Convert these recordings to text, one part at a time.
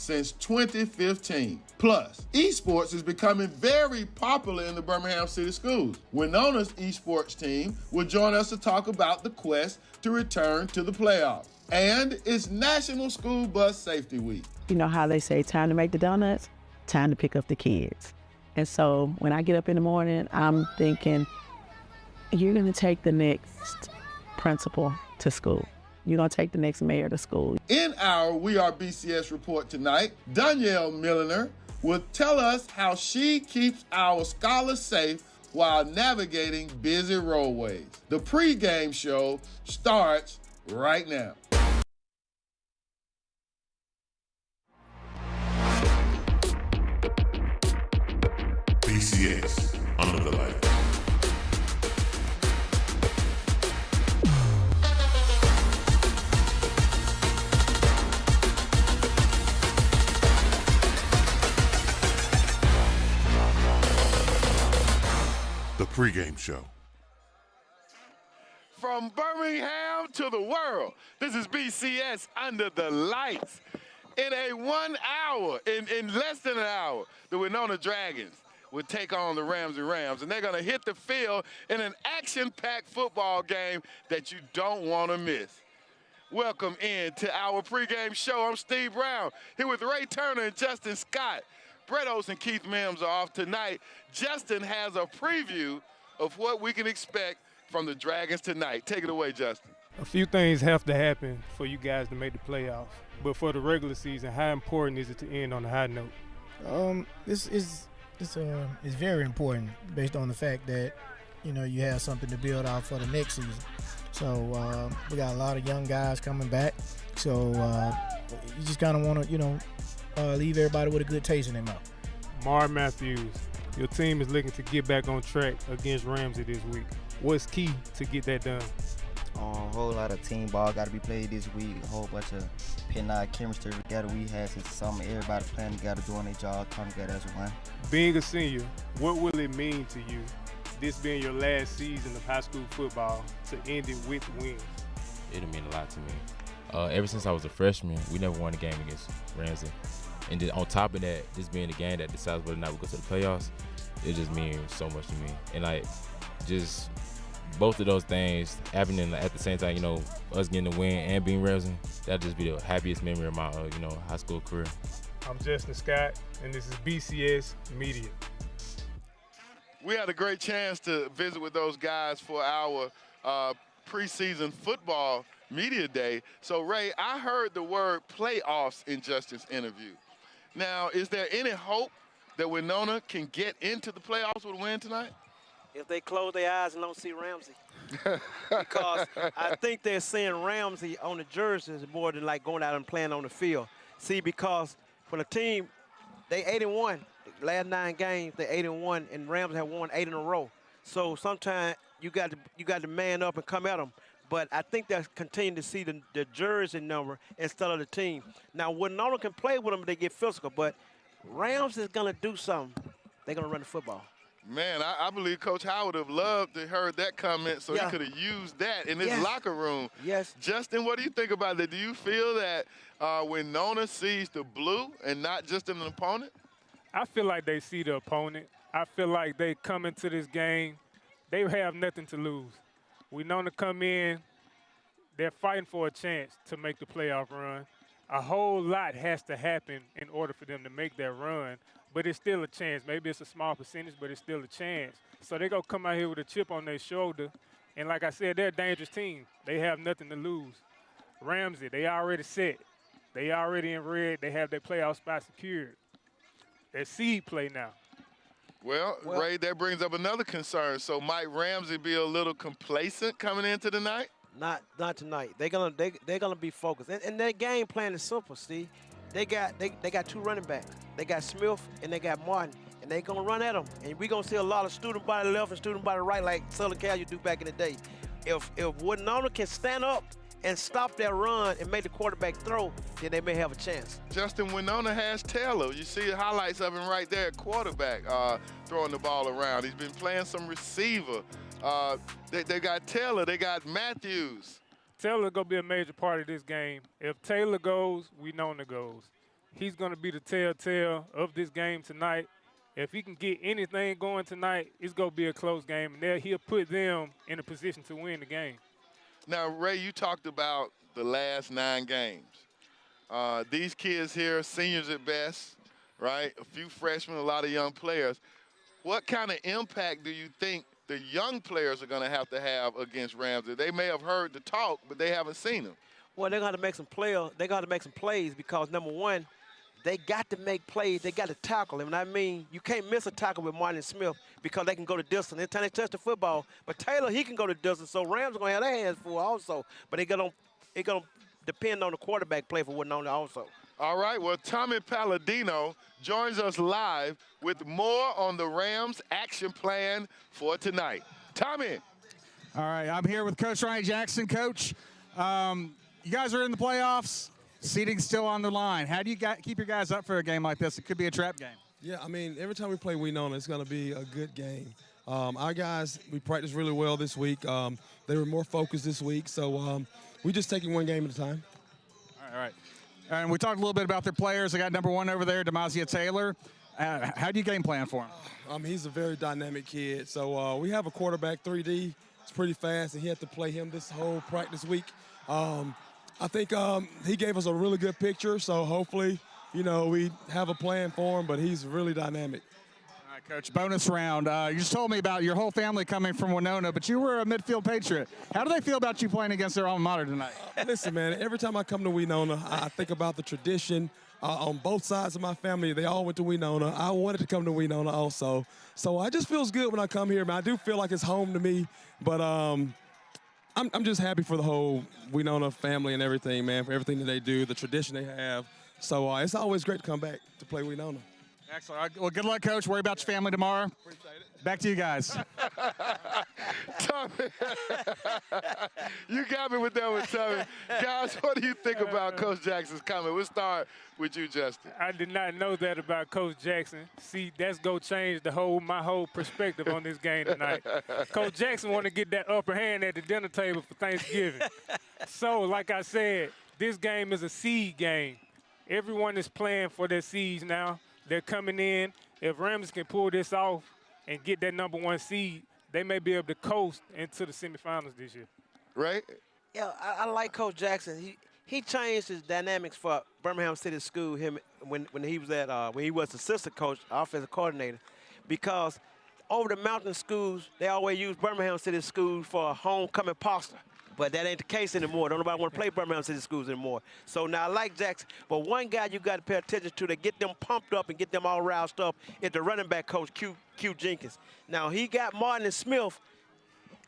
since 2015. Plus, esports is becoming very popular in the Birmingham City schools. Wenohn's esports team will join us to talk about the quest to return to the playoffs. And it's National School Bus Safety Week. You know how they say time to make the donuts, time to pick up the kids. And so when I get up in the morning, I'm thinking, you're going to take the next principal to school. You're going to take the next mayor to school. In our We Are BCS report tonight, Danielle Milliner will tell us how she keeps our scholars safe while navigating busy roadways. The pregame show starts right now. BCS, under the light. The pregame show. From Birmingham to the world, this is BCS Under the Lights. In a 1 hour, in less than an hour, the Wenonh Dragons will take on the Ramsay Rams, and they're going to hit the field in an action-packed football game that you don't want to miss. Welcome in to our pregame show. I'm Steve Brown, here with Ray Turner and Justin Scott. Brett Oates and Keith Mims are off tonight. Justin has a preview of what we can expect from the Dragons tonight. Take it away, Justin. A few things have to happen for you guys to make the playoffs. But for the regular season, how important is it to end on a high note? This is very important based on the fact that, you know, you have something to build out for the next season. So we got a lot of young guys coming back. So you just kind of want to, you know, leave everybody with a good taste in their mouth. Mar Matthews, your team is looking to get back on track against Ramsay this week. What's key to get that done? A whole lot of team ball got to be played this week. A whole bunch of pin-eye chemistry together we had since summer. Everybody playing together, doing their job, coming together as one. Being a senior, what will it mean to you, this being your last season of high school football, to end it with wins? It'll mean a lot to me. Ever since I was a freshman, we never won a game against Ramsay. And then on top of that, this being the game that decides whether or not we go to the playoffs, it just means so much to me. And like, just both of those things happening at the same time, you know, us getting the win and being Ramsay, that'll just be the happiest memory of my, high school career. I'm Justin Scott, and this is BCS Media. We had a great chance to visit with those guys for our preseason football media day. So, Ray, I heard the word playoffs in Justin's interview. Now, is there any hope that Wenonh can get into the playoffs with a win tonight? If they close their eyes and don't see Ramsay. Because I think they're seeing Ramsay on the jerseys more than like going out and playing on the field. See, because for the team, they 8-1. The last 9 games, they 8-1, and Ramsay have won 8 in a row. So sometimes you got to man up and come at them. But I think they'll continue to see the jersey number instead of the team. Now, Wenonh can play with them if they get physical, but Rams is going to do something. They're going to run the football. Man, I believe Coach Howard would have loved to heard that comment so he could have used that in his locker room. Yes. Justin, what do you think about that? Do you feel that Wenonh sees the blue and not just an opponent? I feel like they see the opponent. I feel like they come into this game, they have nothing to lose. Wenonh come in, they're fighting for a chance to make the playoff run. A whole lot has to happen in order for them to make that run, but it's still a chance. Maybe it's a small percentage, but it's still a chance. So they're going to come out here with a chip on their shoulder, and like I said, they're a dangerous team. They have nothing to lose. Ramsay, they already set. They already in red. They have their playoff spot secured. They're seed play now. Well, Ray, that brings up another concern. So might Ramsay be a little complacent coming into the night? Not tonight. They're gonna be focused. And their game plan is simple, Steve. They got 2 running backs. They got Smith and they got Martin. And they're gonna run at them. And we're gonna see a lot of student by the left and student by the right like Southern Cal you do back in the day. If Wenonh can stand up and stop that run and make the quarterback throw, then they may have a chance. Justin, Wenonh has Taylor. You see the highlights of him right there at quarterback, throwing the ball around. He's been playing some receiver. They got Taylor. They got Matthews. Taylor's going to be a major part of this game. If Taylor goes, Wenonh goes. he's going to be the telltale of this game tonight. If he can get anything going tonight, it's going to be a close game, and then he'll put them in a position to win the game. Now, Ray, you talked about the last 9 games. These kids here, seniors at best, right? A few freshmen, a lot of young players. What kind of impact do you think the young players are going to have against Ramsay? They may have heard the talk, but they haven't seen them. Well, they're going to make some plays because, number one, they got to make plays. They got to tackle him. And I mean, you can't miss a tackle with Martin Smith because they can go to distance. Anytime they touch the football. But Taylor, he can go to distance, so Rams are going to have their hands full also. But it's going to depend on the quarterback play for Wenonh also. All right, well, Tommy Palladino joins us live with more on the Rams action plan for tonight. Tommy. All right, I'm here with Coach Ryan Jackson. Coach, you guys are in the playoffs. Seating's still on the line. How do you keep your guys up for a game like this? It could be a trap game. Yeah, I mean, every time we play Wenonh, it's going to be a good game. Our guys, we practiced really well this week. They were more focused this week, so we're just taking one game at a time. All right. And we talked a little bit about their players. I got number 1 over there, Demazia Taylor. How do you game plan for him? He's a very dynamic kid. So we have a quarterback, 3D. It's pretty fast, and he had to play him this whole practice week. I think he gave us a really good picture, so hopefully, we have a plan for him, but he's really dynamic. All right, Coach, bonus round. You just told me about your whole family coming from Wenonh, but you were a midfield Patriot. How do they feel about you playing against their alma mater tonight? Listen, man, every time I come to Wenonh, I think about the tradition. On both sides of my family, they all went to Wenonh. I wanted to come to Wenonh also. So it just feels good when I come here, man. I do feel like it's home to me, but I'm just happy for the whole Wenonh family and everything, man, for everything that they do, the tradition they have. So it's always great to come back to play Wenonh. Excellent. Well, good luck, Coach. Worry about your family tomorrow. Appreciate it. Back to you guys. Tommy, you got me with that one, Tommy. Guys, what do you think about Coach Jackson's comment? We'll start with you, Justin. I did not know that about Coach Jackson. See, that's going to change my whole perspective on this game tonight. Coach Jackson want to get that upper hand at the dinner table for Thanksgiving. So, like I said, this game is a seed game. Everyone is playing for their seeds now. They're coming in. If Ramsay can pull this off and get that number 1 seed, they may be able to coast into the semifinals this year. Right? Yeah, I like Coach Jackson. He changed his dynamics for Birmingham City School when he was assistant coach, offensive coordinator, because over the mountain schools, they always use Birmingham City Schools for a homecoming pasta. But that ain't the case anymore. Don't nobody want to play Birmingham City Schools anymore. So now I like Jackson. But one guy you got to pay attention to to get them pumped up and get them all roused up is the running back coach, Q Jenkins. Now, he got Martin and Smith.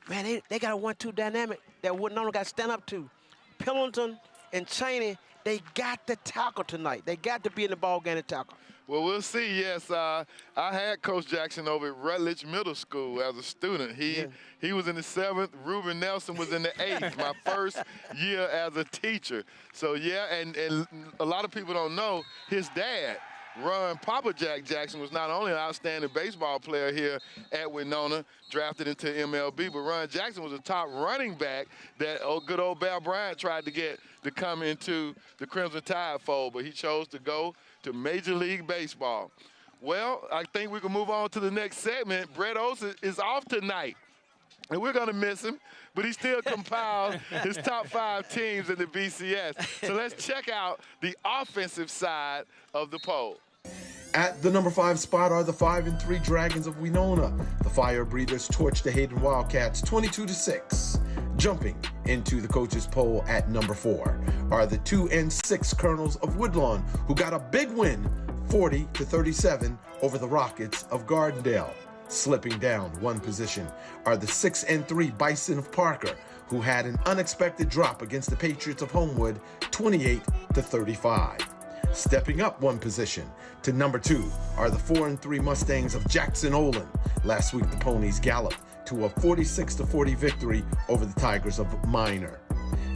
Man, they got a 1-2 dynamic that Wenonh got to stand up to. Pendleton and Chaney, they got to tackle tonight. They got to be in the ball game to tackle. Well, we'll see. Yes, I had Coach Jackson over at Rutledge Middle School as a student. He was in the 7th. Ruben Nelson was in the 8th, my first year as a teacher. So, yeah, and a lot of people don't know his dad, Ron Papa Jack Jackson, was not only an outstanding baseball player here at Wenonh, drafted into MLB, but Ron Jackson was a top running back that good old Bear Bryant tried to get to come into the Crimson Tide fold, but he chose to go to Major League Baseball. Well, I think we can move on to the next segment. Brett Olson is off tonight, and we're going to miss him, but he still compiled his top 5 teams in the BCS. So let's check out the offensive side of the poll. At the number 5 spot are the 5-3 Dragons of Wenonh. The Fire Breathers torched the Hayden Wildcats 22-6. Jumping into the coaches' poll at number 4 are the 2-6 Colonels of Woodlawn, who got a big win, 40-37 over the Rockets of Gardendale. Slipping down 1 position are the 6-3 Bison of Parker, who had an unexpected drop against the Patriots of Homewood, 28-35. Stepping up 1 position to number 2 are the 4-3 Mustangs of Jackson Olin. Last week, the Ponies galloped to a 46-40 victory over the Tigers of Minor.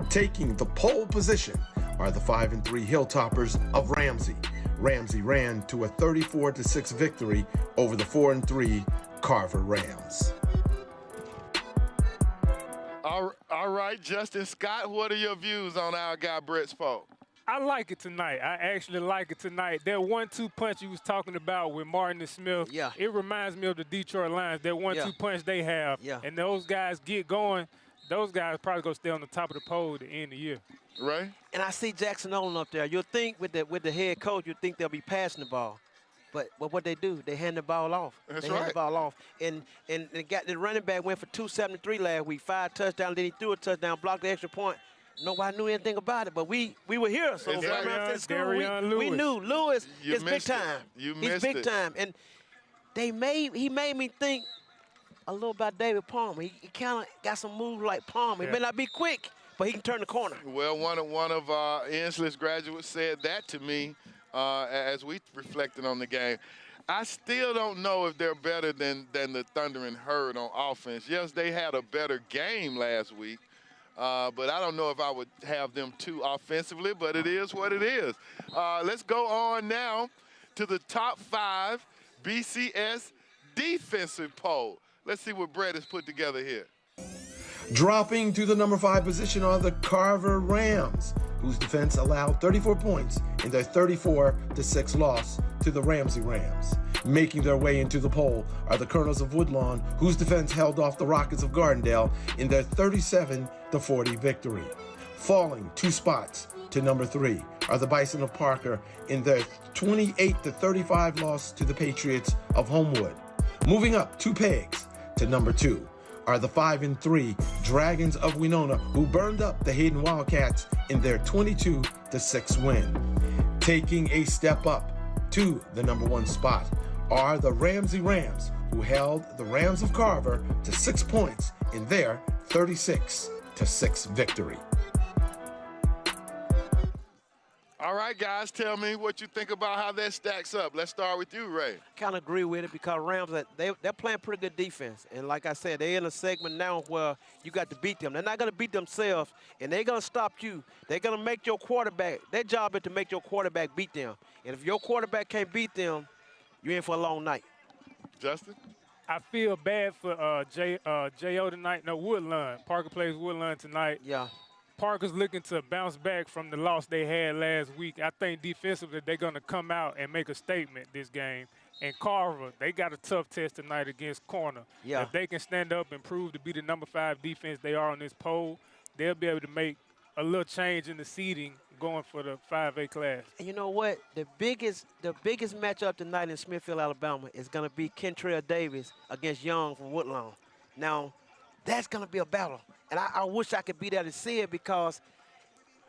Taking the pole position are the 5-3 Hilltoppers of Ramsay. Ramsay ran to a 34-6 victory over the 4-3 Carver Rams. All right, Justin Scott, what are your views on our guy Brett's poll? I like it tonight. I actually like it tonight. That 1-2 punch you was talking about with Martin and Smith, it reminds me of the Detroit Lions. That 1-2 punch they have, and those guys get going. Those guys probably gonna stay on the top of the pole at the end of the year. Right. And I see Jackson Nolan up there. You'll think with the head coach, you'll think they'll be passing the ball. But what they do, they hand the ball off. That's hand the ball off. And the running back went for 273 last week, 5 touchdowns, then he threw a touchdown, blocked the extra point. Nobody knew anything about it, but we were here. So we knew Lewis is big time. He's big time. And he made me think a little about David Palmer. He kind of got some moves like Palmer. He may not be quick, but he can turn the corner. Well, one of our Analyst graduates said that to me as we reflected on the game. I still don't know if they're better than the Thundering Herd on offense. Yes, they had a better game last week, but I don't know if I would have them too offensively, but it is what it is. Let's go on now to the top 5 BCS defensive poll. Let's see what Brett has put together here. Dropping to the number 5 position are the Carver Rams, whose defense allowed 34 points in their 34-6 loss to the Ramsay Rams. Making their way into the poll are the Colonels of Woodlawn, whose defense held off the Rockets of Gardendale in their 37-40 victory. Falling 2 spots to number 3 are the Bison of Parker in their 28-35 loss to the Patriots of Homewood. Moving up 2 pegs to number 2 are the 5-3 Dragons of Wenonh, who burned up the Hayden Wildcats in their 22-6 win. Taking a step up to the number 1 spot are the Ramsay Rams, who held the Rams of Carver to 6 points in their 36-6 victory. All right, guys, tell me what you think about how that stacks up. Let's start with you, Ray. Kind of agree with it because Rams, they're playing pretty good defense. And like I said, they're in a segment now where you got to beat them. They're not going to beat themselves, and they're going to stop you. They're going to make your quarterback, their job is to make your quarterback beat them. And if your quarterback can't beat them, you're in for a long night. Justin? I feel bad for J.O. tonight. No, Woodlawn. Parker plays Woodlawn tonight. Yeah. Parker's looking to bounce back from the loss they had last week. I think defensively they're going to come out and make a statement this game. And Carver, they got a tough test tonight against Corner. Yeah. If they can stand up and prove to be the number 5 defense they are on this poll, they'll be able to make a little change in the seeding going for the 5A class. And you know what? The biggest matchup tonight in Smithfield, Alabama is going to be Kentrell Davis against Young from Woodlawn. Now, that's going to be a battle. And I wish I could be there to see it because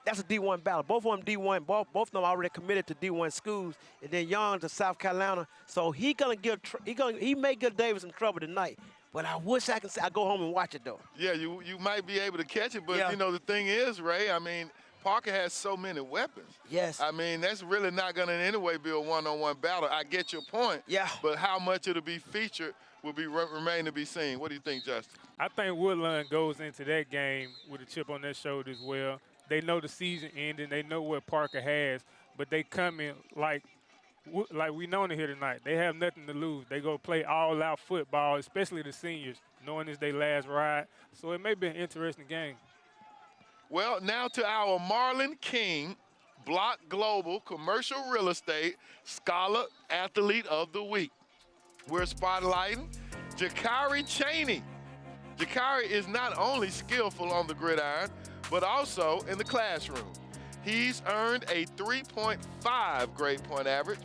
that's a D1 battle. Both of them D1. Both of them already committed to D1 schools. And then Young to South Carolina. So he may give Davis some trouble tonight. But I wish I could say I go home and watch it, though. Yeah, you might be able to catch it. But, you know, the thing is, Ray, I mean, Parker has so many weapons. Yes. I mean, that's really not going to in any way be a one-on-one battle. I get your point. Yeah. But how much it'll be featured will remain to be seen. What do you think, Justin? I think Woodlawn goes into that game with a chip on their shoulder as well. They know the season ending. They know what Parker has, but they come in like Wenonh here tonight. They have nothing to lose. They go play all-out football, especially the seniors, knowing it's their last ride. So it may be an interesting game. Well, now to our Marlon King, Block Global Commercial Real Estate Scholar Athlete of the Week. We're spotlighting Jakari Cheney. Jakari is not only skillful on the gridiron, but also in the classroom. He's earned a 3.5 grade point average.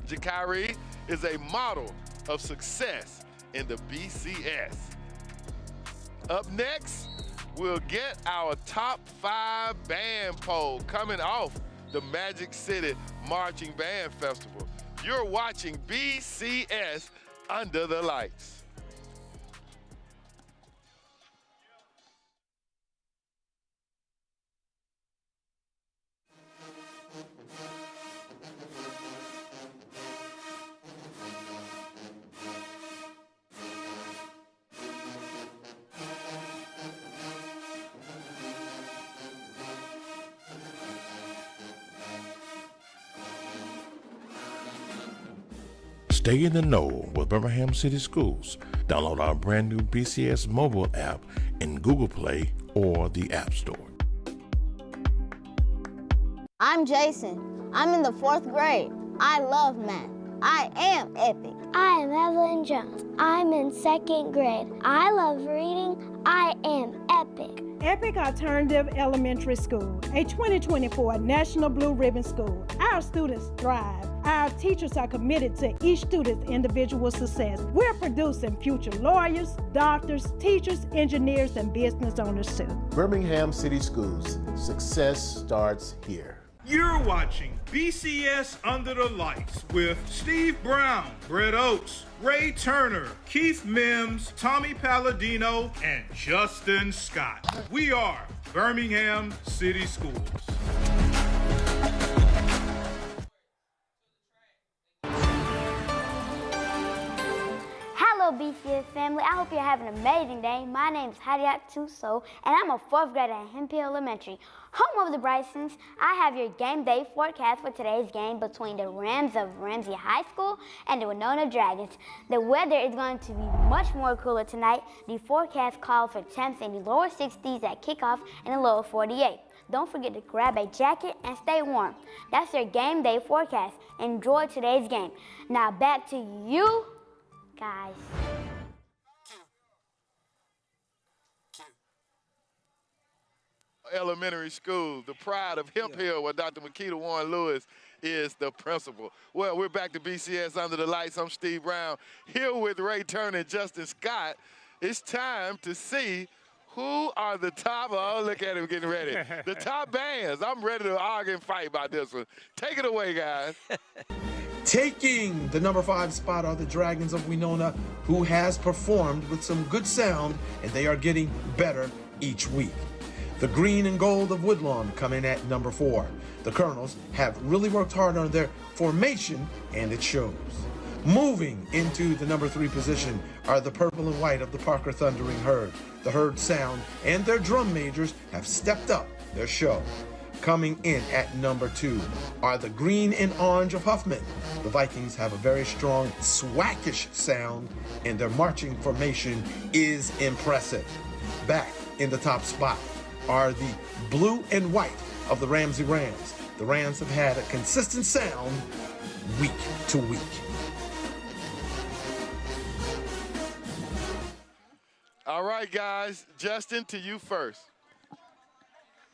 Jakari is a model of success in the BCS. Up next, we'll get our top 5 band poll coming off the Magic City Marching Band Festival. You're watching BCS Under the Lights. Stay in the know with Birmingham City Schools. Download our brand new BCS mobile app in Google Play or the App Store. I'm I'm Jason. I'm in the 4th grade. I love math. I am epic. I am Evelyn Jones. I'm in 2nd grade. I love reading. I am epic. Epic Alternative Elementary School, a 2024 National Blue Ribbon School. Our students thrive. Our teachers are committed to each student's individual success. We're producing future lawyers, doctors, teachers, engineers, and business owners too. Birmingham City Schools, success starts here. You're watching BCS Under the Lights with Steve Brown, Brett Oates, Ray Turner, Keith Mims, Tommy Palladino, and Justin Scott. We are Birmingham City Schools. Hello, BCS family. I hope you're having an amazing day. My name is Hadiat Tuso, and I'm a 4th grader at Hemphill Elementary. Home of the Brysons, I have your game day forecast for today's game between the Rams of Ramsay High School and the Wenonh Dragons. The weather is going to be much more cooler tonight. The forecast calls for temps in the lower 60s at kickoff and the lower 48. Don't forget to grab a jacket and stay warm. That's your game day forecast. Enjoy today's game. Now back to you guys. Elementary school, the pride of Hemphill, where Dr. Makita Warren Lewis is the principal. Well, we're back to BCS Under the Lights. I'm Steve Brown, here with Ray Turner and Justin Scott. It's time to see who are the top, oh, look at him getting ready. The top bands. I'm ready to argue and fight about this one. Take it away, guys. Taking the number 5 spot are the Dragons of Wenonh, who has performed with some good sound, and they are getting better each week. The Green and Gold of Woodlawn come in at number 4. The Colonels have really worked hard on their formation, and it shows. Moving into the number 3 position are the Purple and White of the Parker Thundering Herd. The Herd Sound and their drum majors have stepped up their show. Coming in at number 2 are the Green and Orange of Huffman. The Vikings have a very strong, swackish sound, and their marching formation is impressive. Back in the top spot are the Blue and White of the Ramsay Rams. The Rams have had a consistent sound week to week. All right, guys. Justin, to you first.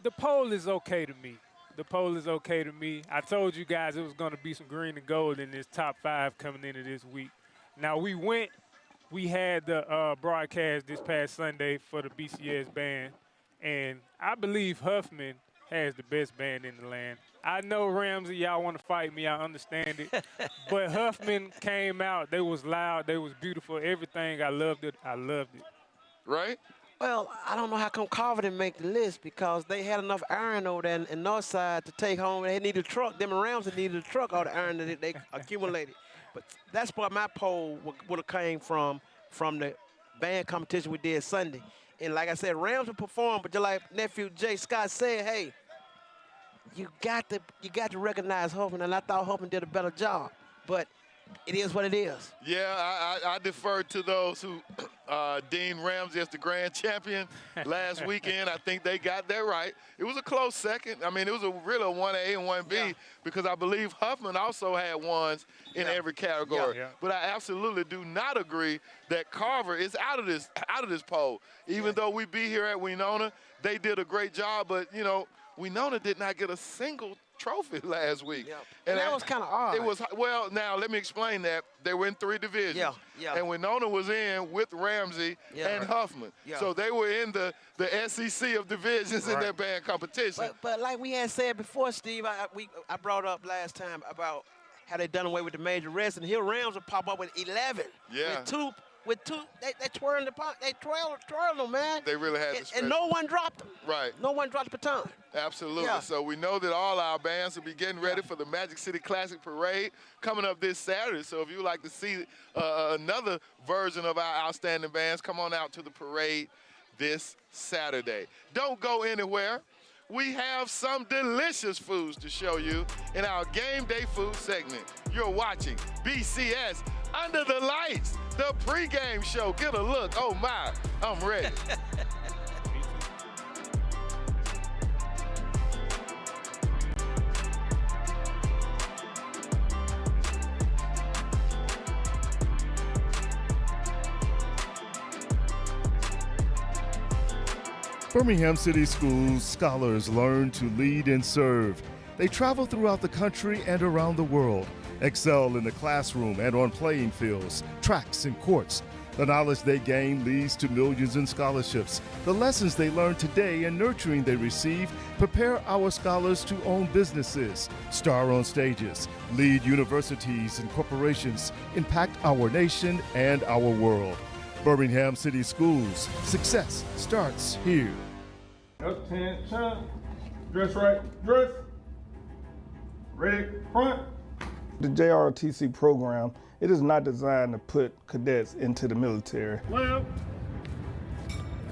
The poll is okay to me. The poll is okay to me. I told you guys it was going to be some green and gold in this top 5 coming into this week. Now, we had the broadcast this past Sunday for the BCS band, and I believe Huffman has the best band in the land. I know Ramsay, y'all want to fight me, I understand it. But Huffman came out, they was loud, they was beautiful, everything, I loved it. Right? Well, I don't know how come Carver didn't make the list, because they had enough iron over there in North Side to take home. They needed a truck. Them Rams needed a truck, all the iron that they accumulated. But that's what my poll would have came from the band competition we did Sunday. And like I said, Rams will perform, but just like nephew Jay Scott said, hey, you got to recognize Huffman, and I thought Huffman did a better job. But it is what it is. Yeah, I defer to those who deemed Ramsay as the grand champion last weekend. I think they got that right. It was a close second. I mean, it was really a 1A and 1B because I believe Huffman also had ones in every category. But I absolutely do not agree that Carver is out of this poll. Even though we be here at Wenonh, they did a great job. But, you know, Wenonh did not get a single trophy last week. And that was kind of odd. It was, well, now let me explain that. They were in 3 divisions. And Wenonh was in with Ramsay and Huffman. So they were in the SEC of divisions in their band competition. But like we had said before, Steve, I brought up last time about how they done away with the major rest, and here Rams will pop up with 11. With two, they twirling the pot. They twirled them, man. They really had to. And no one dropped them. Right. No one dropped the baton. Absolutely. So we know that all our bands will be getting ready for the Magic City Classic Parade coming up this Saturday. So if you would like to see another version of our outstanding bands, come on out to the parade this Saturday. Don't go anywhere. We have some delicious foods to show you in our Game Day Food segment. You're watching BCS Under the Lights, the pregame show. Get a look. Oh, my. I'm ready. Birmingham City Schools scholars learn to lead and serve. They travel throughout the country and around the world, excel in the classroom and on playing fields, tracks, and courts. The knowledge they gain leads to millions in scholarships. The lessons they learn today and nurturing they receive prepare our scholars to own businesses, star on stages, lead universities and corporations, impact our nation and our world. Birmingham City Schools, success starts here. Attention, dress right, dress, ready, front. The JROTC program, it is not designed to put cadets into the military. Left,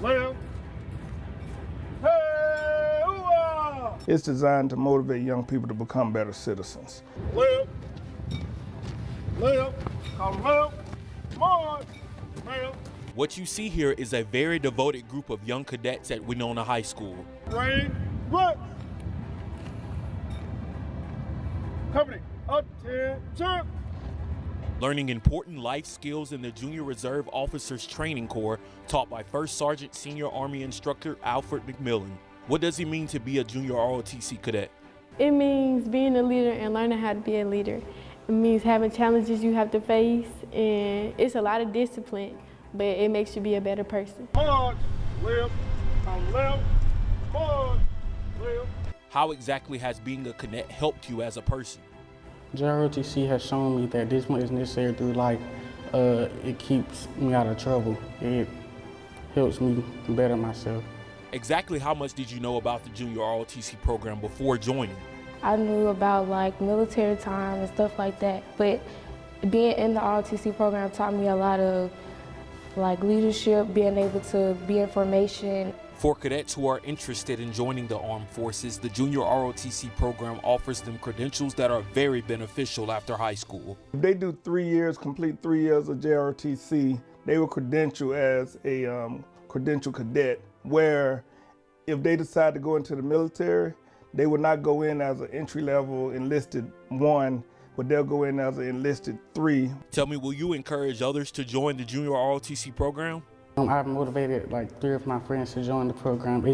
left, hey, ooh-ah! It's designed to motivate young people to become better citizens. Left, left, come left, march, left. What you see here is a very devoted group of young cadets at Wenonh High School. Right, right. Company, attention. Learning important life skills in the Junior Reserve Officers Training Corps taught by First Sergeant Senior Army Instructor Alfred McMillan. What does it mean to be a Junior ROTC cadet? It means being a leader and learning how to be a leader. It means having challenges you have to face, and it's a lot of discipline, but it makes you be a better person. March, left, left, march, left. How exactly has being a cadet helped you as a person? JROTC has shown me that discipline is necessary through life. It keeps me out of trouble. It helps me better myself. Exactly how much did you know about the Junior ROTC program before joining? I knew about like military time and stuff like that, but being in the ROTC program taught me a lot of like leadership, being able to be in formation. For cadets who are interested in joining the armed forces, the Junior ROTC program offers them credentials that are very beneficial after high school. If they do 3 years, complete 3 years of JROTC, they will credential as a credential cadet, where if they decide to go into the military, they will not go in as an entry-level enlisted 1, but they'll go in as an enlisted 3. Tell me, will you encourage others to join the Junior ROTC program? I've motivated like 3 of my friends to join the program.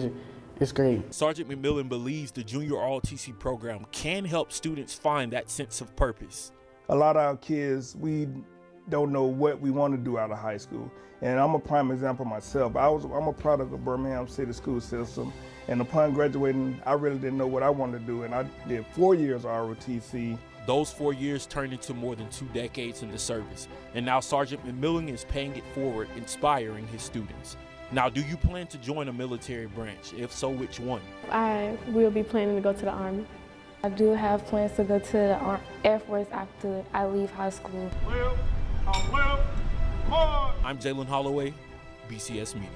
It's great. Sergeant McMillan believes the Junior ROTC program can help students find that sense of purpose. A lot of our kids, we don't know what we want to do out of high school. And I'm a prime example myself. I'm a product of Birmingham City School System. And upon graduating, I really didn't know what I wanted to do. And I did 4 years of ROTC. Those 4 years turned into more than 2 decades in the service. And now Sergeant McMillan is paying it forward, inspiring his students. Now, do you plan to join a military branch? If so, which one? I will be planning to go to the Army. I do have plans to go to the Air Force after I leave high school. I'm Jalen Holloway, BCS Media.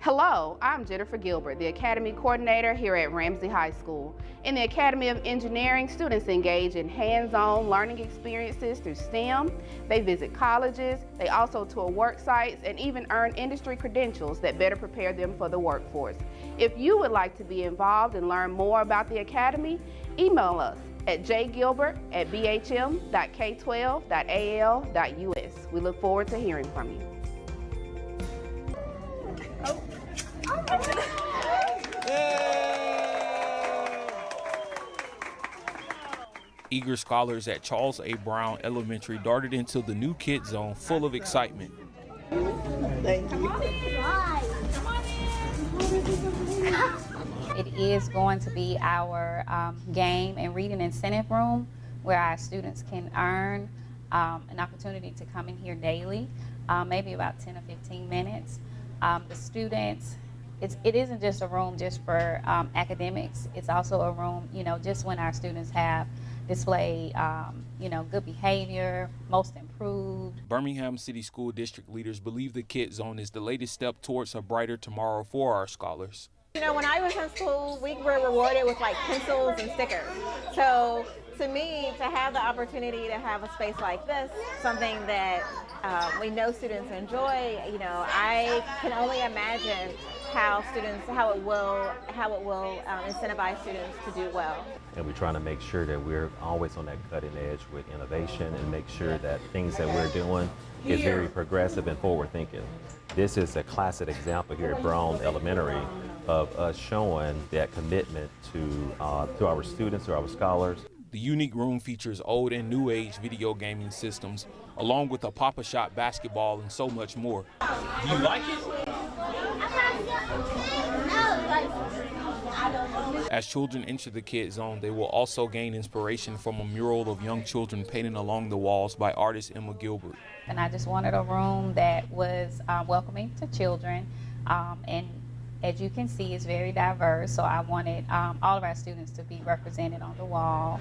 Hello, I'm Jennifer Gilbert, the Academy Coordinator here at Ramsay High School. In the Academy of Engineering, students engage in hands-on learning experiences through STEM. They visit colleges, they also tour work sites, and even earn industry credentials that better prepare them for the workforce. If you would like to be involved and learn more about the Academy, email us at jgilbert@bhm.k12.al.us. We look forward to hearing from you. Eager scholars at Charles A. Brown Elementary darted into the new kid zone full of excitement. Thank you. It is going to be our game and reading incentive room where our students can earn an opportunity to come in here daily, maybe about 10 or 15 minutes. The students, it isn't just a room just for academics. It's also a room, just when our students have displayed, good behavior, most improved. Birmingham City School District leaders believe the Kid Zone is the latest step towards a brighter tomorrow for our scholars. When I was in school, we were rewarded with like pencils and stickers. So to me, to have the opportunity to have a space like this, something that we know students enjoy, I can only imagine how it will incentivize students to do well. and we're trying to make sure that we're always on that cutting edge with innovation and make sure that things that we're doing is very progressive and forward thinking. This is a classic example here at Brown Elementary of us showing that commitment to our students, to our scholars. The unique room features old and new age video gaming systems, along with a Pop-A-Shot basketball and so much more. Do you like it? As children enter the Kid Zone, they will also gain inspiration from a mural of young children painted along the walls by artist Emma Gilbert. And I just wanted a room that was welcoming to children, and as you can see, it's very diverse, so I wanted all of our students to be represented on the wall.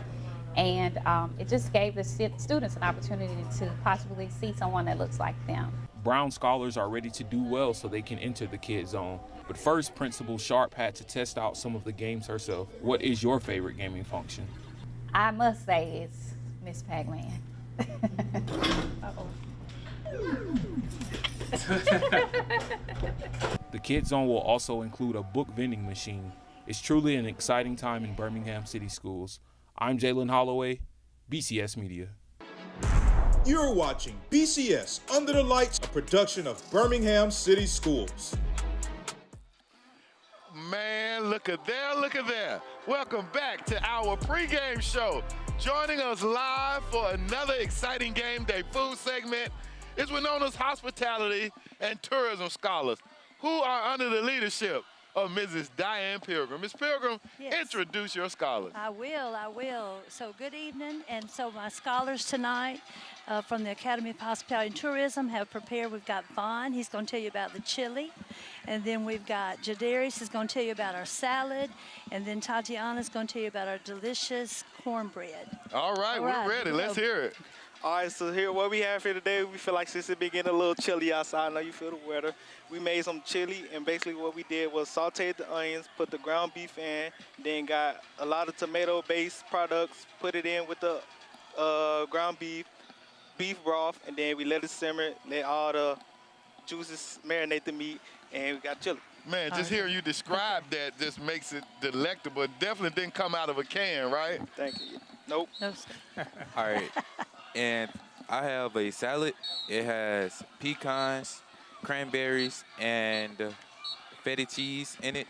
And it just gave the students an opportunity to possibly see someone that looks like them. Brown scholars are ready to do well so they can enter the Kid Zone. But first, Principal Sharp had to test out some of the games herself. What is your favorite gaming function? I must say it's Miss Pac-Man. The Kid Zone will also include a book vending machine. It's truly an exciting time in Birmingham City Schools. I'm Jalen Holloway, BCS Media. You're watching BCS Under the Lights, a production of Birmingham City Schools. Man, look at there, look at there. Welcome back to our pregame show. Joining us live for another exciting game day food segment is Wenohn's hospitality and tourism scholars who are under the leadership of Mrs. Diane Pilgrim. Ms. Pilgrim, introduce your scholars. I will. So good evening. And so my scholars tonight from the Academy of Hospitality and Tourism have prepared. We've got Vaughn. He's going to tell you about the chili. And then we've got Jadarius is going to tell you about our salad. And then Tatiana's going to tell you about our delicious cornbread. All right, we're ready. Let's hear it. All right, so here, what we have here today, we feel like since it's been getting a little chilly outside, I know you feel the weather, we made some chili, and basically what we did was sauteed the onions, put the ground beef in, then got a lot of tomato-based products, put it in with the ground beef broth, and then we let it simmer, let all the juices marinate the meat, and we got chili. Man, just hearing you describe that just makes it delectable. It definitely didn't come out of a can, right? Thank you. Nope. No. All right. And I have a salad. It has pecans, cranberries, and feta cheese in it.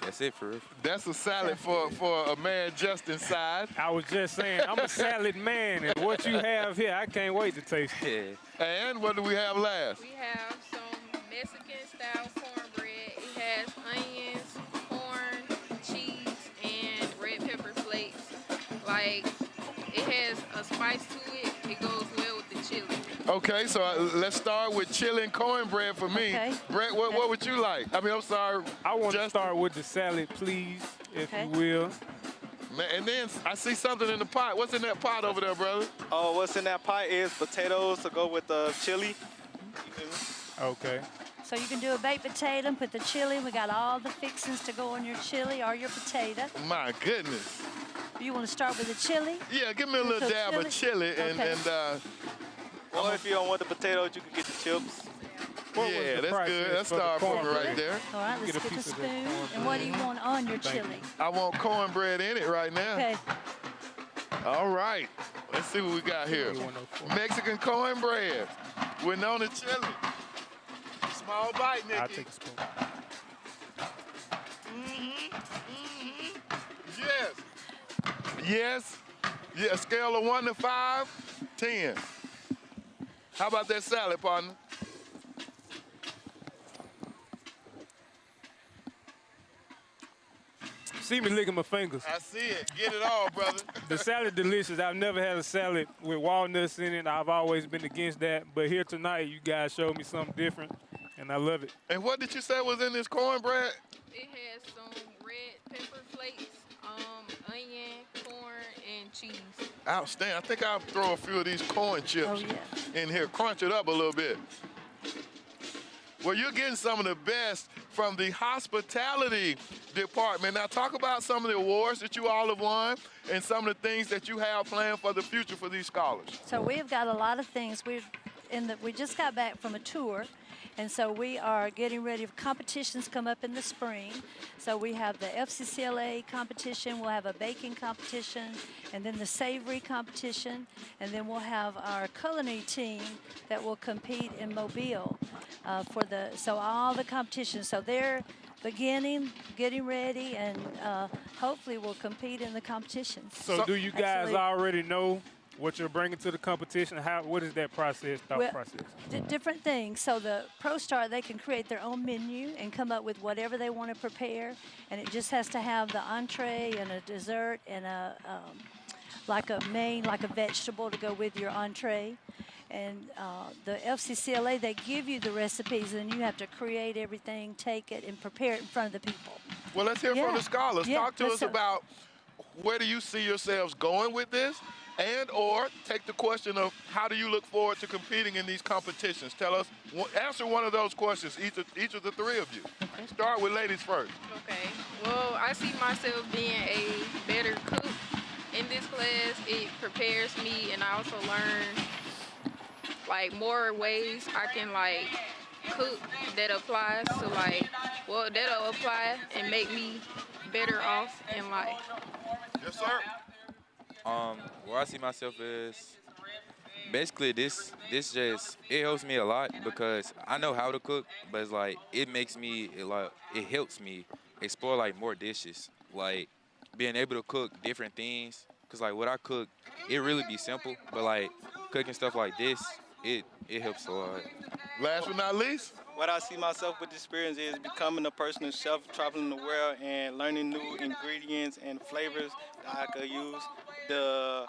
That's it for real. That's a salad for a man just inside. I was just saying, I'm a salad man, and what you have here, I can't wait to taste it. And what do we have last? We have some Mexican-style cornbread. It has onions, corn, cheese, and red pepper flakes. Like, it has a spice to it. It goes well with the chili. Okay, so let's start with chili and cornbread for me. Okay. Brett, what would you like? I mean, I'm sorry. I want to start with the salad, please, if you will. Man, and then I see something in the pot. What's in that pot over there, brother? Oh, what's in that pot is potatoes to go with the chili. Okay. So you can do a baked potato and put the chili. We got all the fixings to go on your chili or your potato. My goodness. You want to start with the chili? Yeah, give me a little dab of chili or if you don't want the potatoes, you can get the chips. Yeah, that's good. That's start for me right there. All right, let's get a spoon. And what do you want on your chili? I want cornbread in it right now. Okay. All right. Let's see what we got here. Mexican cornbread. Wenonh chili. Small bite, Nikki. I'll take a spoon. Yes. Yeah, scale of 1 to 5, 10. How about that salad, partner? See me licking my fingers. I see it. Get it all, brother. The salad delicious. I've never had a salad with walnuts in it. I've always been against that. But here tonight, you guys showed me something different, and I love it. And what did you say was in this cornbread? It has some red pepper flakes, onion, corn, and cheese. Outstanding. I think I'll throw a few of these corn chips in here. Crunch it up a little bit. Well, you're getting some of the best from the hospitality department. Now, talk about some of the awards that you all have won and some of the things that you have planned for the future for these scholars. So we've got a lot of things. We just got back from a tour, And so we are getting ready for competitions come up in the spring. So we have the FCCLA competition, we'll have a baking competition, and then the savory competition, and then we'll have our culinary team that will compete in Mobile so all the competitions. So they're getting ready, and hopefully we'll compete in the competitions. So do you guys already know what you're bringing to the competition? What is that process, process? Different things. So the Pro Star, they can create their own menu and come up with whatever they want to prepare, and it just has to have the entree and a dessert and like a vegetable to go with your entree. And the FCCLA, they give you the recipes, and you have to create everything, take it, and prepare it in front of the people. Well, let's hear from the scholars. Talk to us about where do you see yourselves going with this, and or take the question of how do you look forward to competing in these competitions? Tell us, answer one of those questions, each of the three of you. Okay. Start with ladies first. Okay. Well, I see myself being a better cook in this class. It prepares me, and I also learn like more ways I can like cook that applies to that'll apply and make me better off in life. Yes, sir. Where I see myself is basically this just, it helps me a lot because I know how to cook, but it's like it helps me explore like more dishes, like being able to cook different things. Cause like what I cook, it really be simple, but like cooking stuff like this, it helps a lot. Last but not least, what I see myself with this experience is becoming a personal chef, traveling the world and learning new ingredients and flavors that I could use to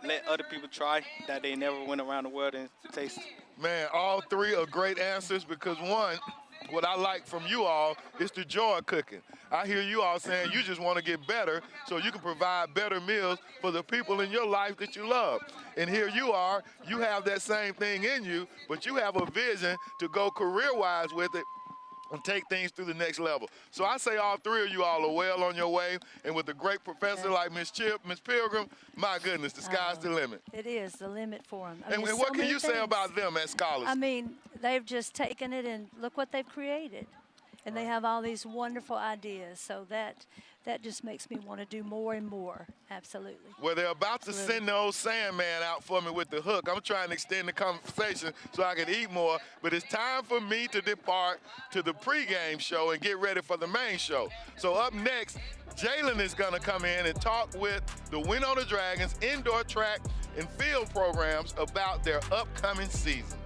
let other people try that they never went around the world and taste. Man, all three are great answers because one, what I like from you all is the joy of cooking. I hear you all saying you just want to get better so you can provide better meals for the people in your life that you love. And here you are, you have that same thing in you, but you have a vision to go career-wise with it and take things to the next level. So I say all three of you all are well on your way, and with a great professor like Miss Pilgrim, my goodness, the sky's the limit. It is the limit for them. And what can you say about them as scholars? I mean, they've just taken it and look what they've created. And they have all these wonderful ideas, so that just makes me want to do more and more, absolutely. Well, they're about to send the old Sandman out for me with the hook. I'm trying to extend the conversation so I can eat more, but it's time for me to depart to the pregame show and get ready for the main show. So up next, Jalen is gonna come in and talk with the Wenonh Dragons indoor track and field programs about their upcoming season.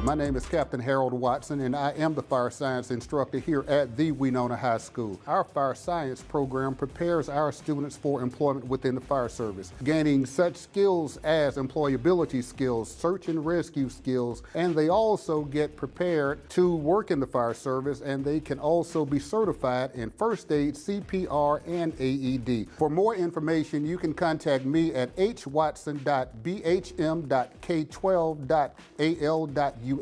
My name is Captain Harold Watson, and I am the fire science instructor here at the Wenonh High School. Our fire science program prepares our students for employment within the fire service, gaining such skills as employability skills, search and rescue skills, and they also get prepared to work in the fire service, and they can also be certified in first aid, CPR, and AED. For more information, you can contact me at hwatson.bhm.k12.al.us.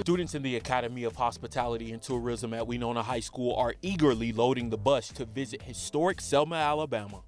Students in the Academy of Hospitality and Tourism at Wenonh High School are eagerly loading the bus to visit historic Selma, Alabama.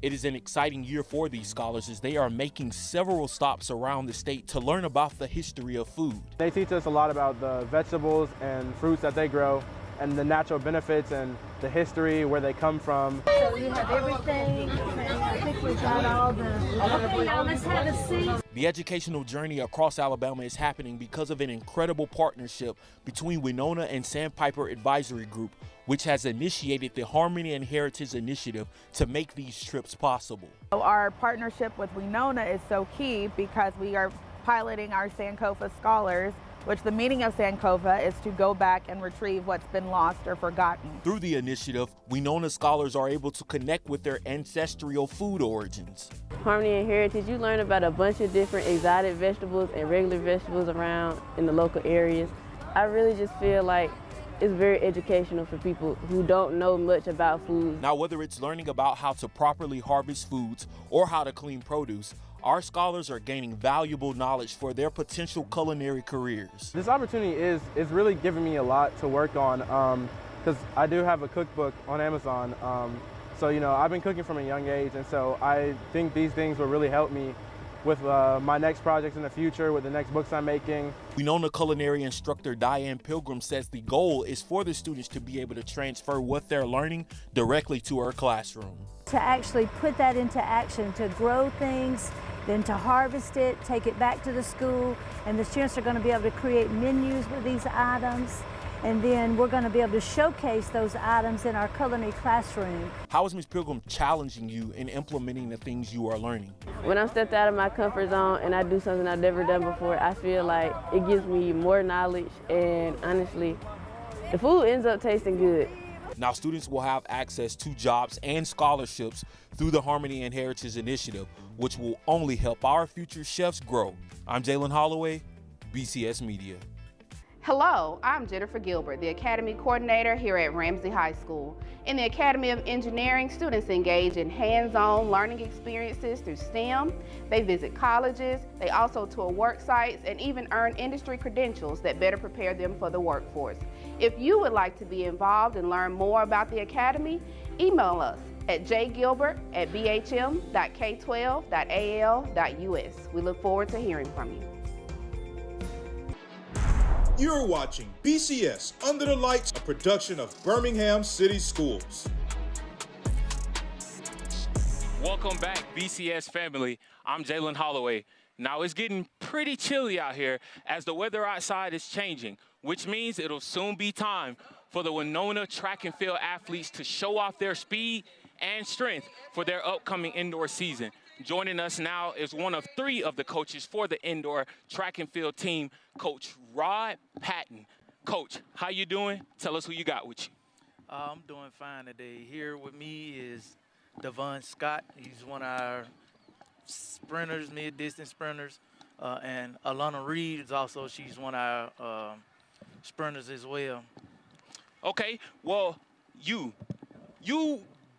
It is an exciting year for these scholars as they are making several stops around the state to learn about the history of food. They teach us a lot about the vegetables and fruits that they grow and the natural benefits and the history, where they come from. So you have everything, and I think we got all the... Okay, now let's have a seat. The educational journey across Alabama is happening because of an incredible partnership between Wenonh and Sandpiper Advisory Group, which has initiated the Harmony and Heritage Initiative to make these trips possible. Our partnership with Wenonh is so key because we are piloting our Sankofa Scholars, which the meaning of Sankofa is to go back and retrieve what's been lost or forgotten. Through the initiative, Wenonh scholars are able to connect with their ancestral food origins. Harmony and Heritage, you learn about a bunch of different exotic vegetables and regular vegetables around in the local areas. I really just feel like it's very educational for people who don't know much about food. Now, whether it's learning about how to properly harvest foods or how to clean produce, our scholars are gaining valuable knowledge for their potential culinary careers. This opportunity is really giving me a lot to work on because I do have a cookbook on Amazon. So, you know, I've been cooking from a young age, and so I think these things will really help me with my next projects in the future, with the next books I'm making. Wenonh culinary instructor Diane Pilgrim says the goal is for the students to be able to transfer what they're learning directly to her classroom. To actually put that into action, to grow things, then to harvest it, take it back to the school, and the students are going to be able to create menus with these items, and then we're going to be able to showcase those items in our culinary classroom. How is Ms. Pilgrim challenging you in implementing the things you are learning? When I'm stepped out of my comfort zone and I do something I've never done before, I feel like it gives me more knowledge, and honestly, the food ends up tasting good. Now, students will have access to jobs and scholarships through the Harmony and Heritage Initiative, which will only help our future chefs grow. I'm Jalen Holloway, BCS Media. Hello, I'm Jennifer Gilbert, the Academy Coordinator here at Ramsay High School. In the Academy of Engineering, students engage in hands-on learning experiences through STEM. They visit colleges, they also tour work sites, and even earn industry credentials that better prepare them for the workforce. If you would like to be involved and learn more about the Academy, email us at jgilbert@bhm.k12.al.us. We look forward to hearing from you. You're watching BCS Under the Lights, a production of Birmingham City Schools. Welcome back, BCS family. I'm Jalen Holloway. Now, it's getting pretty chilly out here as the weather outside is changing, which means it'll soon be time for the Wenonh track and field athletes to show off their speed and strength for their upcoming indoor season. Joining us now is one of 3 of the coaches for the indoor track and field team, Coach Rod Patton. Coach, how you doing? Tell us who you got with you. I'm doing fine today. Here with me is Devon Scott. He's one of our sprinters, mid-distance sprinters. And Alana Reed is also, she's one of our sprinters as well. Okay, well, you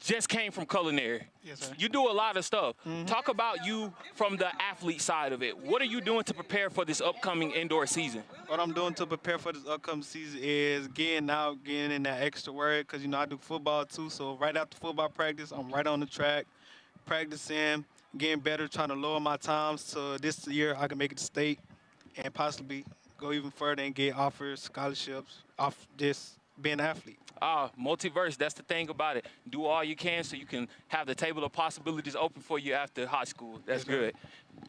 just came from culinary. Yes, sir. You do a lot of stuff. Talk about you from the athlete side of it. What are you doing to prepare for this upcoming indoor season? What I'm doing to prepare for this upcoming season is getting in that extra work, because, you know, I do football too. So right after football practice, I'm right on the track, practicing, getting better, trying to lower my times so this year I can make it to state and possibly go even further and get offers, scholarships off just being an athlete. Multiverse, that's the thing about it. Do all you can so you can have the table of possibilities open for you after high school. That's good.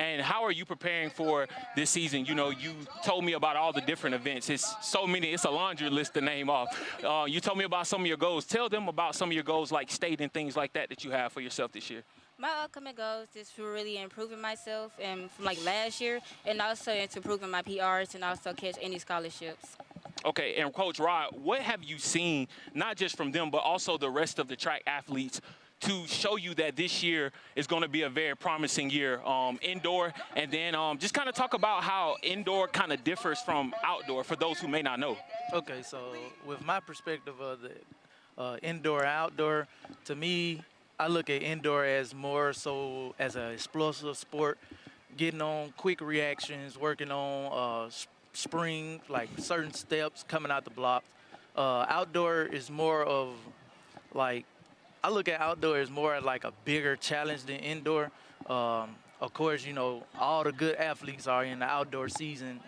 And how are you preparing for this season? You know, you told me about all the different events. It's so many, it's a laundry list to name off. You told me about some of your goals. Tell them about some of your goals like state and things like that you have for yourself this year. My upcoming goals is for really improving myself and from like last year, and also into improving my PRs and also catch any scholarships. Okay, and Coach Rod, what have you seen, not just from them, but also the rest of the track athletes, to show you that this year is going to be a very promising year indoor? And then just kind of talk about how indoor kind of differs from outdoor for those who may not know. Okay, so with my perspective of the indoor, outdoor, to me, I look at indoor as more so as an explosive sport, getting on quick reactions, working on spring, like certain steps coming out the block. Outdoor is more of like, I look at outdoor as more like a bigger challenge than indoor. Of course, you know, all the good athletes are in the outdoor season.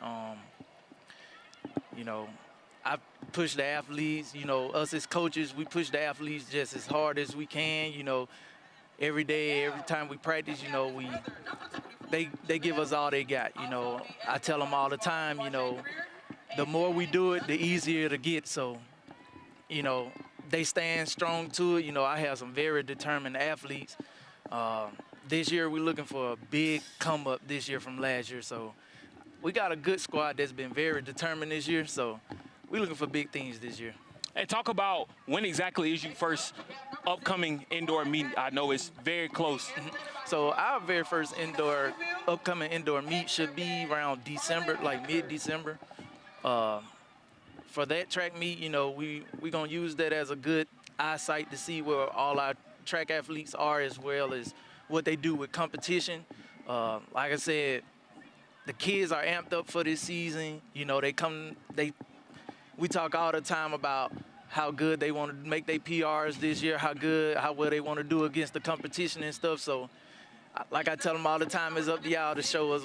You know, I push the athletes, you know, us as coaches, we push the athletes just as hard as we can, you know, every day, every time we practice, you know, they give us all they got, you know. I tell them all the time, you know, the more we do it, the easier to get. So, you know, they stand strong to it. You know, I have some very determined athletes. This year we're looking for a big come up this year from last year. So we got a good squad that's been very determined this year. So we're looking for big things this year. And talk about when exactly is your first upcoming indoor meet? I know it's very close. So our very first upcoming indoor meet should be around December, like mid-December. for that track meet, you know, we're going to use that as a good eyesight to see where all our track athletes are, as well as what they do with competition. Like I said, the kids are amped up for this season. You know, we talk all the time about how good they want to make their PRs this year, how well they want to do against the competition and stuff. So, like I tell them all the time, it's up to y'all to show us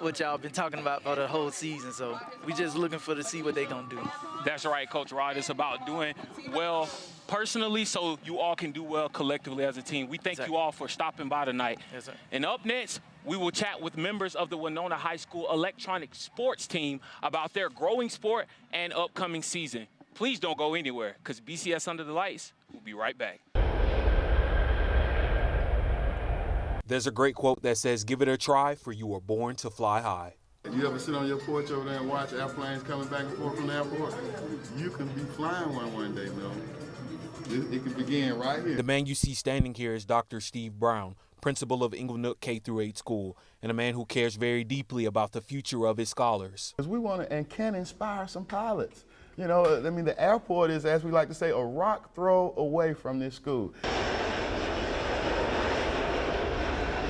what y'all been talking about for the whole season. So we just looking to see what they gonna do. That's right, Coach Rod. It's about doing well personally so you all can do well collectively as a team. We thank you all for stopping by tonight. Yes, sir. And up next, we will chat with members of the Wenonh High School electronic sports team about their growing sport and upcoming season. Please don't go anywhere, because BCS Under the Lights will be right back. There's a great quote that says, "Give it a try, for you were born to fly high." You ever sit on your porch over there and watch airplanes coming back and forth from the airport? You can be flying one day, man. It can begin right here. The man you see standing here is Dr. Steve Brown, principal of Inglenook K-8 school, and a man who cares very deeply about the future of his scholars. Because we want to and can inspire some pilots. You know, I mean, the airport is, as we like to say, a rock throw away from this school.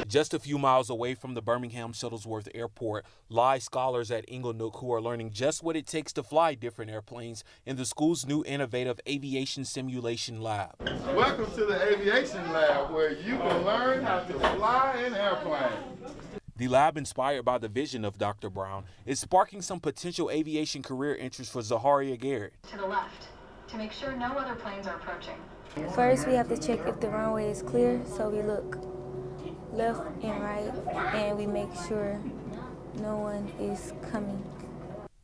Just a few miles away from the Birmingham Shuttlesworth Airport lie scholars at Inglenook who are learning just what it takes to fly different airplanes in the school's new innovative aviation simulation lab. Welcome to the aviation lab, where you can learn how to fly an airplane. The lab, inspired by the vision of Dr. Brown, is sparking some potential aviation career interest for Zaharia Garrett. To the left, to make sure no other planes are approaching. First, we have to check if the runway is clear, so we look left and right, and we make sure no one is coming.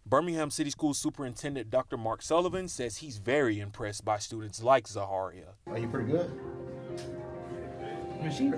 Birmingham City Schools Superintendent Dr. Mark Sullivan says he's very impressed by students like Zaharia. Are you pretty good? She's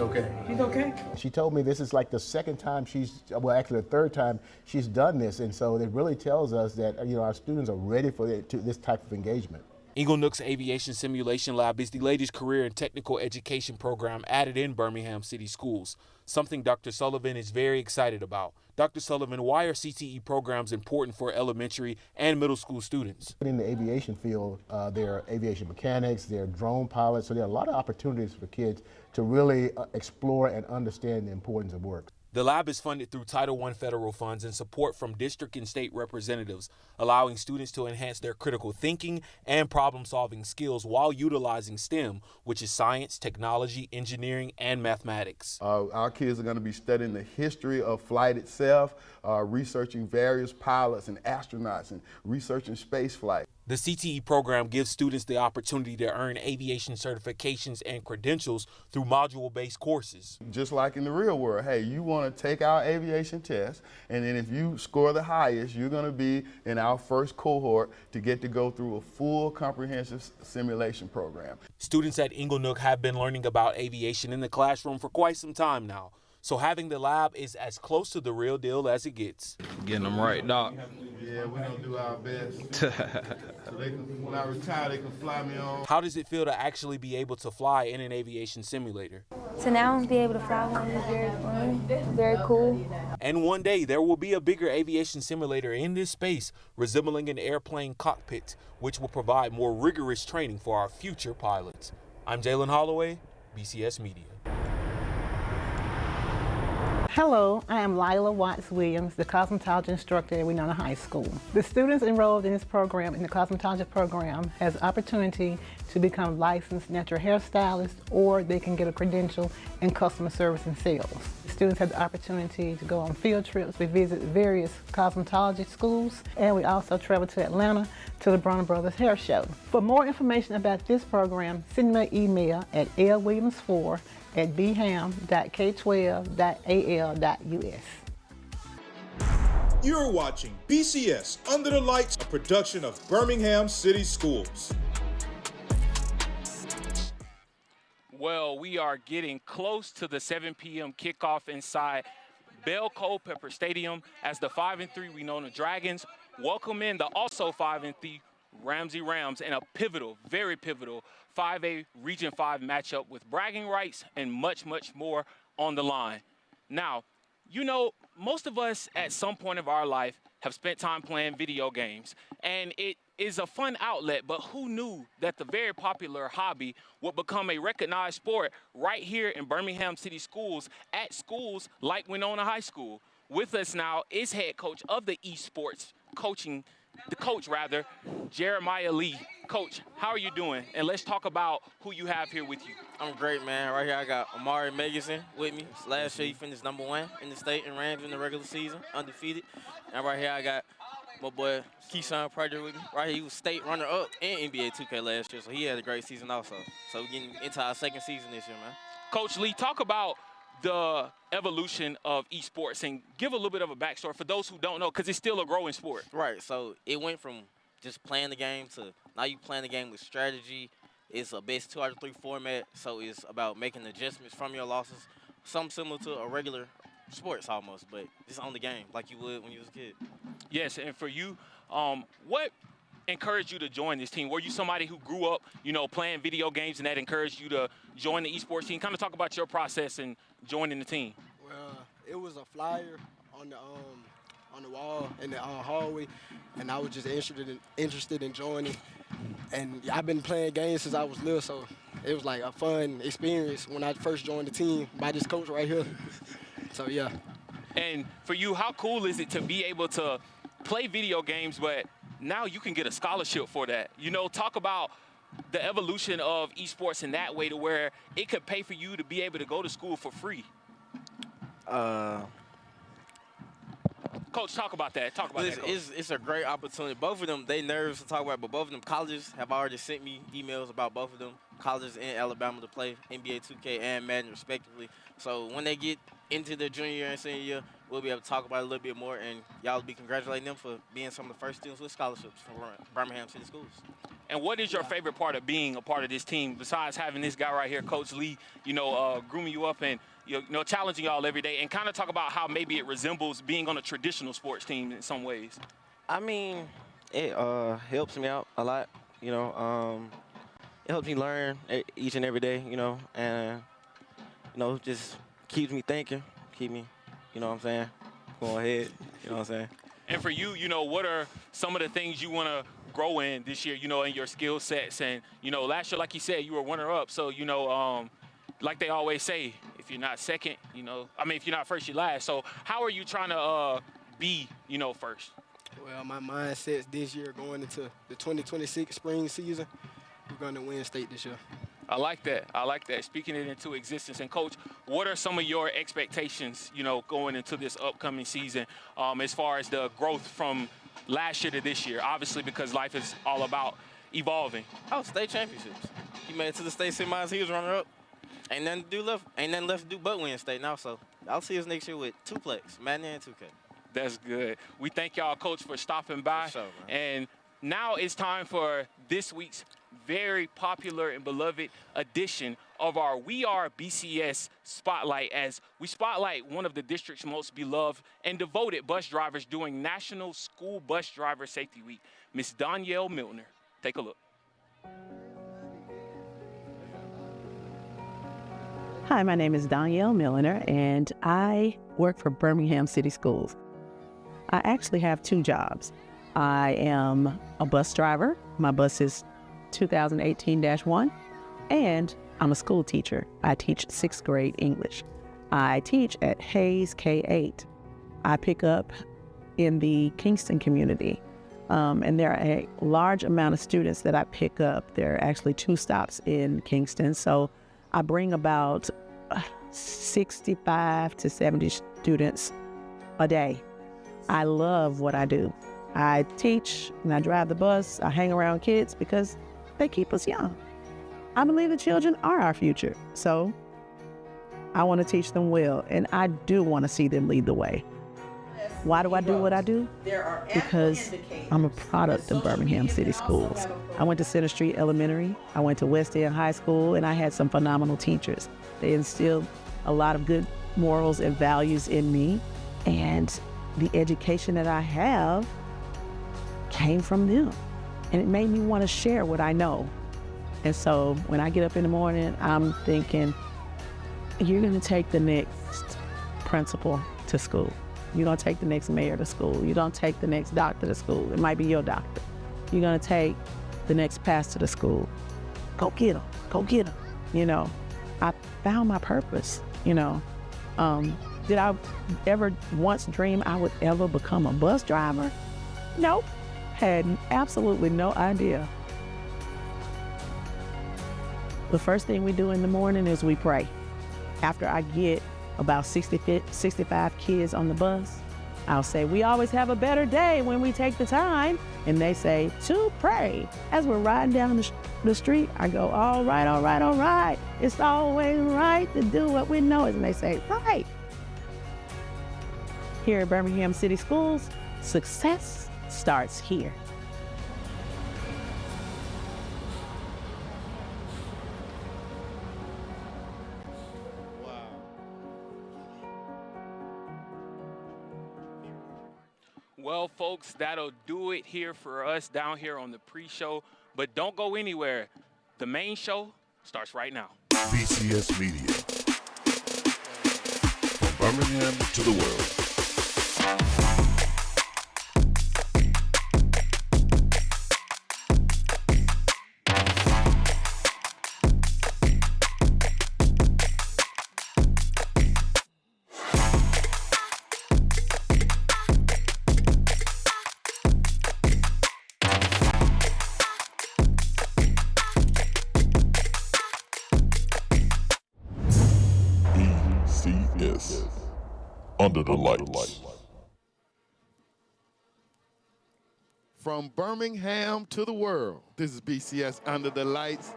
okay. She's okay. She told me this is like the second time well, actually the third time she's done this, and so it really tells us that our students are ready for this type of engagement. Inglenook's Aviation Simulation Lab is the latest career and technical education program added in Birmingham City Schools, something Dr. Sullivan is very excited about. Dr. Sullivan, why are CTE programs important for elementary and middle school students? In the aviation field, there are aviation mechanics, there are drone pilots, so there are a lot of opportunities for kids to really explore and understand the importance of work. The lab is funded through Title I federal funds and support from district and state representatives, allowing students to enhance their critical thinking and problem-solving skills while utilizing STEM, which is science, technology, engineering, and mathematics. Our kids are going to be studying the history of flight itself, researching various pilots and astronauts, and researching space flight. The CTE program gives students the opportunity to earn aviation certifications and credentials through module-based courses. Just like in the real world, hey, you want to take our aviation test, and then if you score the highest, you're going to be in our first cohort to get to go through a full comprehensive simulation program. Students at Inglenook have been learning about aviation in the classroom for quite some time now, so having the lab is as close to the real deal as it gets. Getting them right, Doc. Yeah, we're going to do our best. So they can, when I retire, they can fly me on. How does it feel to actually be able to fly in an aviation simulator? So now be able to fly one is very fun, very cool. And one day there will be a bigger aviation simulator in this space resembling an airplane cockpit, which will provide more rigorous training for our future pilots. I'm Jalen Holloway, BCS Media. Hello, I am Lila Watts-Williams, the cosmetology instructor at Wenonh High School. The students enrolled in this program, in the cosmetology program, has the opportunity to become licensed natural hairstylists, or they can get a credential in customer service and sales. The students have the opportunity to go on field trips. We visit various cosmetology schools, and we also travel to Atlanta to the Bronner Brothers Hair Show. For more information about this program, send me an email at lwilliams4@bham.k12.al.us. You're watching BCS Under the Lights, a production of Birmingham City Schools. Well, we are getting close to the 7 p.m. kickoff inside Bell Culpeper Stadium as the 5-3 Wenonh Dragons welcome in the also 5-3 Ramsay Rams in a pivotal, very pivotal 5A Region 5 matchup with bragging rights and much, much more on the line. Now, you know, most of us at some point of our life have spent time playing video games. And it is a fun outlet, but who knew that the very popular hobby would become a recognized sport right here in Birmingham City Schools at schools like Wenonh High School. With us now is head coach of the Esports coach, Jeremiah Lee. Coach, how are you doing? And let's talk about who you have here with you. I'm great, man. Right here I got Amari Megason with me. Last year he finished #1 in the state in Rams in the regular season, undefeated. And right here I got my boy Keyshawn Prater with me. Right here he was state runner-up in NBA 2K last year, so he had a great season also. So we're getting into our second season this year, man. Coach Lee, talk about the evolution of esports and give a little bit of a backstory for those who don't know, because it's still a growing sport. Right, so it went from just playing the game to now you playing the game with strategy. It's a best 2 out of 3 format, so it's about making adjustments from your losses, something similar to a regular sports almost, but it's on the game like you would when you was a kid. Yes, and for you, what encouraged you to join this team? Were you somebody who grew up, playing video games and that encouraged you to join the esports team? Kind of talk about your process and joining the team. Well, it was a flyer on the wall in the hallway, and I was just interested in joining. And I've been playing games since I was little, so it was like a fun experience when I first joined the team by this coach right here. So yeah. And for you, how cool is it to be able to play video games, but now you can get a scholarship for that? Talk about the evolution of esports in that way to where it could pay for you to be able to go to school for free. Coach, talk about that. Talk about that, Coach. It's a great opportunity. Both of them, they nervous to talk about it, but both of them colleges have already sent me emails about both of them. Colleges in Alabama to play NBA 2K and Madden respectively. So when they get into their junior year and senior year, we'll be able to talk about it a little bit more, and y'all will be congratulating them for being some of the first students with scholarships from Birmingham City Schools. And what is your favorite part of being a part of this team, besides having this guy right here, Coach Lee, grooming you up and challenging y'all every day, and kind of talk about how maybe it resembles being on a traditional sports team in some ways? I mean, it helps me out a lot, it helps me learn each and every day, and, just keeps me thinking, keep me, what I'm saying, going ahead, what I'm saying. And for you, what are some of the things you want to grow in this year, in your skill sets? And, last year, like you said, you were runner-up. So, like they always say, if you're not second, if you're not first, you're last. So how are you trying to be, first? Well, my mindset's this year going into the 2026 spring season, we're going to win state this year. I like that. I like that. Speaking it into existence. And, Coach, what are some of your expectations, going into this upcoming season as far as the growth from last year to this year? Obviously, because life is all about evolving. Oh, state championships. He made it to the state semis. He was runner-up. Ain't nothing left to do but win state now. So I'll see us next year with 2-plex, Madden and 2K. That's good. We thank y'all, Coach, for stopping by. For sure, and now it's time for this week's very popular and beloved edition of our We Are BCS Spotlight, as we spotlight one of the district's most beloved and devoted bus drivers during National School Bus Driver Safety Week, Miss Danielle Milner. Take a look. Hi, my name is Danielle Milner, and I work for Birmingham City Schools. I actually have 2 jobs. I am a bus driver. My bus is 2018-1, and I'm a school teacher. I teach 6th grade English. I teach at Hayes K-8. I pick up in the Kingston community, and there are a large amount of students that I pick up. There are actually 2 stops in Kingston, so I bring about 65 to 70 students a day. I love what I do. I teach and I drive the bus. I hang around kids because they keep us young. I believe the children are our future. So I want to teach them well, and I do want to see them lead the way. Why do I do what I do? Because I'm a product of Birmingham City Schools. I went to Center Street Elementary, I went to West End High School, and I had some phenomenal teachers. They instilled a lot of good morals and values in me, and the education that I have came from them. And it made me want to share what I know. And so when I get up in the morning, I'm thinking, you're going to take the next principal to school. You're going to take the next mayor to school. You're going to take the next doctor to school. It might be your doctor. You're going to take the next pastor to school. Go get them. Go get them. You know, I found my purpose, you know. Did I ever once dream I would ever become a bus driver? Nope. Had absolutely no idea. The first thing we do in the morning is we pray. After I get about 65 kids on the bus, I'll say, we always have a better day when we take the time. And they say, to pray. As we're riding down the street, I go, all right, all right, all right. It's always right to do what we know. And they say, right. Here at Birmingham City Schools, success starts here. Well, folks, that'll do it here for us down here on the pre-show. But don't go anywhere. The main show starts right now. BCS Media. From Birmingham to the world. BCS Under the Lights. From Birmingham to the world, this is BCS Under the Lights.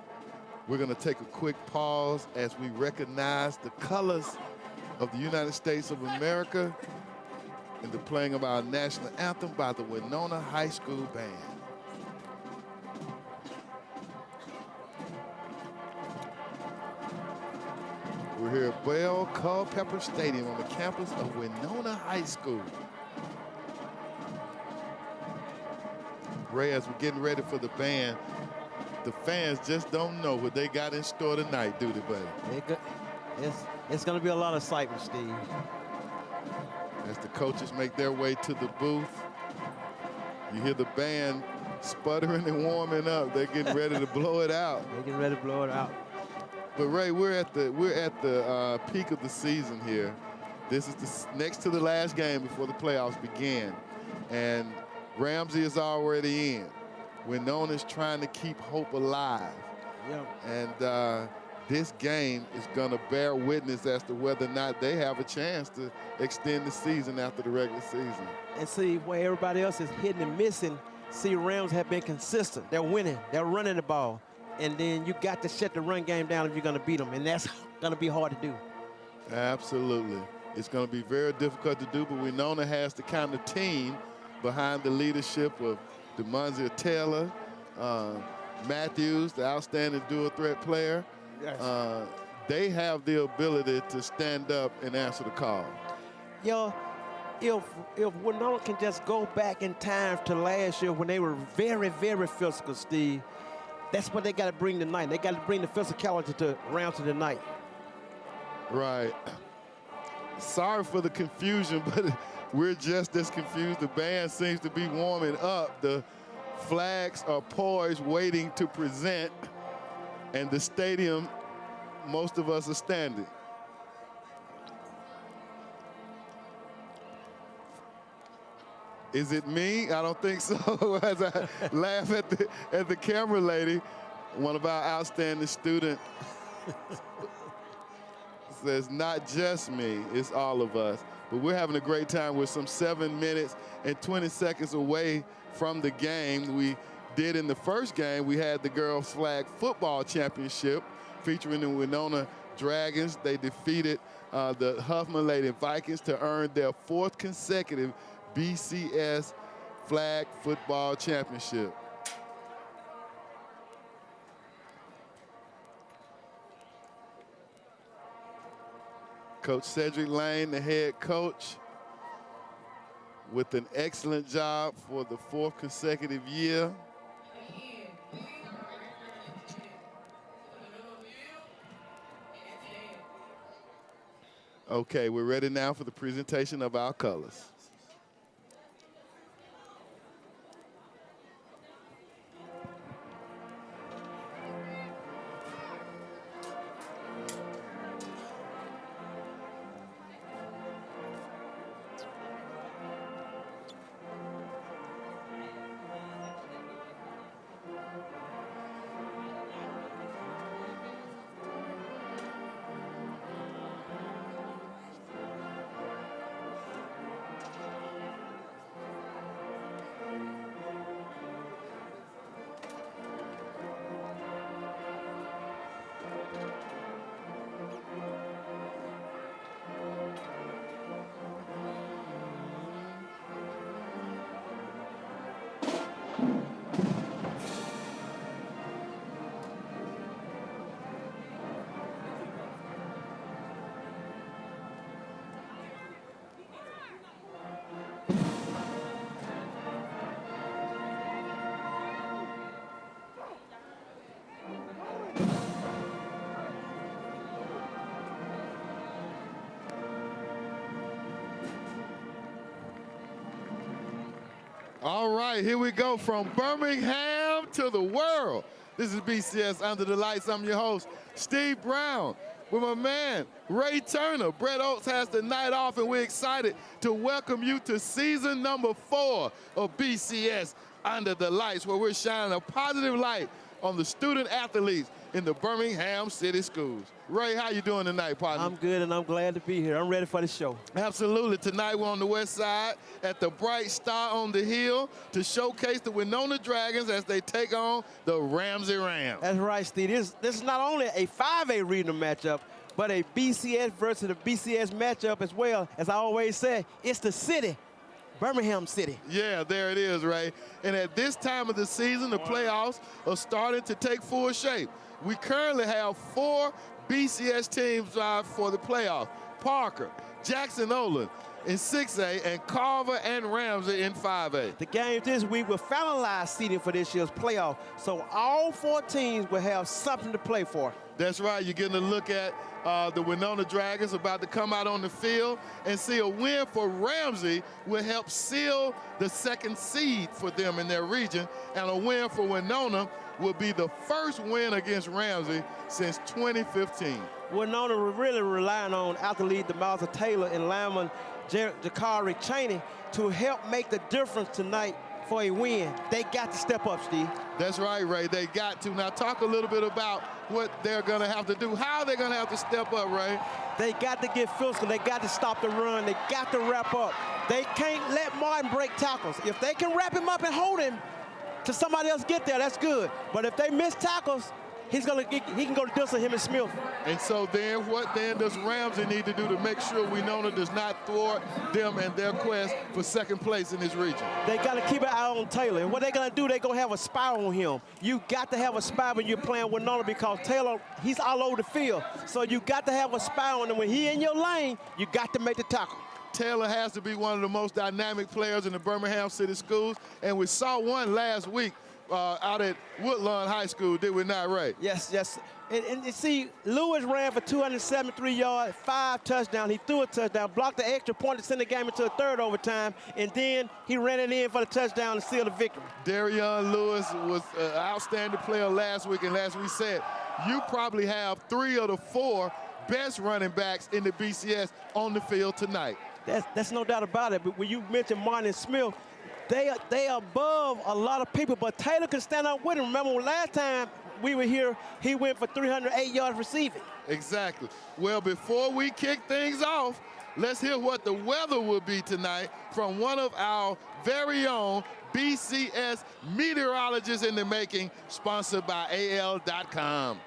We're going to take a quick pause as we recognize the colors of the United States of America and the playing of our national anthem by the Wenonh High School Band. We're here at Bell Culpeper Stadium on the campus of Wenonh High School. Ray, as we're getting ready for the band, the fans just don't know what they got in store tonight, do they, buddy? It's going to be a lot of excitement, Steve. As the coaches make their way to the booth, you hear the band sputtering and warming up. They're getting ready to blow it out. They're getting ready to blow it out. But Ray, we're at the peak of the season here. This is next to the last game before the playoffs begin, and Ramsay is already in. Wenonh is trying to keep hope alive. Yeah. And this game is going to bear witness as to whether or not they have a chance to extend the season after the regular season. And see, where everybody else is hitting and missing, see, Rams have been consistent. They're winning. They're running the ball. And then you got to shut the run game down if you're going to beat them, and that's going to be hard to do. Absolutely. It's going to be very difficult to do, but Wenonh has the kind of team behind the leadership of DeMonzier Taylor, Matthews, the outstanding dual threat player. Yes. They have the ability to stand up and answer the call. Yo, if Wenonh can just go back in time to last year when they were very, very physical, Steve, that's what they got to bring tonight. They got to bring the physicality to Ramsay tonight. Right. Sorry for the confusion, but we're just as confused. The band seems to be warming up. The flags are poised, waiting to present, and the stadium, most of us are standing. Is it me? I don't think so. As I laugh at the camera lady, one of our outstanding students says, not just me, it's all of us. But we're having a great time. We're some 7 minutes and 20 seconds away from the game. We did in the first game, we had the girls flag football championship featuring the Wenonh Dragons. They defeated the Huffman Lady Vikings to earn their 4th consecutive BCS flag football championship. Coach Cedric Lane, the head coach, with an excellent job for the 4th consecutive year. Okay, we're ready now for the presentation of our colors. All right, here we go from Birmingham to the world. This is BCS Under the Lights. I'm your host, Steve Brown, with my man, Ray Turner. Brett Oates has the night off, and we're excited to welcome you to season number 4 of BCS Under the Lights, where we're shining a positive light on the student athletes in the Birmingham City Schools. Ray, how you doing tonight, partner? I'm good, and I'm glad to be here. I'm ready for the show. Absolutely. Tonight we're on the west side at the Bright Star on the Hill to showcase the Wenonh Dragons as they take on the Ramsay Rams. That's right, Steve. This is not only a 5A regional matchup, but a BCS versus a BCS matchup as well. As I always say, it's the city. Birmingham City. Yeah, there it is, Ray. And at this time of the season, the playoffs are starting to take full shape. We currently have 4 BCS teams for the playoffs. Parker, Jackson Olin in 6A, and Carver and Ramsay in 5A. The game this week will finalize seeding for this year's playoff, so all 4 teams will have something to play for. That's right. You're getting a look at the Wenonh Dragons about to come out on the field, and see a win for Ramsay will help seal the 2nd seed for them in their region, and a win for Wenonh will be the first win against Ramsay since 2015. Wenonh really relying on athlete DeMarza Taylor and lineman Jakari Cheney to help make the difference tonight for a win. They got to step up, Steve. That's right, Ray. They got to. Now talk a little bit about what they're going to have to do. How they're going to have to step up, Ray? They got to get physical. They got to stop the run. They got to wrap up. They can't let Martin break tackles. If they can wrap him up and hold him till somebody else get there, that's good. But if they miss tackles, he can go to distance, him and Smith. And so then what then does Ramsay need to do to make sure Wenonh does not thwart them and their quest for 2nd place in this region? They got to keep an eye on Taylor. And what they're going to do, they're going to have a spy on him. You got to have a spy when you're playing Wenonh, because Taylor, he's all over the field. So you got to have a spy on him. When he in your lane, you got to make the tackle. Taylor has to be one of the most dynamic players in the Birmingham City Schools, and we saw one last week out at Woodlawn High School, did we not, Ray? Yes, yes. And see, Lewis ran for 273 yards, 5 touchdowns. He threw a touchdown, blocked the extra point to send the game into a 3rd overtime, and then he ran it in for the touchdown to seal the victory. Darion Lewis was an outstanding player last week, and as we said, you probably have 3 of the 4 best running backs in the BCS on the field tonight. That's no doubt about it. But when you mentioned Martin Smith, they are above a lot of people, but Taylor can stand up with him. Remember last time we were here, he went for 308 yards receiving. Exactly. Well, before we kick things off, let's hear what the weather will be tonight from one of our very own BCS meteorologists in the making, sponsored by AL.com.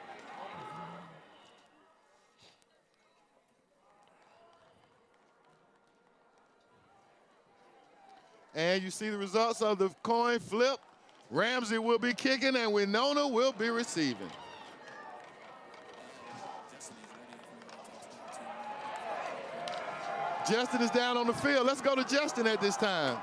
And you see the results of the coin flip. Ramsay will be kicking and Wenonh will be receiving. Justin is down on the field. Let's go to Justin at this time.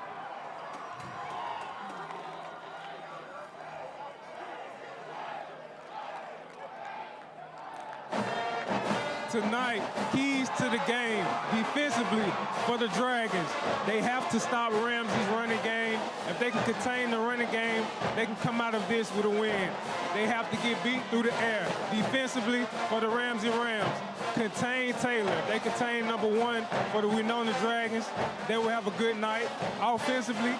tonight, keys to the game defensively for the Dragons. They have to stop Ramsay's running game. If they can contain the running game, they can come out of this with a win. They have to get beat through the air. Defensively for the Ramsay Rams, contain Taylor. If they contain number 1 for the Wenonh Dragons, they will have a good night. Offensively,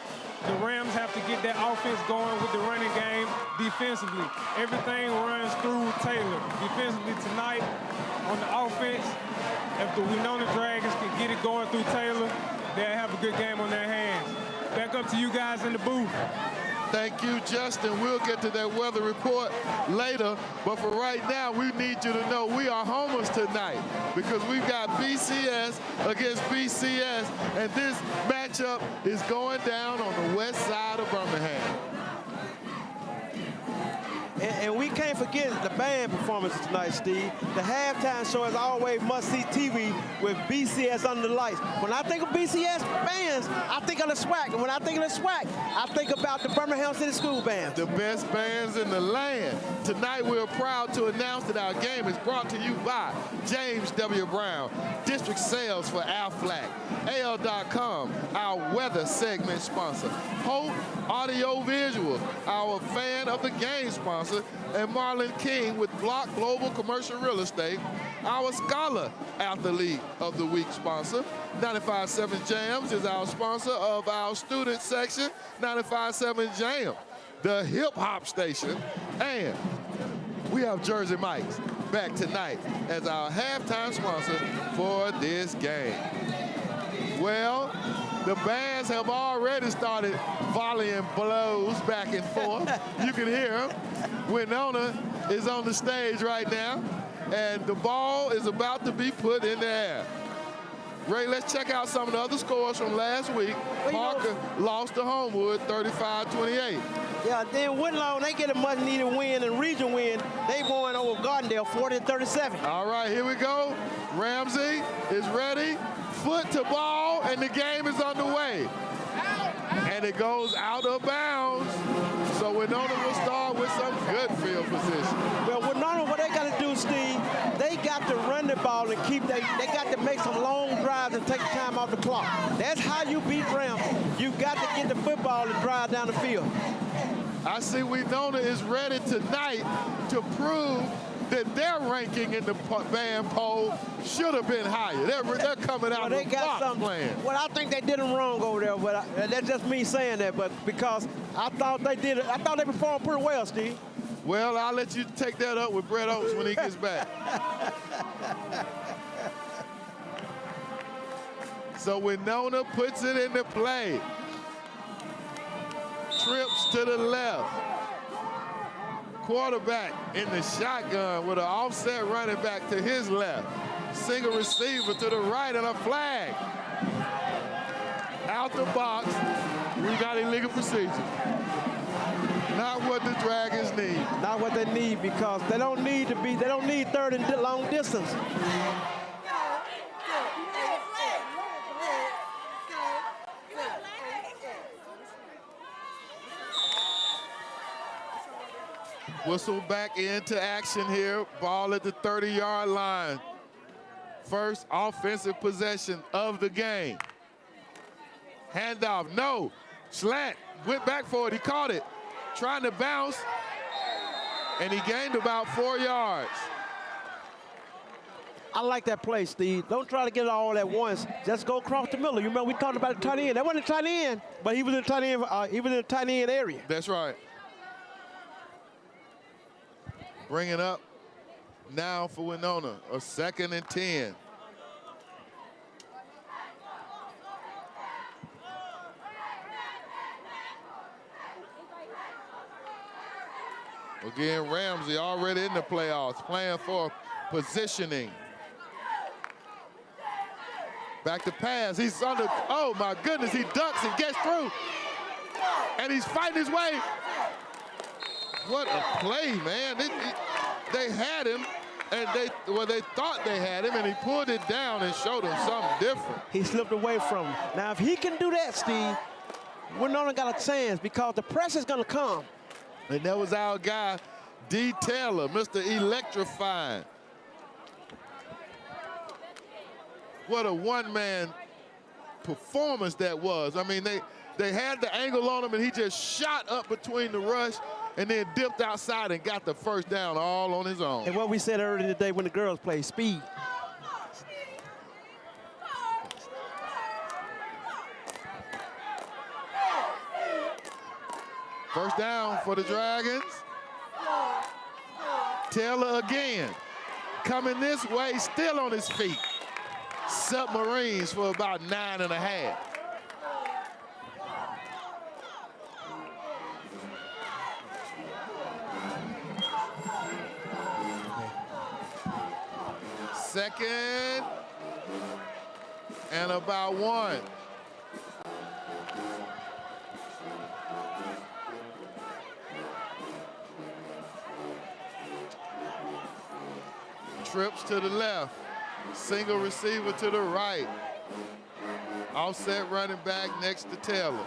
the Rams have to get that offense going with the running game. Defensively, everything runs through Taylor. Defensively tonight on the offense, if the Wenonh Dragons can get it going through Taylor, they'll have a good game on their hands. Back up to you guys in the booth. Thank you, Justin. We'll get to that weather report later. But for right now, we need you to know we are homers tonight because we've got BCS against BCS, and this matchup is going down on the west side of Birmingham. And we can't forget the band performances tonight, Steve. The halftime show is always must-see TV with BCS under the lights. When I think of BCS bands, I think of the SWAC. And when I think of the SWAC, I think about the Birmingham City School Band. The best bands in the land. Tonight, we're proud to announce that our game is brought to you by James W. Brown, District Sales for Aflac, AL.com, our weather segment sponsor, Hope Audio Visual, our fan of the game sponsor, and Marlon King with Block Global Commercial Real Estate, our Scholar Athlete of the Week sponsor. 95.7 Jams is our sponsor of our student section. 95.7 Jam, the hip hop station. And we have Jersey Mike's back tonight as our halftime sponsor for this game. Well, the bands have already started volleying blows back and forth. You can hear them. Wenonh is on the stage right now, and the ball is about to be put in the air. Ray, let's check out some of the other scores from last week. Parker lost to Homewood 35-28. Yeah, then Wenonh, they get a much-needed win and region win. They won over Gardendale 40-37. All right, here we go. Ramsay is ready. Foot to ball, and the game is underway. And it goes out of bounds. So Wenonh will start with some good field position. Well, Wenonh, what they got to do, Steve, they got to run the ball and keep they got to make some long drives and take the time off the clock. That's how you beat Ramsay. You got to get the football and drive down the field. I see Wenonh is ready tonight to prove that their ranking in the band poll should have been higher. They're coming out they got something playing. Well, I think they did them wrong over there, but that's just me saying that. But because I thought they did it, I thought they performed pretty well, Steve. Well, I'll let you take that up with Brett Oates when he gets back. So Wenonh puts it into play. Trips to the left. Quarterback in the shotgun with an offset running back to his left. Single receiver to the right and a flag. Out the box. We got illegal procedure. Not what the Dragons need. Not what they need because they don't need third and long distance. Whistle back into action here. Ball at the 30-yard line. First offensive possession of the game. Handoff, no. Slant, went back for it, he caught it. Trying to bounce, and he gained about 4 yards. I like that play, Steve. Don't try to get it all at once. Just go across the middle. You remember we talked about the tight end. That wasn't a tight end, but he was in the tight end. He was in the tight end area. That's right. Bring it up now for Wenonh, a 2nd and 10. Again, Ramsay already in the playoffs, playing for positioning. Back to pass, he's under, oh my goodness, he ducks and gets through. And he's fighting his way. What a play, man. They had him, and they thought they had him, and he pulled it down and showed them something different. He slipped away from him. Now, if he can do that, Steve, Wenonh got a chance because the pressure's going to come. And that was our guy, D. Taylor, Mr. Electrifying. what a one-man performance that was. I mean, they had the angle on him, and he just shot up between the rush and then dipped outside and got the first down all on his own. And what we said earlier today when the girls play, speed. First down for the Dragons. Taylor again. Coming this way, still on his feet. Submarines for about 9.5. Second and about 1. Trips to the left. Single receiver to the right. Offset running back next to Taylor.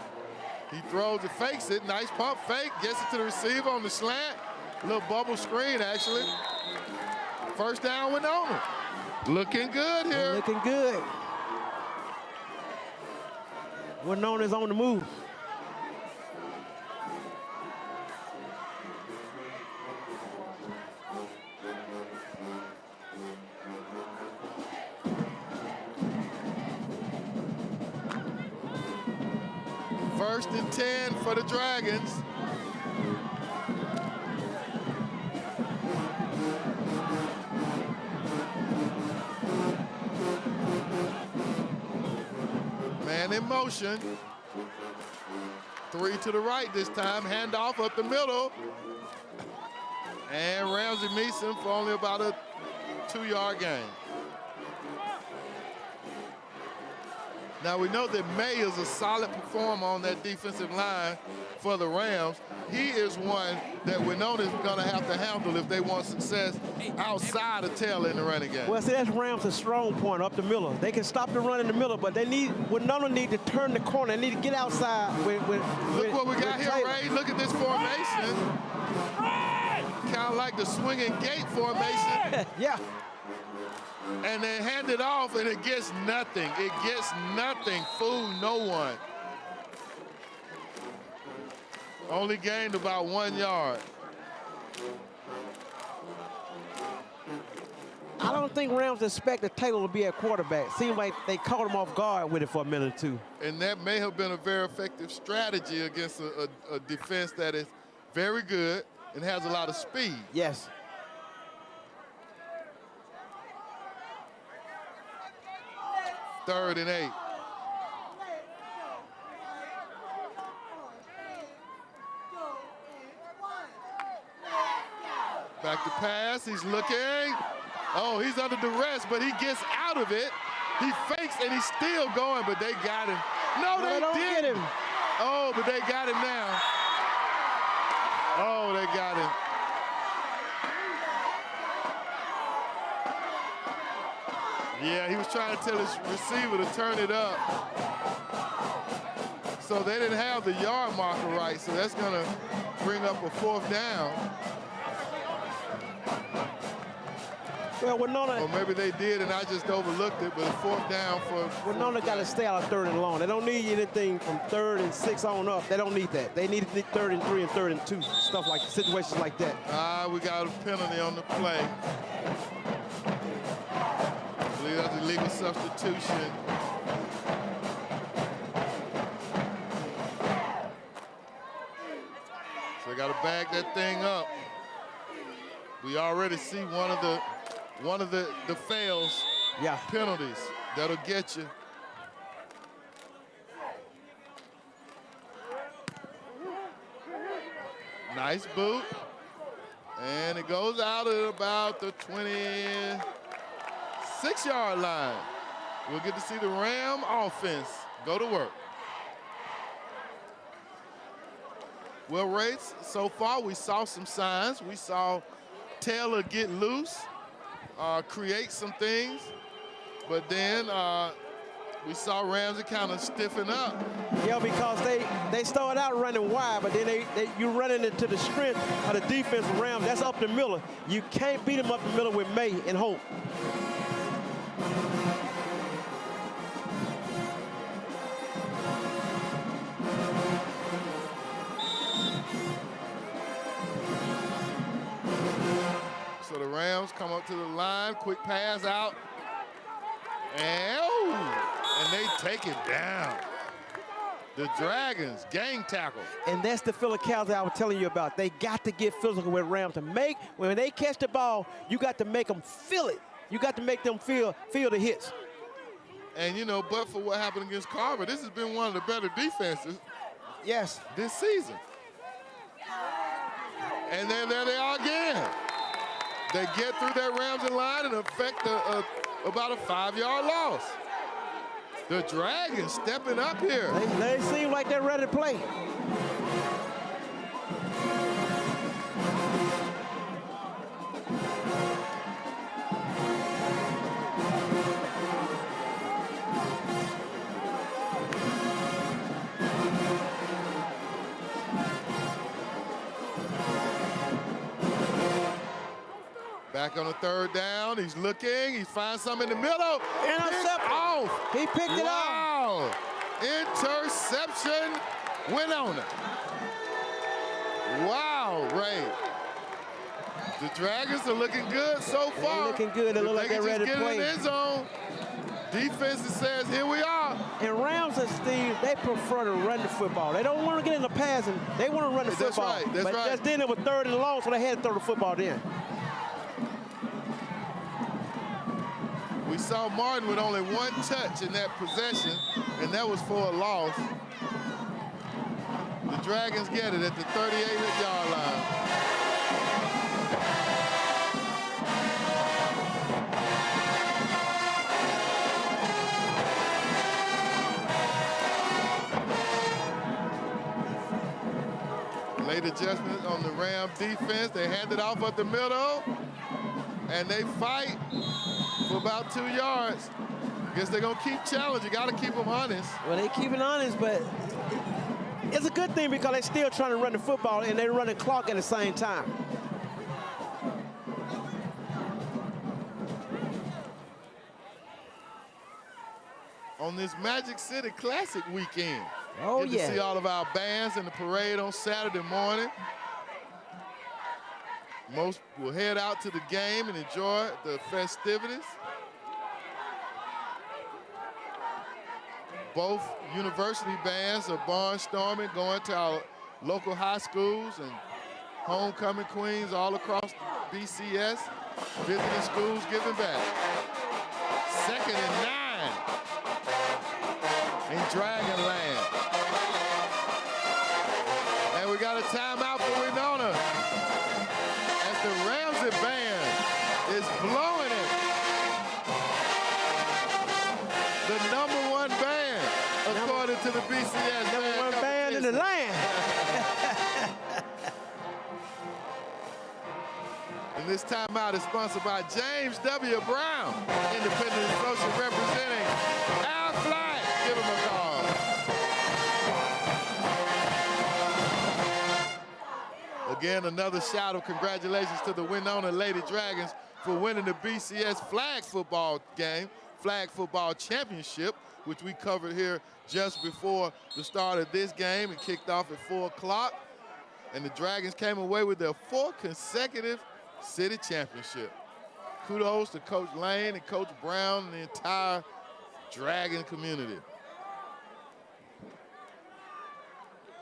He throws it, fakes it. Nice pump fake. Gets it to the receiver on the slant. A little bubble screen, actually. First down Wenonh. Looking good here. Looking good. Wenonh is on the move. First and 10 for the Dragons. Man in motion. 3 to the right this time. Handoff up the middle. And Ramsay meets him for only about a 2-yard gain. Now we know that May is a solid performer on that defensive line for the Rams. He is one that Wenonh is going to have to handle if they want success outside of Taylor in the running game. Well, see, that's Rams' strong point up the middle. They can stop the run in the middle, but they need Wenonh need to turn the corner. They need to get outside. Look what we got here, Ray. Look at this formation. Kind of like the swinging gate formation. Yeah. And they hand it off, and it gets nothing. It gets nothing. Fool no one. Only gained about 1 yard. I don't think Rams expected Taylor to be at quarterback. Seems like they caught him off guard with it for a minute or two. And that may have been a very effective strategy against a defense that is very good and has a lot of speed. Yes. Third and 8. Back to pass, he's looking. Oh, he's under duress, but he gets out of it. He fakes and he's still going, but they got him. No, they don't didn't. get him. Oh, but they got him now. Oh, they got him. Yeah, he was trying to tell his receiver to turn it up. So they didn't have the yard marker right, so that's going to bring up a 4th down. Well, Wenonh, or maybe they did and I just overlooked it, but a 4th down for Wenonh got to stay out of 3rd and long. They don't need anything from 3rd and 6 on up. They don't need that. They need 3rd and 3 and 3rd and 2, stuff like situations like that. We got a penalty on the play. I believe that's a legal substitution. So they got to bag that thing up. We already see one of the fails, penalties that'll get you. Nice boot. And it goes out at about the 26-yard line. We'll get to see the Ram offense go to work. Well, Race, so far we saw some signs. We saw Taylor get loose, create some things, but then we saw Ramsay kind of stiffen up. Yeah, because they started out running wide, but then you running into the strength of the defense of Rams. That's up the middle. You can't beat them up the middle with May and Hope. Rams come up to the line, quick pass out. And they take it down. The Dragons gang tackle. And that's the physicality I was telling you about. They got to get physical with Rams to make, when they catch the ball, you got to make them feel it. You got to make them feel the hits. And, you know, but for what happened against Carver, this has been one of the better defenses this season. And then there they are again. They get through that Ramsay line and affect about a 5-yard loss. The Dragons stepping up here. They seem like they're ready to play. Back on the third down, he's looking, he finds something in the middle. Interception. Off. He picked it off. Wow. Interception Wenonh. Wow, Ray. The Dragons are looking good so far. They're looking good. They look like they're ready to play. Get in the end zone. Defense says, here we are. And Ramsay, Steve, they prefer to run the football. They don't want to get in the passing. They want to run the football. That's right. That's but right. just then it was 3rd and long, so they had to throw the football in. We saw Martin with only one touch in that possession, and that was for a loss. The Dragons get it at the 38-yard line. Late adjustment on the Ram defense. They hand it off up the middle, and they fight for about 2 yards. Guess they're going to keep challenging. You got to keep them honest. Well, they keep it honest, but it's a good thing because they're still trying to run the football and they're running clock at the same time. On this Magic City Classic weekend. Oh, Get to see all of our bands in the parade on Saturday morning. Most will head out to the game and enjoy the festivities. Both university bands are barnstorming, going to our local high schools and homecoming queens all across BCS, visiting schools, giving back. 2nd and 9 in Dragonland. And we got a timeout for Wenonh. The Ramsay band is blowing it. The #1 band, according to the BCS. #1 band in the land. And this timeout is sponsored by James W. Brown, independent social representing our flag. Give him a call. Again, another shout of congratulations to the Wenonh Lady Dragons for winning the BCS flag football game, flag football championship, which we covered here just before the start of this game. It kicked off at 4 o'clock, and the Dragons came away with their 4th consecutive city championship. Kudos to Coach Lane and Coach Brown and the entire Dragon community.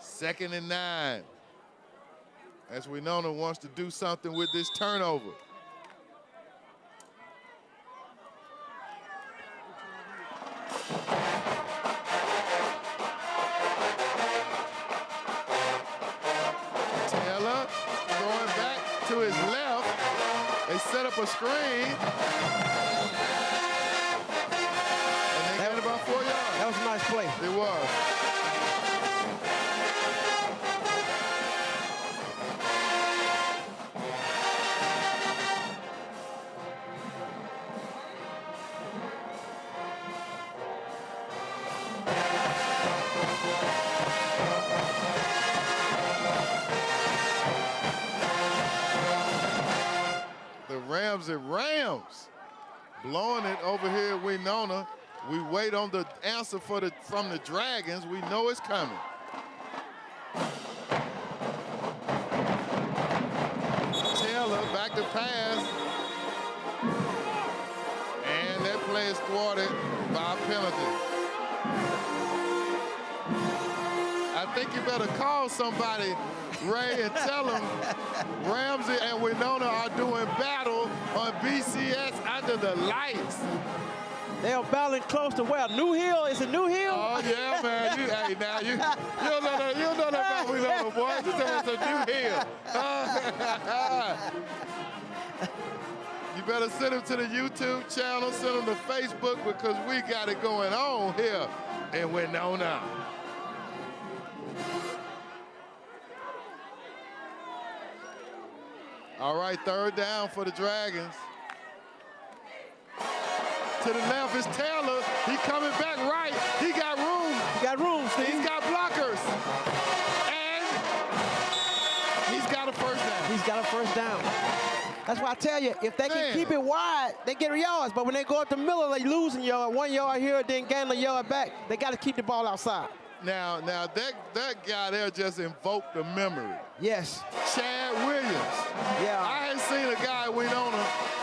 2nd and 9. As Wenonh wants to do something with this turnover. Taylor throwing back to his left. They set up a screen. And they got about 4 yards. That was a nice play. It was. Rams blowing it over here at Wenonh. We wait on the answer from the Dragons. We know it's coming. Taylor back to pass. is thwarted by a penalty. I think you better call somebody, Ray, and tell them Ramsay and Wenonh are doing battle on BCS under the lights. They are battling close to where? New Hill? Is it New Hill? Oh, yeah, man. Hey, now, you don't know that about Wenonh, boy. Just tell us it's a New Hill. You better send them to the YouTube channel, send them to Facebook, because we got it going on here in Wenonh. All right, third down for the Dragons. To the left is Taylor. He coming back right. He got room. He got room, Steve. He's got blockers. And he's got a first down. He's got a first down. That's why I tell you, if they can keep it wide, they get yards. But when they go up the middle, they losing yard. 1 yard here, then gain a yard back. They got to keep the ball outside. Now that guy there just invoked the memory. Yes. Chad Williams. Yeah. I hadn't seen a guy Wenonh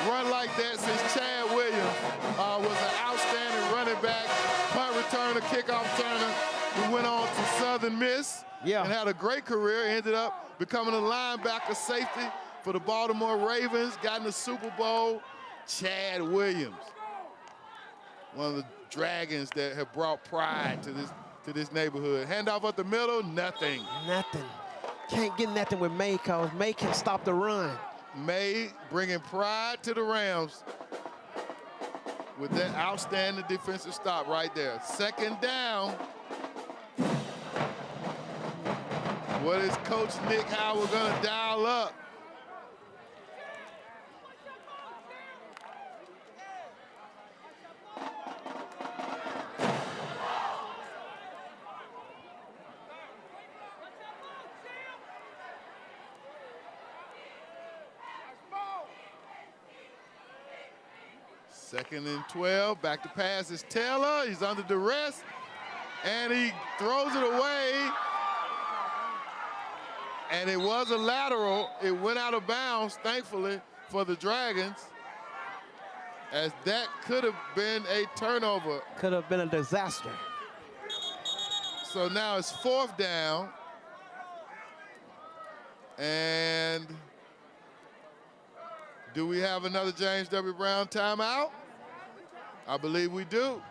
run like that since Chad Williams was an outstanding running back, punt returner, kickoff returner, who went on to Southern Miss and had a great career, ended up becoming a linebacker safety for the Baltimore Ravens, got in the Super Bowl. Chad Williams, one of the Dragons that have brought pride to this neighborhood. Handoff up the middle, nothing. Nothing. Can't get nothing with May, because May can stop the run. May bringing pride to the Rams with that outstanding defensive stop right there. Second down. What is Coach Nick Howard gonna dial up? Second and 12, back to pass is Taylor. He's under duress, and he throws it away. And it was a lateral. It went out of bounds, thankfully, for the Dragons, as that could have been a turnover. Could have been a disaster. So now it's fourth down. And do we have another James W. Brown timeout? I believe we do.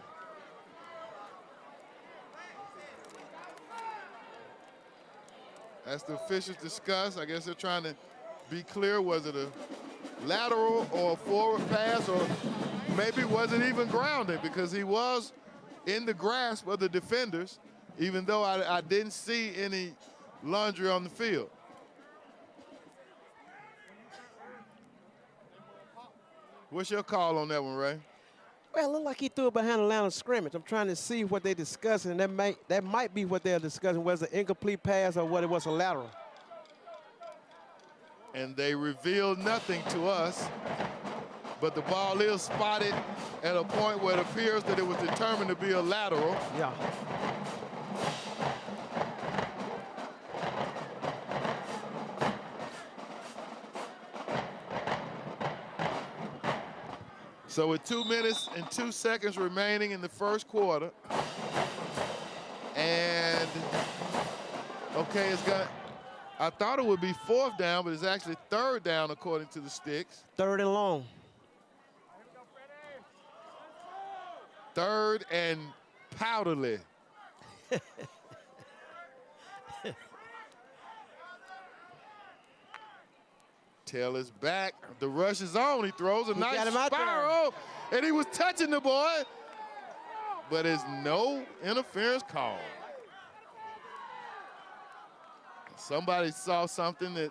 As the officials discuss, I guess they're trying to be clear. Was it a lateral or a forward pass, or maybe wasn't even grounded, because he was in the grasp of the defenders, even though I didn't see any laundry on the field. What's your call on that one, Ray? Well, it looked like he threw it behind the line of scrimmage. I'm trying to see what they're discussing. That might be what they're discussing, whether it's an incomplete pass or whether it was a lateral. And they revealed nothing to us, but the ball is spotted at a point where it appears that it was determined to be a lateral. Yeah. So with 2 minutes and 2 seconds remaining in the first quarter, and okay, I thought it would be fourth down, but it's actually third down according to the sticks. Third and long. Third and powderly. Taylor's back. The rush is on. He throws a nice spiral, and he was touching the boy, but there's no interference call. Somebody saw something that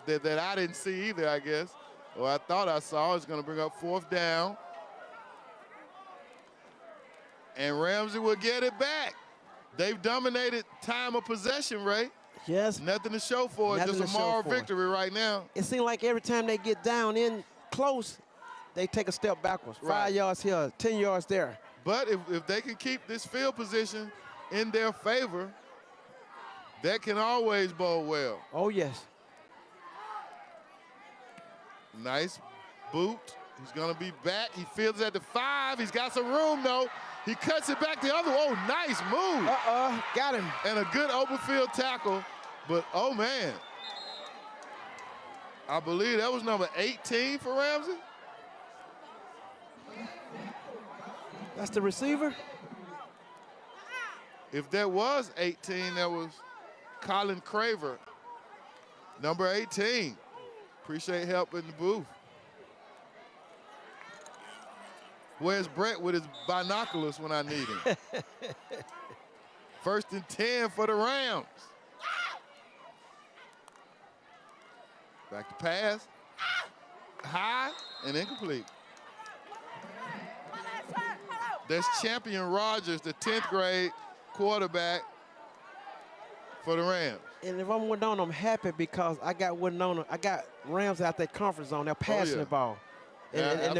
that I didn't see either, I guess, or I thought I saw. It's going to bring up fourth down, and Ramsay will get it back. They've dominated time of possession, Ray. Yes. Nothing to show for it, just a moral victory right now. It seems like every time they get down in close, they take a step backwards. 5 yards here, 10 yards there. But if they can keep this field position in their favor, that can always bode well. Oh, yes. Nice boot. He's gonna be back. He fields at the 5. He's got some room though. He cuts it back the other way. Oh, nice move. Got him. And a good open field tackle. But, oh, man. I believe that was number 18 for Ramsay. That's the receiver? If there was 18, that was Colin Craver, number 18. Appreciate help in the booth. Where's Brett with his binoculars when I need him? 1st and 10 for the Rams. Back to pass. High and incomplete. There's Champion Rogers, the 10th grade quarterback for the Rams. And if I'm Wenonh, I'm happy because I got Rams out that comfort zone. They're passing the ball. And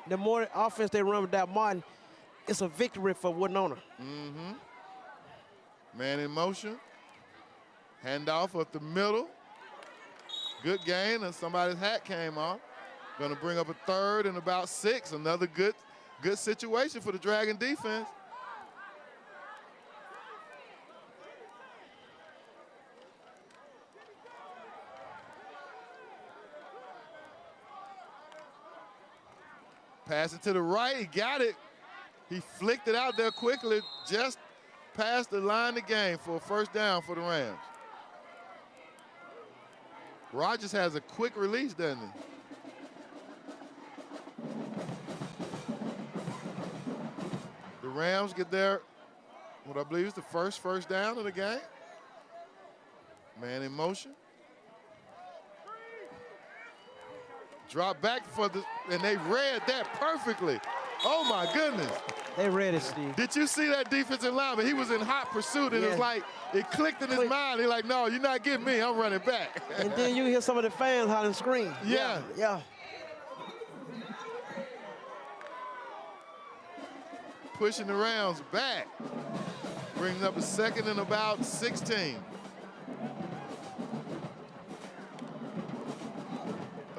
the more offense they run without Martin, it's a victory for Wenonh. Mm-hmm. Man in motion. Handoff up the middle. Good gain, and somebody's hat came off. Gonna bring up a 3rd and about 6. Another good situation for the Dragon defense. Pass it to the right, he got it. He flicked it out there quickly, just past the line of game for a 1st down for the Rams. Rogers has a quick release, doesn't he? The Rams get their, what I believe is the first down of the game. Man in motion. Drop back for the, and they read that perfectly. Oh my goodness. They read it, Steve. Did you see that defensive lineman? He was in hot pursuit, and it's like, it clicked in his mind. He's like, no, you're not getting me, I'm running back. And then you hear some of the fans hollering scream. Yeah. Pushing the Rams back. Brings up a 2nd and about 16.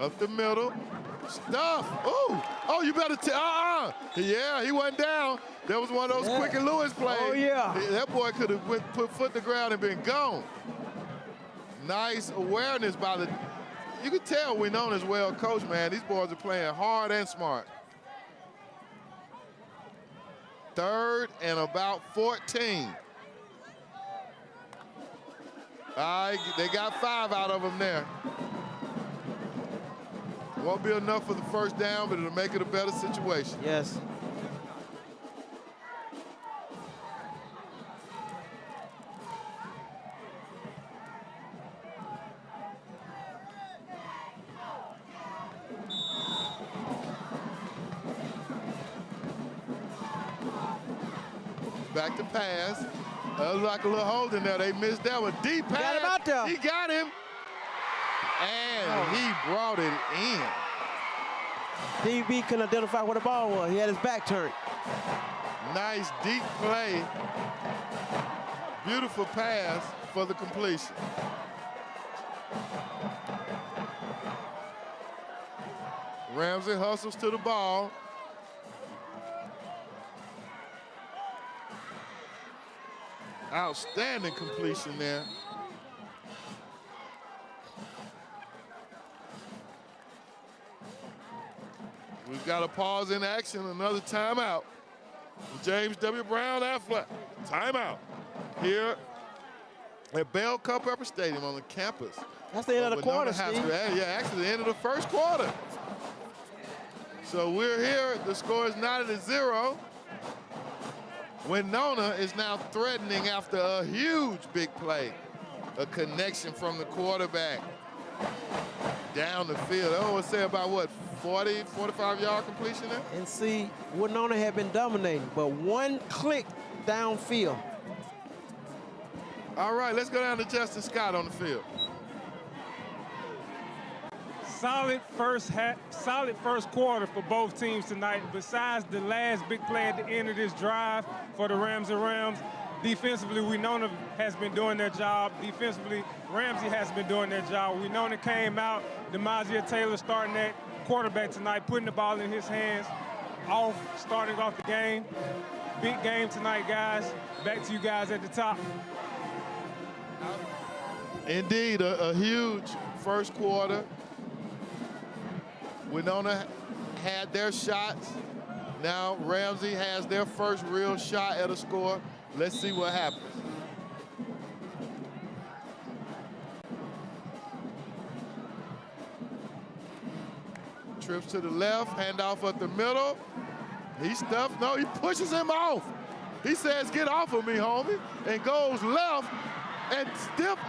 Up the middle. Stuff. Oh, you better Yeah, he went down. That was one of those Quick and Lewis plays. Oh, yeah. That boy could have put foot to the ground and been gone. Nice awareness by the, you can tell Wenonh is well coached, man. These boys are playing hard and smart. 3rd and about 14. All right, they got 5 out of them there. Won't be enough for the 1st down, but it'll make it a better situation. Yes. Back to pass. That was like a little hold in there. They missed that one. Deep pass. Got him out there. He got him. And he brought it in. DB couldn't identify where the ball was. He had his back turned. Nice deep play. Beautiful pass for the completion. Ramsay hustles to the ball. Outstanding completion there. We've got a pause in action, another timeout. James W. Brown Athletic. Timeout here at Bell Culpeper Stadium on the campus. That's the end of the quarter, Steve. Steve. Yeah, actually the end of the 1st quarter. So we're here. The score is knotted at 0. Wenonh is now threatening after a huge big play. A connection from the quarterback down the field. I want to say about what, 40, 45-yard completion there? And see, Wenonh had been dominating, but one click downfield. All right, let's go down to Justin Scott on the field. Solid first quarter for both teams tonight. Besides the last big play at the end of this drive for the Rams, Defensively, Wenonh has been doing their job. Defensively, Ramsay has been doing their job. Wenonh came out, DeMazia Taylor starting at quarterback tonight, putting the ball in his hands, starting off the game. Big game tonight, guys. Back to you guys at the top. Indeed, a huge first quarter. Wenonh had their shots. Now Ramsay has their first real shot at a score. Let's see what happens. Trips to the left, handoff up the middle. He stuffed, no, he pushes him off. He says, get off of me, homie, and goes left, and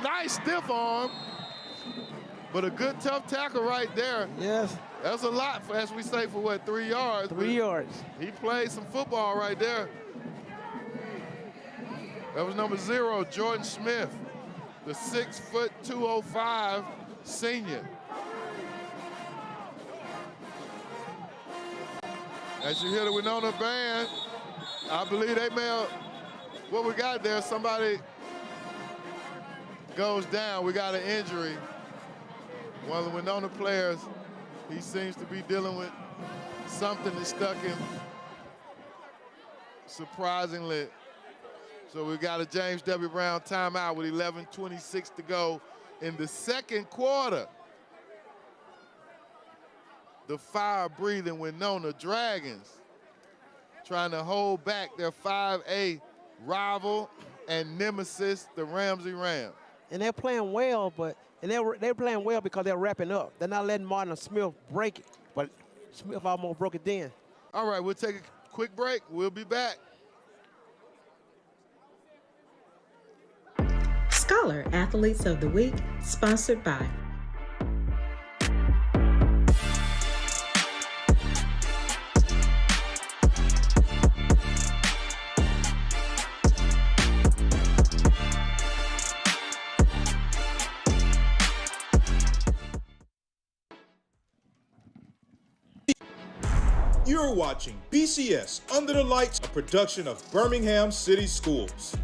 nice stiff arm. But a good tough tackle right there. Yes. That's a lot, as we say, for what, 3 yards? 3 yards. He played some football right there. That was number 0, Jordan Smith, the 6', 205 senior. As you hear the Wenonh band, I believe they may have, what we got there, somebody goes down. We got an injury. One of the Wenonh players, he seems to be dealing with something that stuck him, surprisingly. So we got a James W. Brown timeout with 11:26 to go in the second quarter. The fire-breathing Wenonh Dragons trying to hold back their 5A rival and nemesis, the Ramsay Rams. And they're playing well, they're playing well because they're wrapping up. They're not letting Martin Smith break it, but Smith almost broke it then. All right, we'll take a quick break. We'll be back. Scholar Athletes of the Week, sponsored by You're watching BCS Under the Lights, a production of Birmingham City Schools.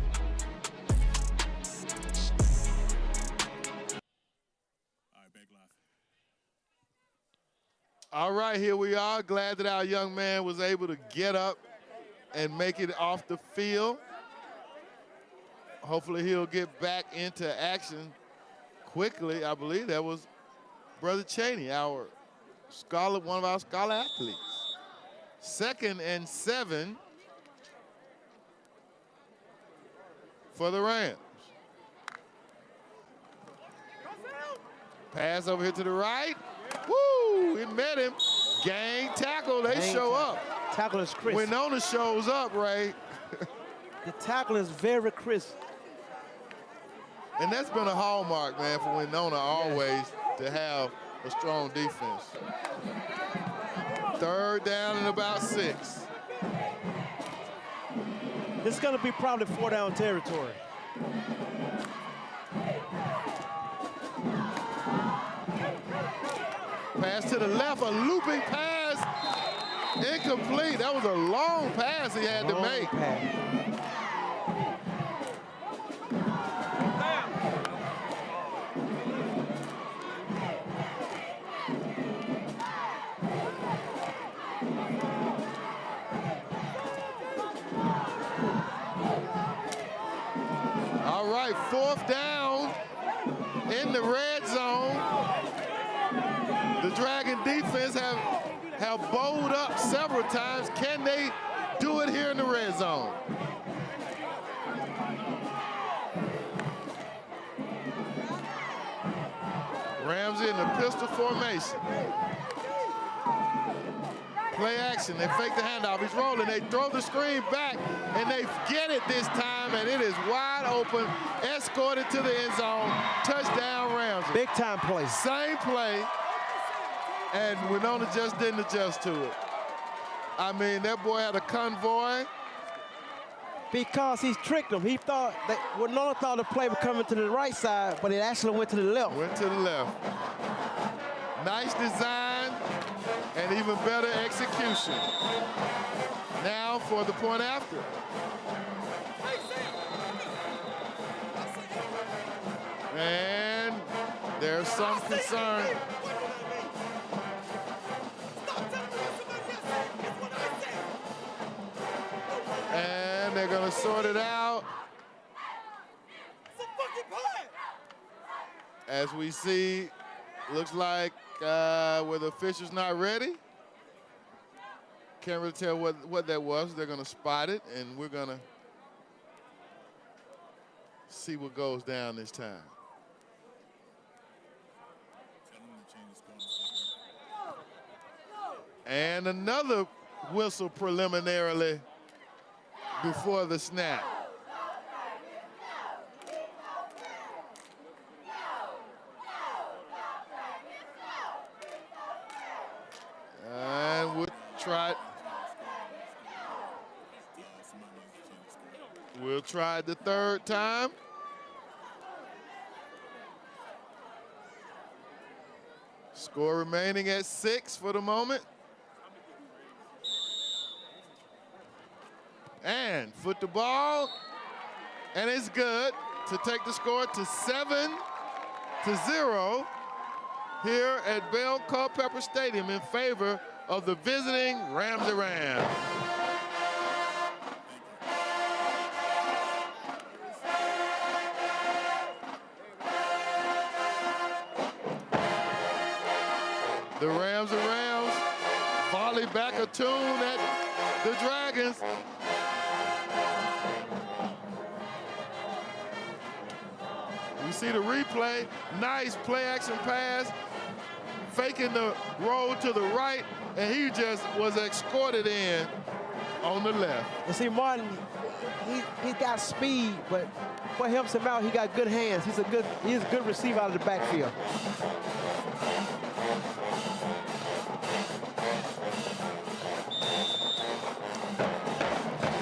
All right, here we are. Glad that our young man was able to get up and make it off the field. Hopefully he'll get back into action quickly. I believe that was Brother Cheney, our scholar, one of our scholar athletes. 2nd and 7 for the Rams. Pass over here to the right. Woo! It met him. Gang tackle. They show up. Tackle is crisp. Wenonh shows up, Ray. The tackle is very crisp. And that's been a hallmark, man, for Wenonh always to have a strong defense. 3rd down and about 6. This is going to be probably 4-down territory. Pass to the left, a looping pass, incomplete. That was a long pass he had to make. All right, 4th down in the red zone. The Dragon defense have bowled up several times. Can they do it here in the red zone? Ramsay in the pistol formation. Play action, they fake the handoff, he's rolling, they throw the screen back, and they get it this time, and it is wide open, escorted to the end zone, touchdown Ramsay. Big time play. Same play, and Wenonh just didn't adjust to it. I mean, that boy had a convoy. Because he tricked him. He thought that Wenonh thought the play was coming to the right side, but it actually went to the left. Went to the left. Nice design and even better execution. Now for the point after. And there's some concern. And they're going to sort it out. As we see, looks like where the official's not ready. Can't really tell what that was. They're going to spot it, and we're going to see what goes down this time. And another whistle preliminarily before the snap. And we'll try it the third time. Score remaining at 6 for the moment. And foot the ball, and it's good to take the score to 7-0 here at Bell Culpeper Stadium in favor of the visiting Ramsay Rams. The Ramsay Rams volley back a tune at the Dragons. You see the replay, nice play action pass, faking the roll to the right, and he just was escorted in on the left. And see, Martin, he got speed, but what helps him out, he got good hands. He's a good receiver out of the backfield.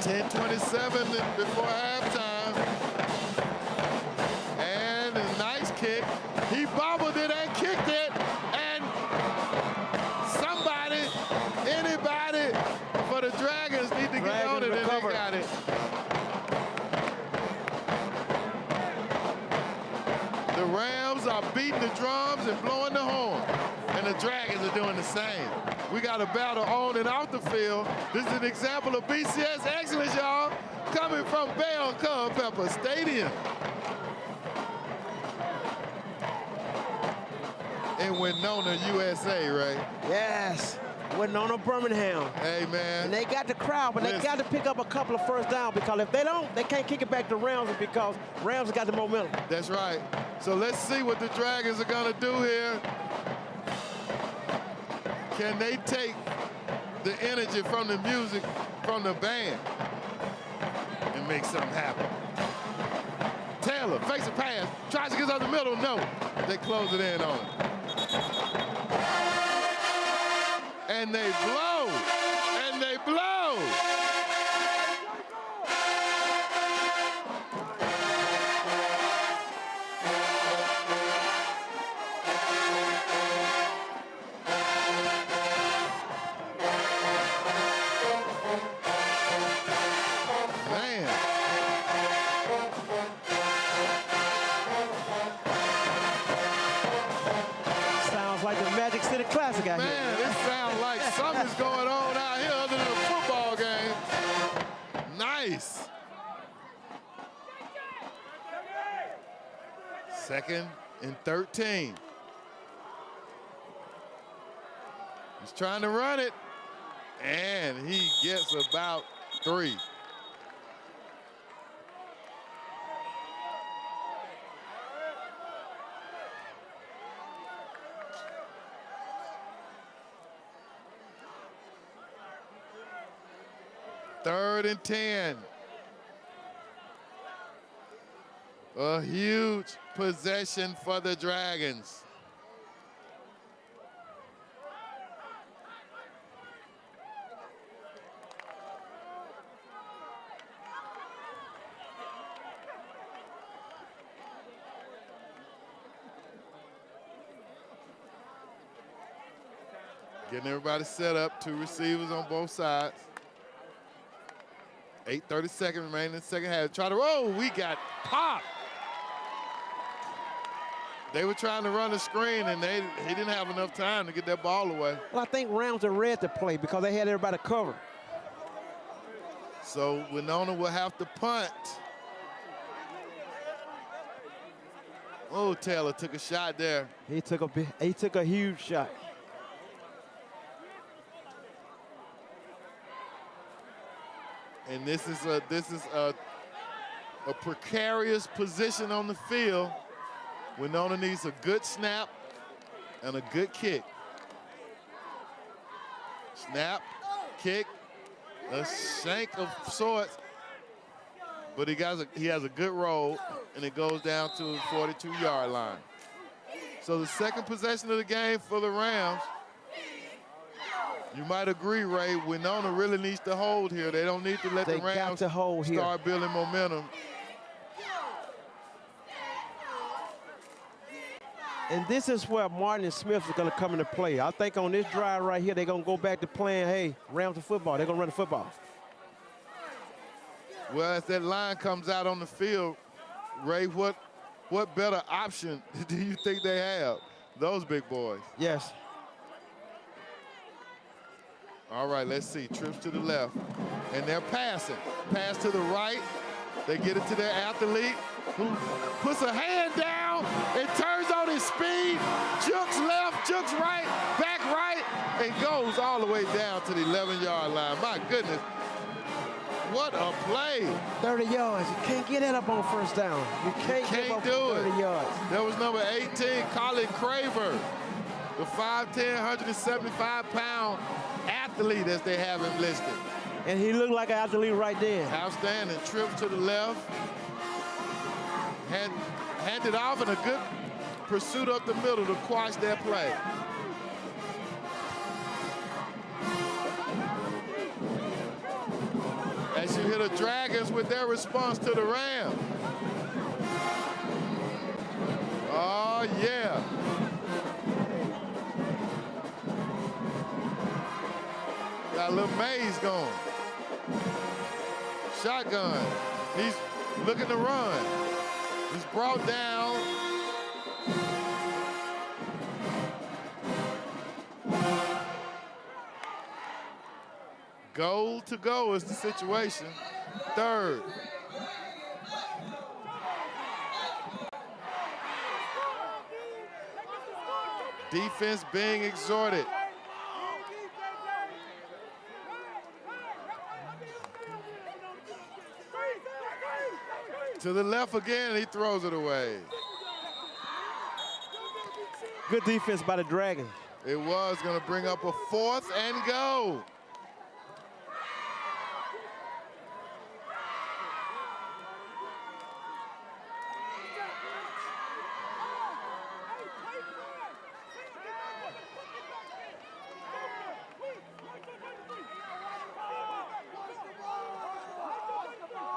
.27 before halftime. And a nice kick. He bobbled it and kicked it. And somebody, anybody for the Dragons need to get on it, and they got it. The Rams are beating the drums and blowing the horn. And the Dragons are doing the same. We got a battle on and off the field. This is an example of BCS excellence, y'all, coming from Bell Culpeper Stadium. In Wenonh, USA, right? Yes, Wenonh, Birmingham. Hey, man. And they got the crowd, but they got to pick up a couple of first downs, because if they don't, they can't kick it back to Ramsay, because Ramsay got the momentum. That's right. So let's see what the Dragons are going to do here. Can they take the energy from the music, from the band, and make something happen? Taylor fakes a pass, tries to get out the middle, no. They close it in on him. And they blow, and they blow. Classic out Man, here. it sounds like something's going on out here other than a football game. Nice. 2nd and 13. He's trying to run it, and he gets about 3. Third and 10. A huge possession for the Dragons. Getting everybody set up, 2 receivers on both sides. 8:32 remaining in the second half. Try to roll. We got popped. They were trying to run the screen, and he didn't have enough time to get that ball away. Well, I think Ramsay read the play because they had everybody covered. So Wenonh will have to punt. Oh, Taylor took a shot there. He took a huge shot. And this is a precarious position on the field. Wenonh needs a good snap and a good kick. Snap, kick, a shank of sorts. But he has a good roll, and it goes down to the 42-yard line. So the second possession of the game for the Rams. You might agree, Ray, Wenonh really needs to hold here. They don't need to let the Rams start building momentum. And this is where Martin and Smith is going to come into play. I think on this drive right here, they're going to go back to playing, hey, Rams of football. They're going to run the football. Well, as that line comes out on the field, Ray, what better option do you think they have? Those big boys. Yes. All right, let's see. Trips to the left. And they're passing. Pass to the right. They get it to their athlete, who puts a hand down and turns on his speed. Jukes left, jukes right, back right, and goes all the way down to the 11-yard line. My goodness. What a play. 30 yards. You can't get that up on first down. You can't do it. 30 yards. That was number 18, Colin Craver, the 5'10", 175-pound athlete as they have him listed. And he looked like an athlete right there. Outstanding. Trips to the left. Handed off and a good pursuit up the middle to quash that play. As you hear the Dragons with their response to the Rams. Oh, yeah. Got a little maze going. Shotgun. He's looking to run. He's brought down. Goal to go is the situation. Third. Defense being exhorted. To the left again, he throws it away. Good defense by the Dragons. It was going to bring up a 4th and go.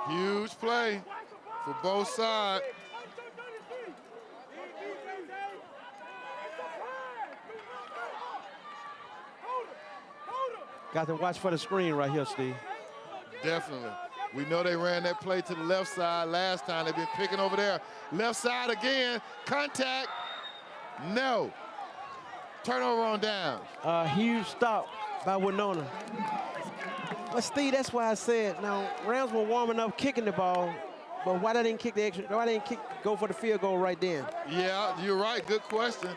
Huge play for both sides. Got to watch for the screen right here, Steve. Definitely. We know they ran that play to the left side last time. They've been picking over there. Left side again. Contact. No. Turnover on down. Huge stop by Wenonh. But Steve, that's why I said, now, Rams were warming up, kicking the ball, but why they didn't kick the extra, why they didn't go for the field goal right then? Yeah, you're right, good question.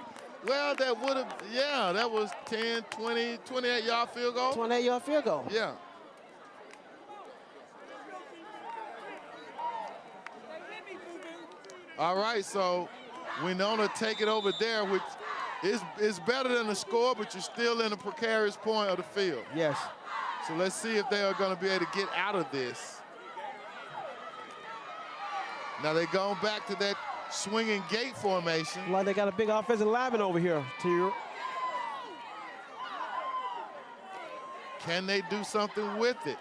Well, that would have, yeah, that was 10, 20, 28-yard field goal. 28-yard field goal. Yeah. All right, so Wenonh take it over there, which is better than the score, but you're still in a precarious point of the field. Yes. So let's see if they are going to be able to get out of this. Now they're going back to that swinging gate formation. Like they got a big offensive lineman over here. Can they do something with it?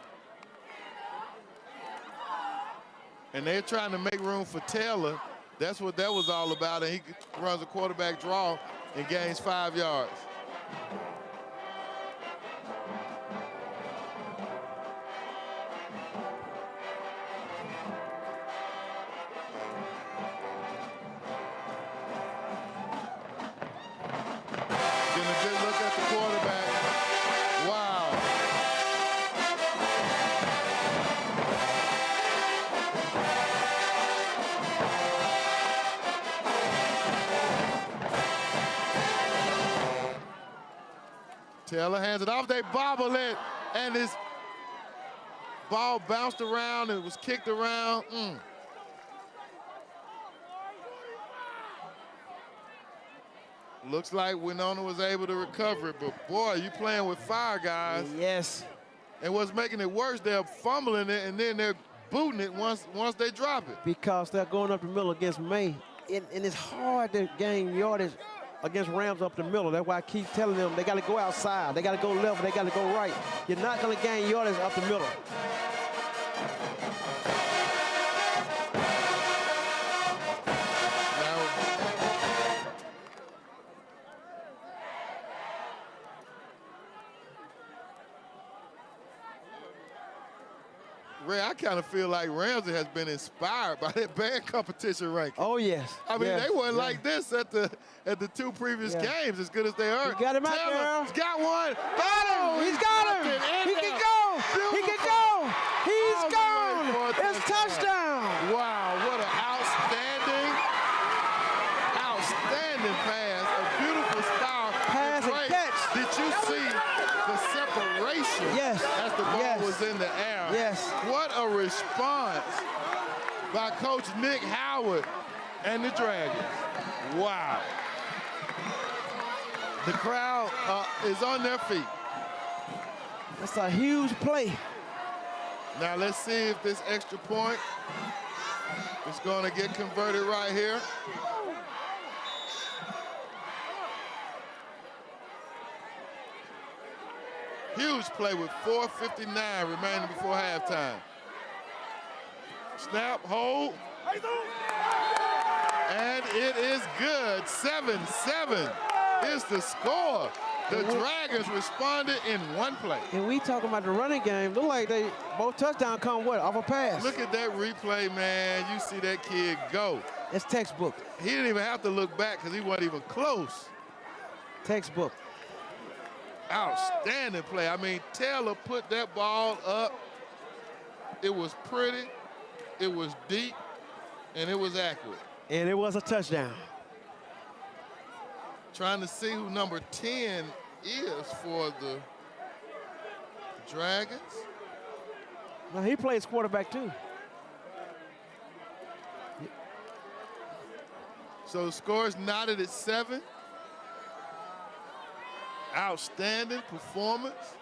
And they're trying to make room for Taylor. That's what that was all about. And he runs a quarterback draw and gains 5 yards. Taylor hands it off, they bobble it, and this ball bounced around and was kicked around. Looks like Wenonh was able to recover it, but boy, you playing with fire, guys. Yes. And what's making it worse, they're fumbling it and then they're booting it once they drop it. Because they're going up the middle against May. And it's hard to gain yardage against Rams up the middle. That's why I keep telling them they got to go outside. They got to go left, they got to go right. You're not going to gain yardage up the middle. Ray, I kind of feel like Ramsay has been inspired by that band competition ranking. Oh, yes. I mean, they weren't like this at the two previous games, as good as they are. He got him out there. He's got one. Got him. He's got him. He can go. He can go. He's gone. It's touchdown. Wow, what an outstanding pass. A beautiful style. Pass and catch. Did you see the separation as the ball was in the air? Yes. What a response by Coach Nick Howard and the Dragons. Wow. The crowd is on their feet. That's a huge play. Now let's see if this extra point is going to get converted right here. Huge play with 4:59 remaining before halftime. Snap, hold. And it is good. 7-7 is the score. The Dragons responded in one play. And we talking about the running game. Look like they both touchdowns come what? Off a pass. Look at that replay, man. You see that kid go. It's textbook. He didn't even have to look back because he wasn't even close. Textbook. Outstanding play. I mean, Taylor put that ball up. It was pretty, it was deep, and it was accurate. And it was a touchdown. Trying to see who number 10 is for the Dragons. Now, he plays quarterback, too. So the score is knotted at 7. Outstanding performance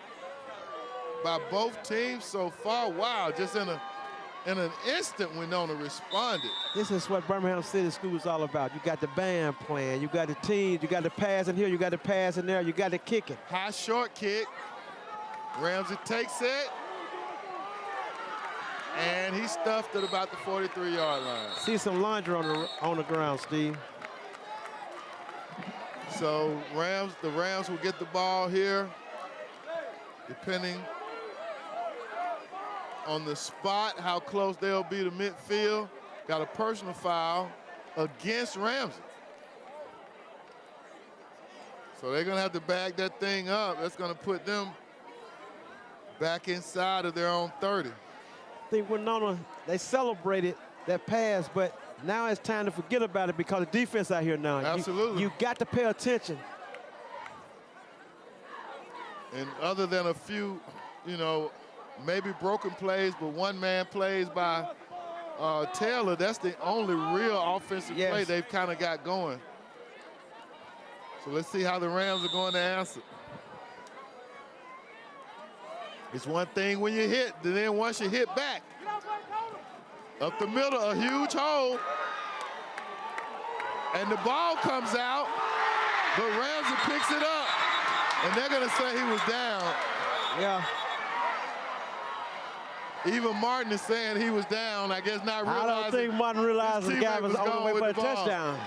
by both teams so far. Wow, just in an instant, Wenonh responded. This is what Birmingham City School is all about. You got the band playing, you got the teams, you got the pass in here, you got the pass in there, you got the kicking. High short kick. Ramsay takes it. And he stuffed it about the 43-yard line. See some laundry on the ground, Steve. So the Rams will get the ball here, depending on the spot, how close they'll be to midfield. Got a personal foul against Ramsay. So they're gonna have to bag that thing up. That's gonna put them back inside of their own 30. I think Wenonh, they celebrated that pass, but now it's time to forget about it because the defense out here now. Absolutely. You got to pay attention. And other than a few, maybe broken plays, but one-man plays by Taylor, that's the only real offensive play they've kind of got going. So let's see how the Rams are going to answer. It's one thing when you hit, then once you hit back, up the middle, a huge hole. And the ball comes out, but Ramsay picks it up. And they're gonna say he was down. Yeah. Even Martin is saying he was down, I guess not realizing. I don't think Martin realized the guy was on the way for a touchdown.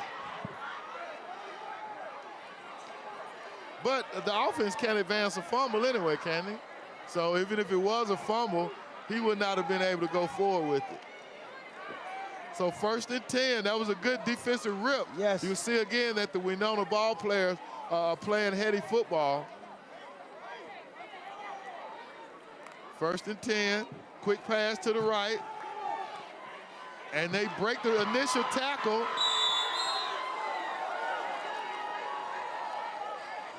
But the offense can't advance a fumble anyway, can he? So even if it was a fumble, he would not have been able to go forward with it. So 1st and 10, that was a good defensive rip. Yes. You see again that the Wenonh ball players are playing heady football. 1st and 10, quick pass to the right. And they break the initial tackle.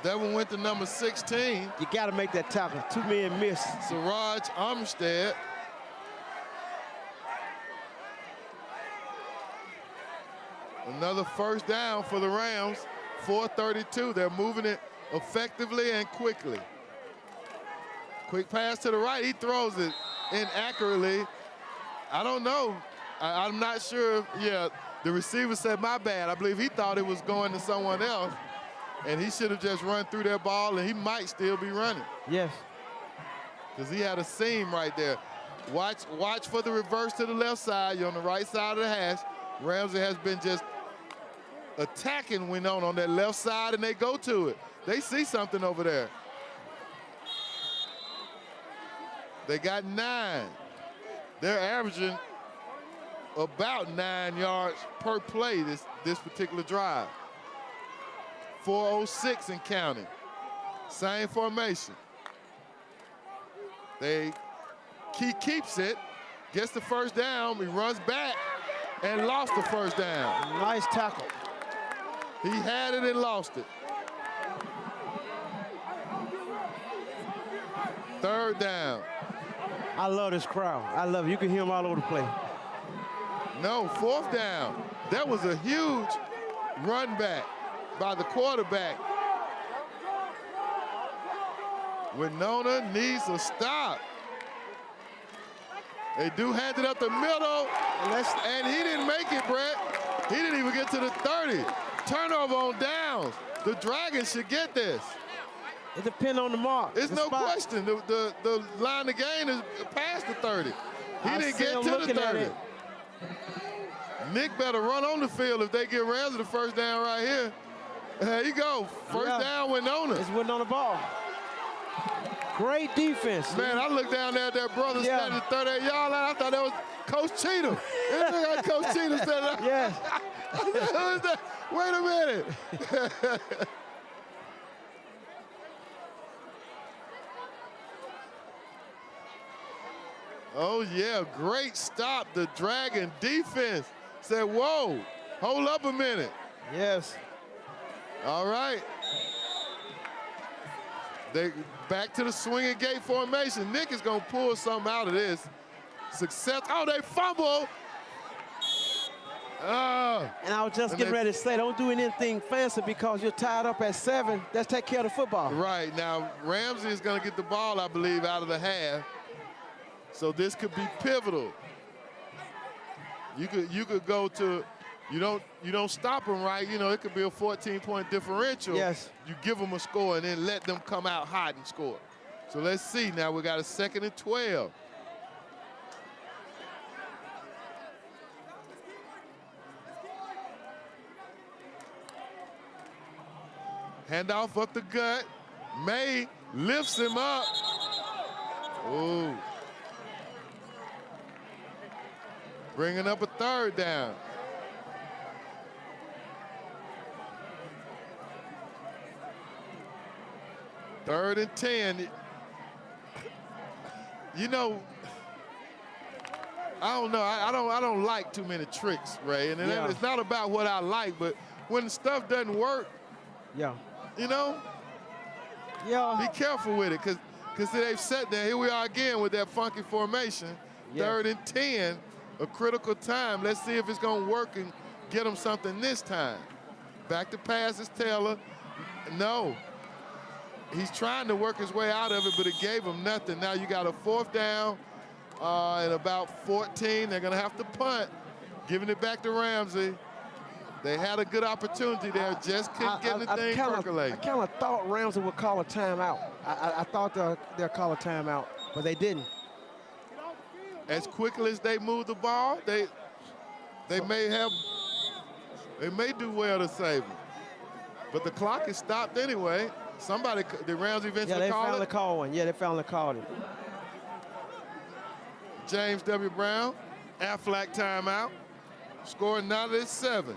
That one went to number 16. You got to make that tackle. 2 men miss. Siraj Armstead. Another first down for the Rams. 4:32. They're moving it effectively and quickly. Quick pass to the right. He throws it inaccurately. I don't know. I'm not sure. Yeah, the receiver said, my bad. I believe he thought it was going to someone else. And he should have just run through that ball, and he might still be running. Yes. Because he had a seam right there. Watch for the reverse to the left side. You're on the right side of the hash. Ramsay has been just attacking Wenonh on that left side, and they go to it. They see something over there. They got 9. They're averaging about 9 yards per play this particular drive. 4:06 and counting. Same formation. He keeps it, gets the first down, he runs back, and lost the first down. Nice tackle. He had it and lost it. 3rd down. I love this crowd. I love it. You can hear them all over the place. No, 4th down. That was a huge run back by the quarterback. Wenonh needs a stop. They do hand it up the middle, and he didn't make it, Brett. He didn't even get to the 30. Turnover on downs. The Dragons should get this. It depends on the mark. It's no question. The line of gain is past the 30. He didn't get to the 30. Nick better run on the field if they get Ramsay the first down right here. There you go. First down, Wenonh. It's Wenonh the ball. Great defense. Man, I looked down there at that brother standing at the 38-yard line. I thought that was Coach Cheatham. It looked like Coach Cheatham standing there. Yes. Who is that? Wait a minute. Oh, yeah, great stop. The Dragon defense said, whoa, hold up a minute. Yes. All right. They back to the swinging gate formation. Nick is going to pull something out of this. Success. Oh, they fumble. And I was just getting ready to say, don't do anything fancy because you're tied up at 7. Let's take care of the football. Right. Now, Ramsay is going to get the ball, I believe, out of the half. So this could be pivotal. You could go to, you don't stop them, right? You know, it could be a 14-point differential. Yes. You give them a score and then let them come out hot and score. So let's see. Now we got a 2nd and 12. Handoff up the gut. May lifts him up. Ooh. Bringing up a 3rd down. Third and 10. You know, I don't know. I don't like too many tricks, Ray. And it's not about what I like, but when stuff doesn't work, you know, be careful with it, because they've sat there. Here we are again with that funky formation. 3rd and 10, a critical time. Let's see if it's going to work and get them something this time. Back to pass is Taylor. No. He's trying to work his way out of it, but it gave him nothing. Now you got a 4th down and about 14. They're going to have to punt, giving it back to Ramsay. They had a good opportunity there, just couldn't get anything percolating. I kind of thought Ramsay would call a timeout. I thought they'll call a timeout, but they didn't. As quickly as they move the ball, they may do well to save them. But the clock is stopped anyway. Somebody, did Ramsay eventually call it? Yeah, they finally called one. Yeah, they finally called it. James W. Brown, Aflac timeout. Score now is 7.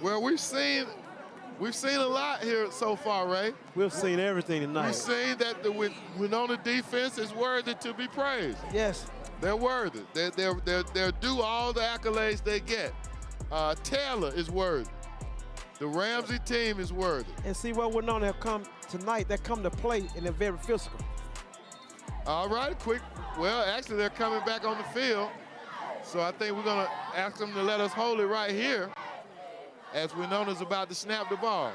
Well, we've seen a lot here so far, Ray. We've seen everything tonight. We've seen that the Wenonh defense is worthy to be praised. Yes. They're worthy. They're due all the accolades they get. Taylor is worthy. The Ramsay team is worthy. And see what Wenonh have come tonight. They come to play and they're very physical. All right, quick. Well, actually, they're coming back on the field. So I think we're going to ask them to let us hold it right here as Wenonh is about to snap the ball.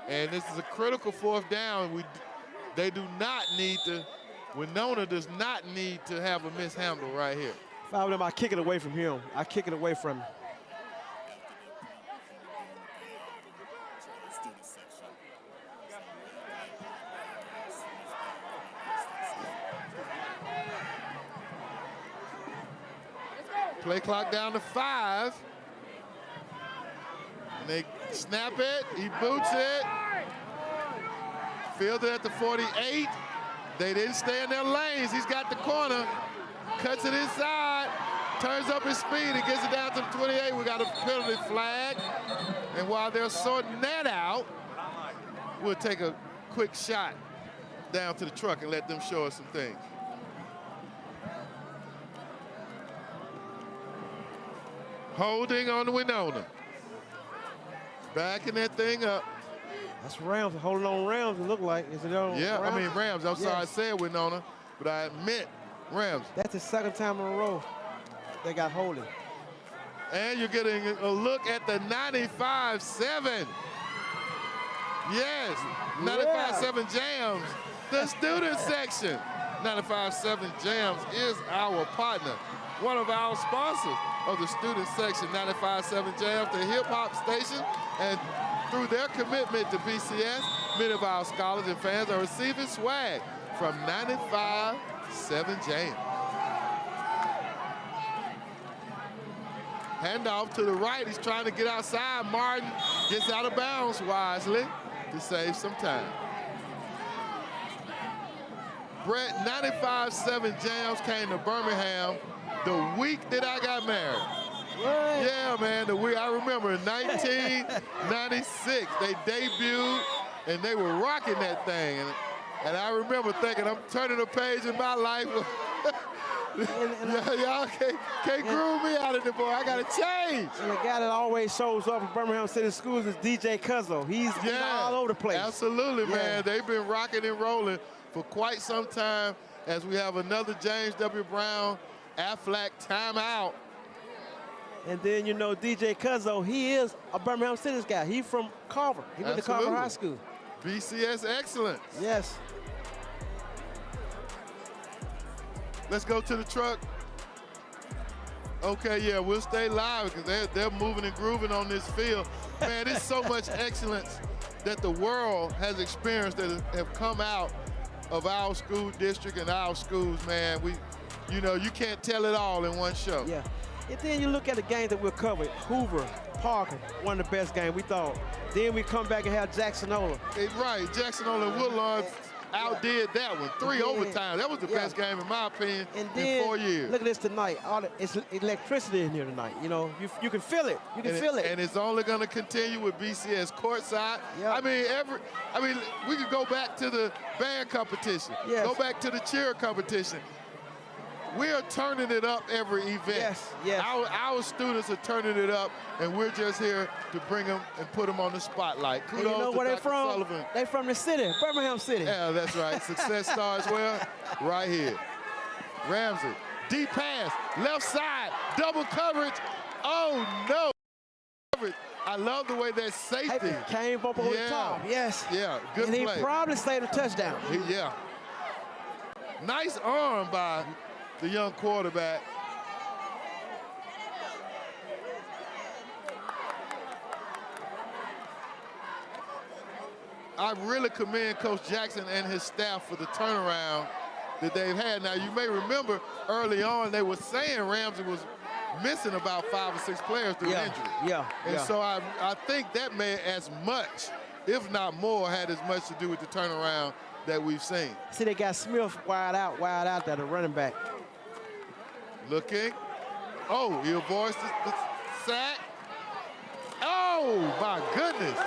And this is a critical 4th down. They do not need to, Wenonh does not need to have a mishandle right here. If I were them, I kick it away from him. I kick it away from him. Play clock down to 5. And they snap it, he boots it. Fielded at the 48. They didn't stay in their lanes. He's got the corner, cuts it inside, turns up his speed, and gets it down to the 28. We got a penalty flag. And while they're sorting that out, we'll take a quick shot down to the truck and let them show us some things. Holding on to Wenonh. Backing that thing up. That's Rams, holding on Rams, it looked like. Is it on Yeah, Rams? I mean Rams. I'm sorry I said Wenonh, but I meant Rams. That's the 2nd time in a row they got holding. And you're getting a look at the 95-7. Yes, 95-7 Jams, the student section. 95-7 Jams is our partner, one of our sponsors of the student section, 95-7 Jams, the hip-hop station. And through their commitment to BCS, many of our scholars and fans are receiving swag from 95-7 Jams. Handoff to the right. He's trying to get outside. Martin gets out of bounds wisely to save some time. Brett, 95-7 Jams came to Birmingham the week that I got married. What? Yeah, man, the week I remember in 1996, they debuted and they were rocking that thing. And I remember thinking, I'm turning a page in my life. Y'all can't groove me out of the boy. I got to change. And the guy that always shows up in Birmingham City Schools is DJ Cuzzo. He's all over the place. Absolutely, man. They've been rocking and rolling for quite some time as we have another James W. Brown Aflac timeout. And then, you know, DJ Cuzzo, he is a Birmingham City guy. He's from Carver. He went to Carver High School. BCS excellence. Yes. Let's go to the truck. Okay, yeah, we'll stay live because they're moving and grooving on this field. Man, there's so much excellence that the world has experienced that have come out of our school district and our schools, man. You know, you can't tell it all in one show. Yeah. And then you look at the games that we'll cover. Hoover, Parker, one of the best games we thought. Then we come back and have Jacksonola. Right, Jacksonola and Woodlawn outdid that one. 3 overtimes. That was the best game, in my opinion, in 4 years. Look at this tonight. It's electricity in here tonight. You know, you can feel it. You can feel it. And it's only going to continue with BCS courtside. Yep. I mean, we could go back to the band competition. Yes. Go back to the cheer competition. We are turning it up every event. Yes. Our students are turning it up, and we're just here to bring them and put them on the spotlight. Kudos and you know to where Dr. they're from? Sullivan. They're from the city, Birmingham City. Yeah, that's right. Success starts where? Right here. Ramsay, deep pass, left side, double coverage. Oh, no. I love the way that safety came up over the top. Yes. Yeah, good and play. He probably saved a touchdown. Yeah. Nice arm by the young quarterback. I really commend Coach Jackson and his staff for the turnaround that they've had. Now, you may remember early on they were saying Ramsay was missing about 5 or 6 players through injury. And so I think that may as much, if not more, had as much to do with the turnaround that we've seen. See, they got Smith wide out there, the running back. Looking. Oh, he avoids the sack. Oh, my goodness.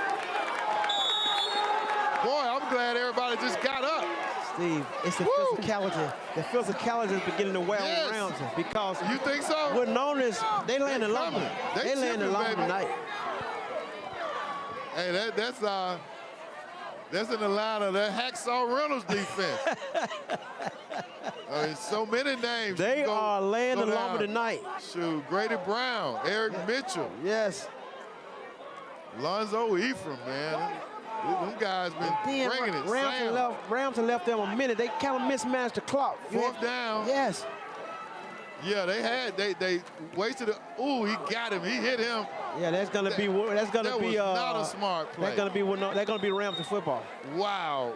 Boy, I'm glad everybody just got up. Steve, Steve. It's the physicality. The physicality is beginning to wear on Ramsay because you think so? Wenonh is they landed lumber. They landed lumber tonight. Hey, that's in the line of that Hacksaw Reynolds defense. So many names. They are laying the lumber tonight. Shoot, Grady Brown, Eric Mitchell. Yes. Lonzo Ephraim, man. Them guys been bringing it. Ramsay left them a minute. They kind of mismatched the clock. Fourth down. Yes. Yeah, they wasted it. Ooh, he got him. He hit him. Yeah, that's gonna be not a smart play. That's gonna be Ramsay football. Wow.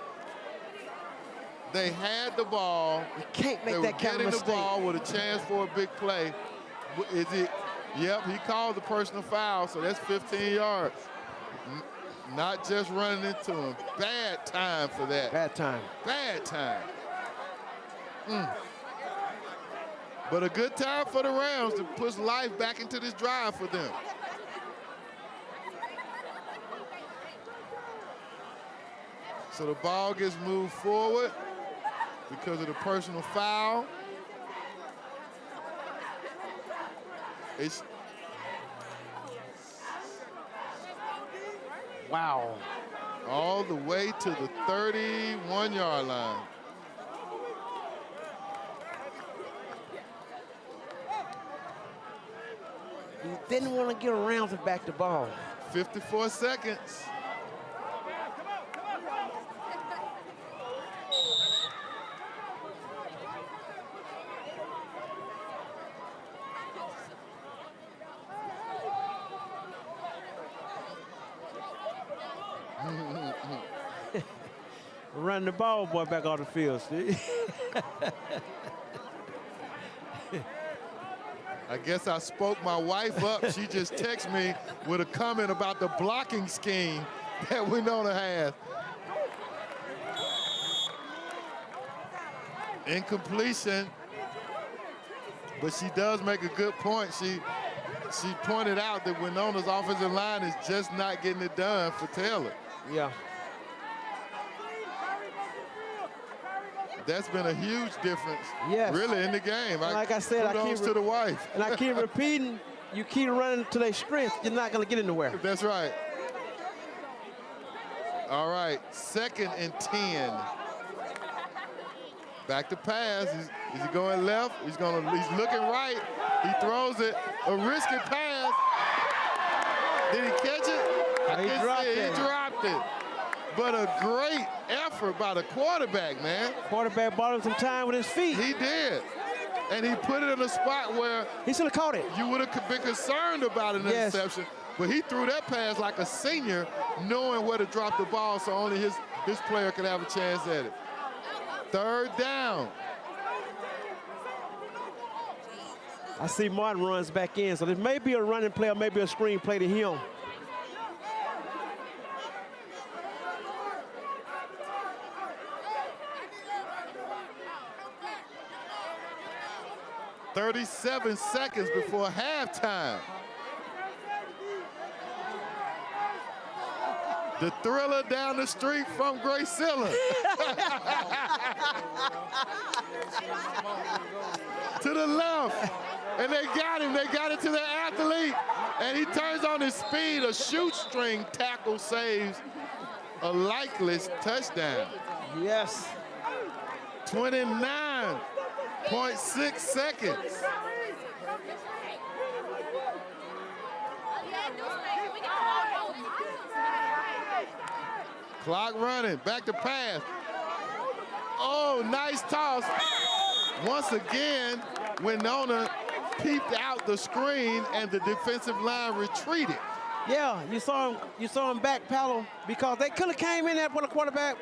They had the ball. You can't make that kind of mistake. Getting the ball with a chance for a big play. Is it? Yep, he called the personal foul, so that's 15 yards. Not just running into him. Bad time for that. Bad time. Bad time. But a good time for the Rams to push life back into this drive for them. So the ball gets moved forward because of the personal foul. Wow. All the way to the 31-yard line. He didn't want to get around to back the ball. 54 seconds. Run the ball, boy, back on the field, Steve. I guess I spoke my wife up. She just texted me with a comment about the blocking scheme that Wenonh has. Incompletion, but she does make a good point. She pointed out that Wenohn's offensive line is just not getting it done for Taylor. Yeah. That's been a huge difference, yes, really, in the game. Like I said, I keep to the wife. And I keep repeating, you keep running to their strength, you're not going to get anywhere. That's right. All right, 2nd and 10. Back to pass. Is he going left? He's looking right. He throws it. A risky pass. Did he catch it? He dropped it. But a great effort by the quarterback, man. Quarterback bought him some time with his feet. He did. And he put it in a spot where he should have caught it. You would have been concerned about an interception. But he threw that pass like a senior, knowing where to drop the ball so only his player could have a chance at it. 3rd down. I see Martin runs back in, so there may be a running play or maybe a screen play to him. 37 seconds before halftime. The thriller down the street from Gracilla. To the left. And they got him. They got it to the athlete. And he turns on his speed. A shoestring tackle saves a likeless touchdown. Yes. 29.6 seconds. Clock running, back to pass. Oh, nice toss. Once again, Wenonh peeped out the screen and the defensive line retreated. Yeah, you saw him back paddle because they could have came in at what the quarterback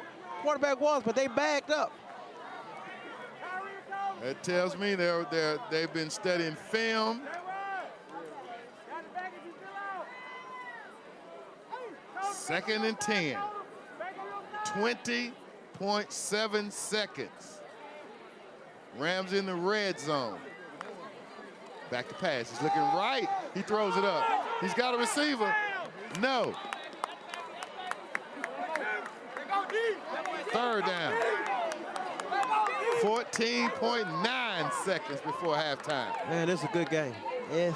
was, but they backed up. That tells me they've been studying film. Second and 10. 20.7 seconds. Rams in the red zone. Back to pass. He's looking right. He throws it up. He's got a receiver. No. 3rd down. 14.9 seconds before halftime. Man, it's a good game. Yes.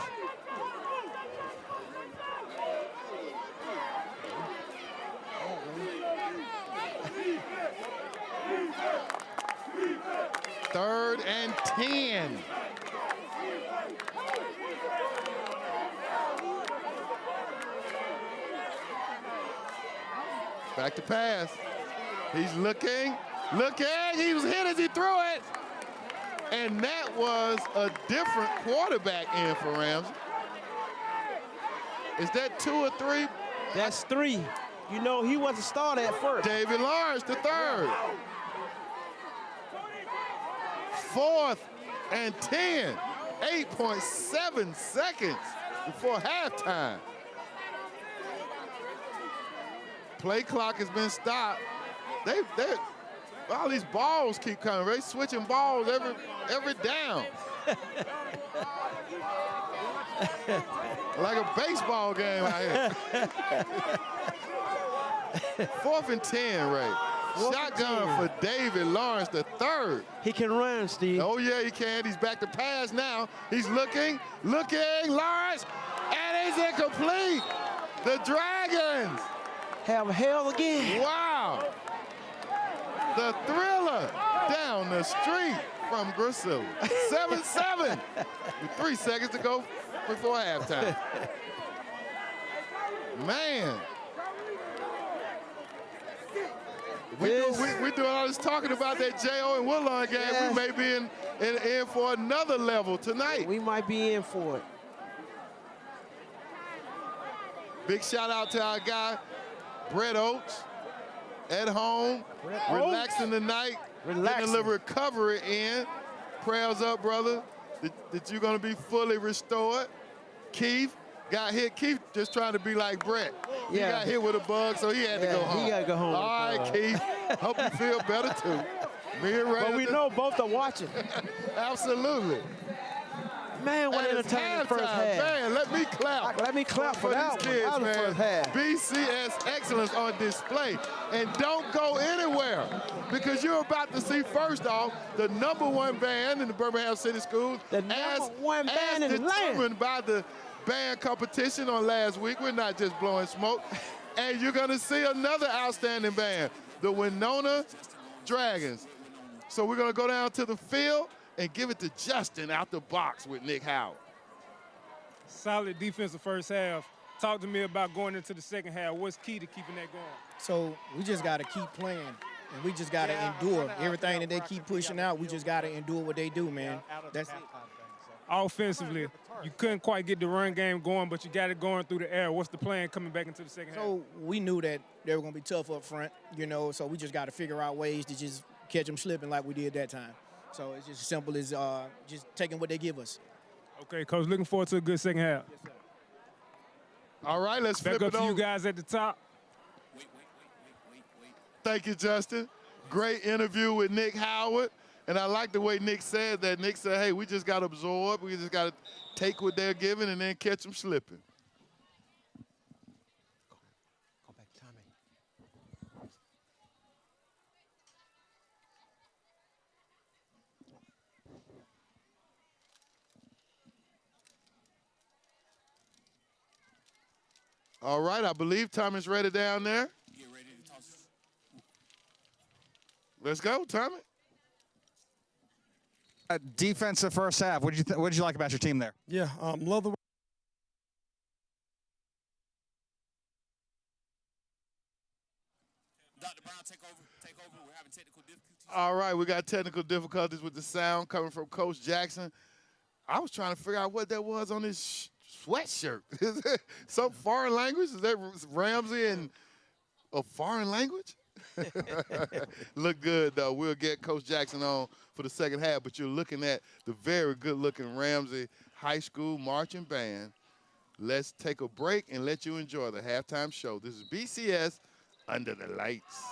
Third and 10. Back to pass. He's looking. He was hit as he threw it. And that was a different quarterback in for Ramsay. Is that 2 or 3? That's 3. You know, he wasn't started at first. David Lawrence, the third. 4th and 10. 8.7 seconds before halftime. Play clock has been stopped. All these balls keep coming. They switching balls every down. Like a baseball game out here. 4th and 10, Ray. Shotgun for David Lawrence, the third. He can run, Steve. Oh, yeah, he can. He's back to pass now. He's looking, Lawrence, and it's incomplete. The Dragons have held again. Wow. The thriller down the street from Gracilla. 7-7 with 3 seconds to go before halftime. Man. We're doing all this talking about that J.O. and Wenonh game. Yes. We may be in for another level tonight. We might be in for it. Big shout out to our guy, Brett Oates, at home, relaxing tonight, getting a little recovery in. Prayers up, brother, that you're going to be fully restored. Keith got hit. Keith just trying to be like Brett. He got hit with a bug, so he had to go home. He got to go home. All right, Keith. Hope you feel better, too. Me and Ray. But we know both are watching. Absolutely. Man, what entertaining first half. Man, let me clap. Let me clap for that these kids, one. Man. First half. BCS excellence on display. And don't go anywhere, because you're about to see, first off, the #1 band in the Birmingham City Schools. The #1 band in the land. Determined by the band competition on last week. We're not just blowing smoke. And you're going to see another outstanding band, the Wenonh Dragons. So we're going to go down to the field and give it to Justin out the box with Nick Howard. Solid defensive first half. Talk to me about going into the second half. What's key to keeping that going? So we just got to keep playing, and we just got to endure everything that they keep pushing out. We just got to endure what they do, man. That's it. Offensively, you couldn't quite get the run game going, but you got it going through the air. What's the plan coming back into the second half? So we knew that they were going to be tough up front, so we just got to figure out ways to just catch them slipping like we did that time. So it's just as simple as just taking what they give us. Okay, Coach, looking forward to a good second half. Yes, sir. All right, let's flip it over. Back up to you guys at the top. Wait. Thank you, Justin. Great interview with Nick Howard. And I like the way Nick said that. Nick said, hey, we just got to absorb. We just got to take what they're giving and then catch them slipping. Go back, Tommy. All right, I believe Tommy's ready down there. Get ready to toss. Let's go, Tommy. Defensive first half. What did you like about your team there? Yeah, love the. Dr. Brown, take over. We're having technical difficulties. All right, we got technical difficulties with the sound coming from Coach Jackson. I was trying to figure out what that was on his sweatshirt. Is it some foreign language? Is that Ramsay in a foreign language? Look good, though. We'll get Coach Jackson on for the second half, but you're looking at the very good-looking Ramsay High School Marching Band. Let's take a break and let you enjoy the halftime show. This is BCS Under the Lights.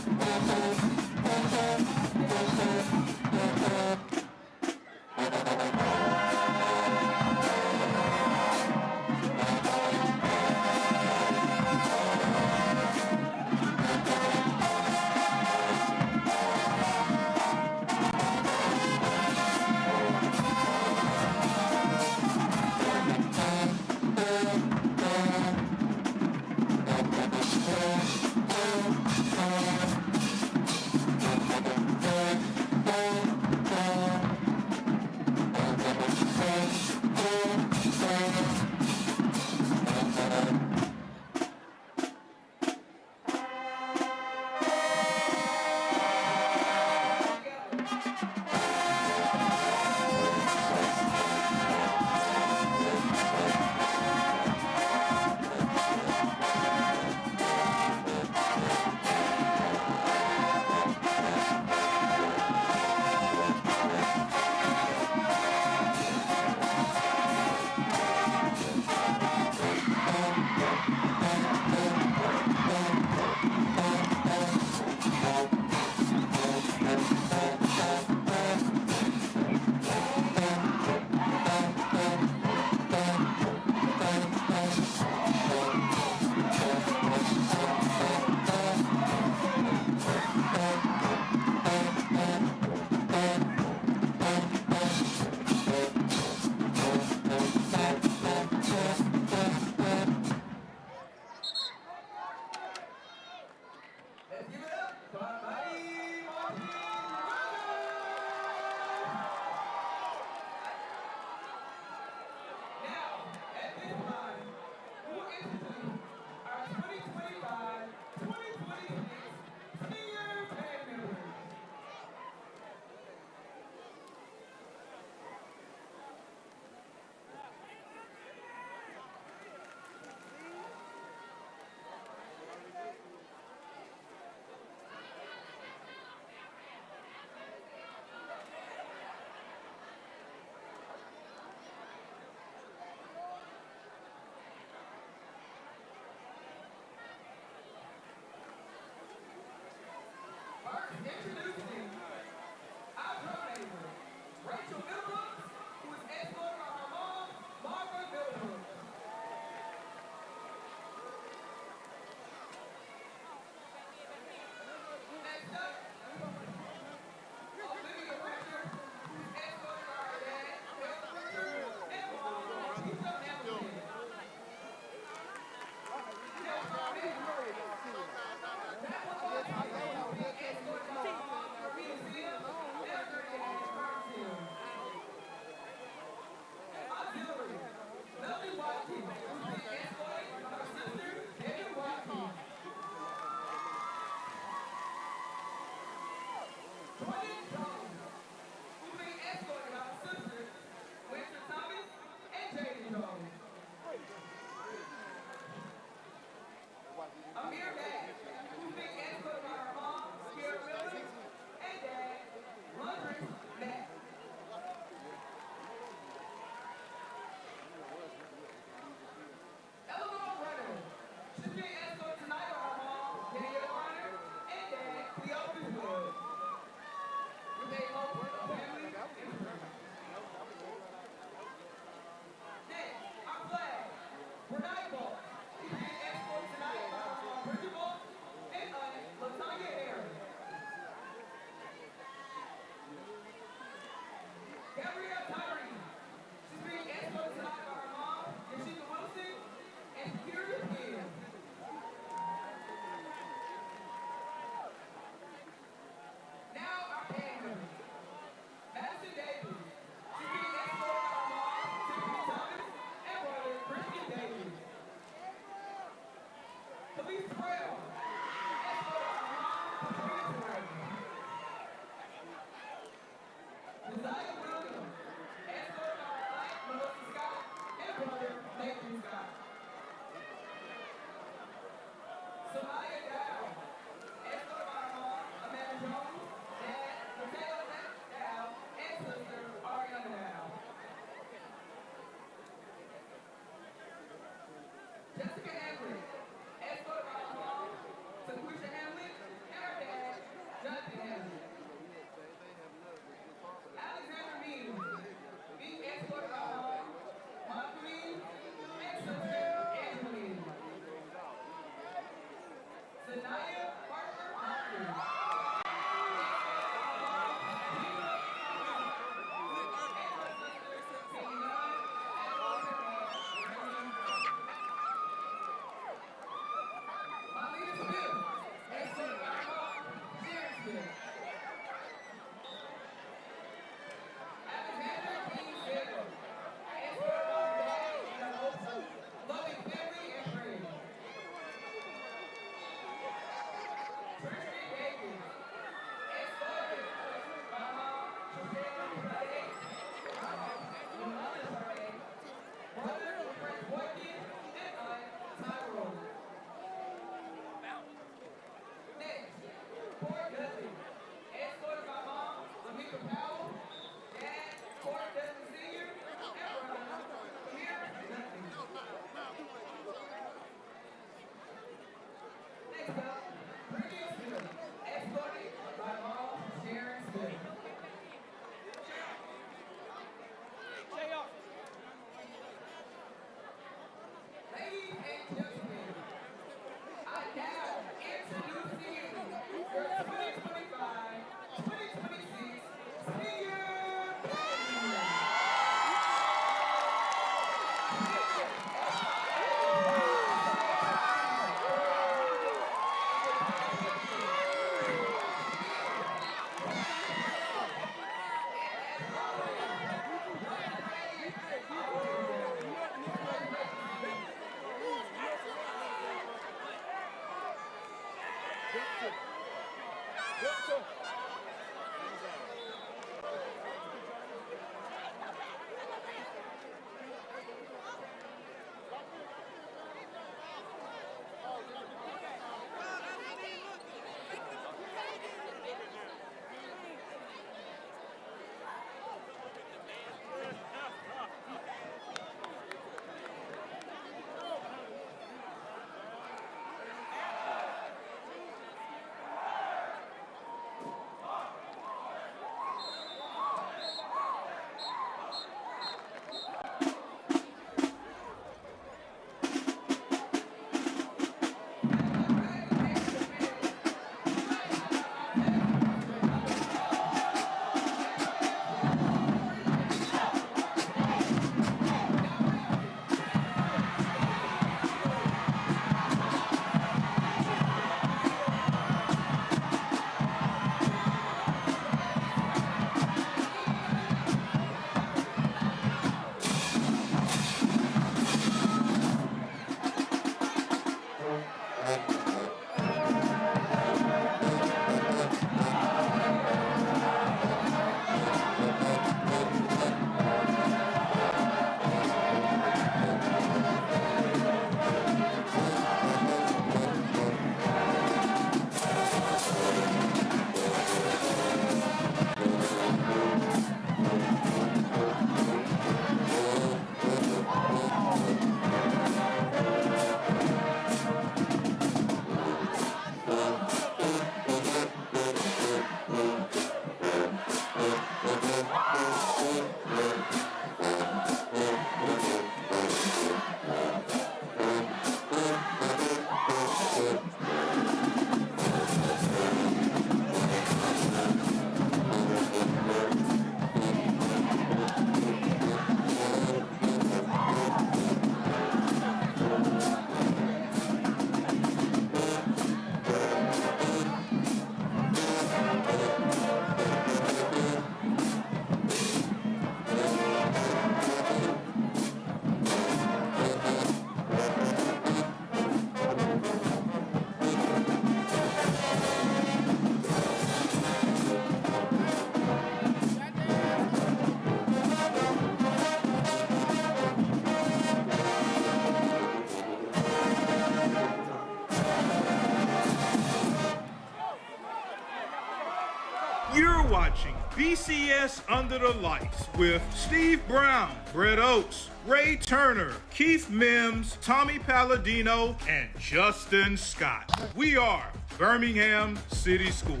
watching BCS Under the Lights with Steve Brown, Brett Oates, Ray Turner, Keith Mims, Tommy Palladino, and Justin Scott. We are Birmingham City Schools.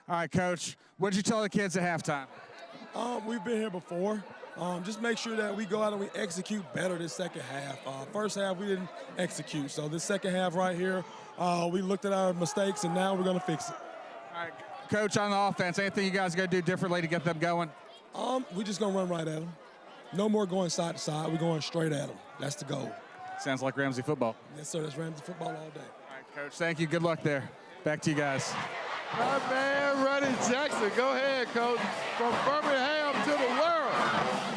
All right, Coach, what did you tell the kids at halftime? We've been here before. Just make sure that we go out and we execute better this second half. First half, we didn't execute. So this second half right here, we looked at our mistakes, and now we're going to fix it. All right, Coach, on the offense, anything you guys got to do differently to get them going? We're just going to run right at them. No more going side to side. We're going straight at them. That's the goal. Sounds like Ramsay football. Yes, sir. That's Ramsay football all day. All right, Coach, thank you. Good luck there. Back to you guys. My man, Ronnie Jackson. Go ahead, Coach. From Birmingham to the world.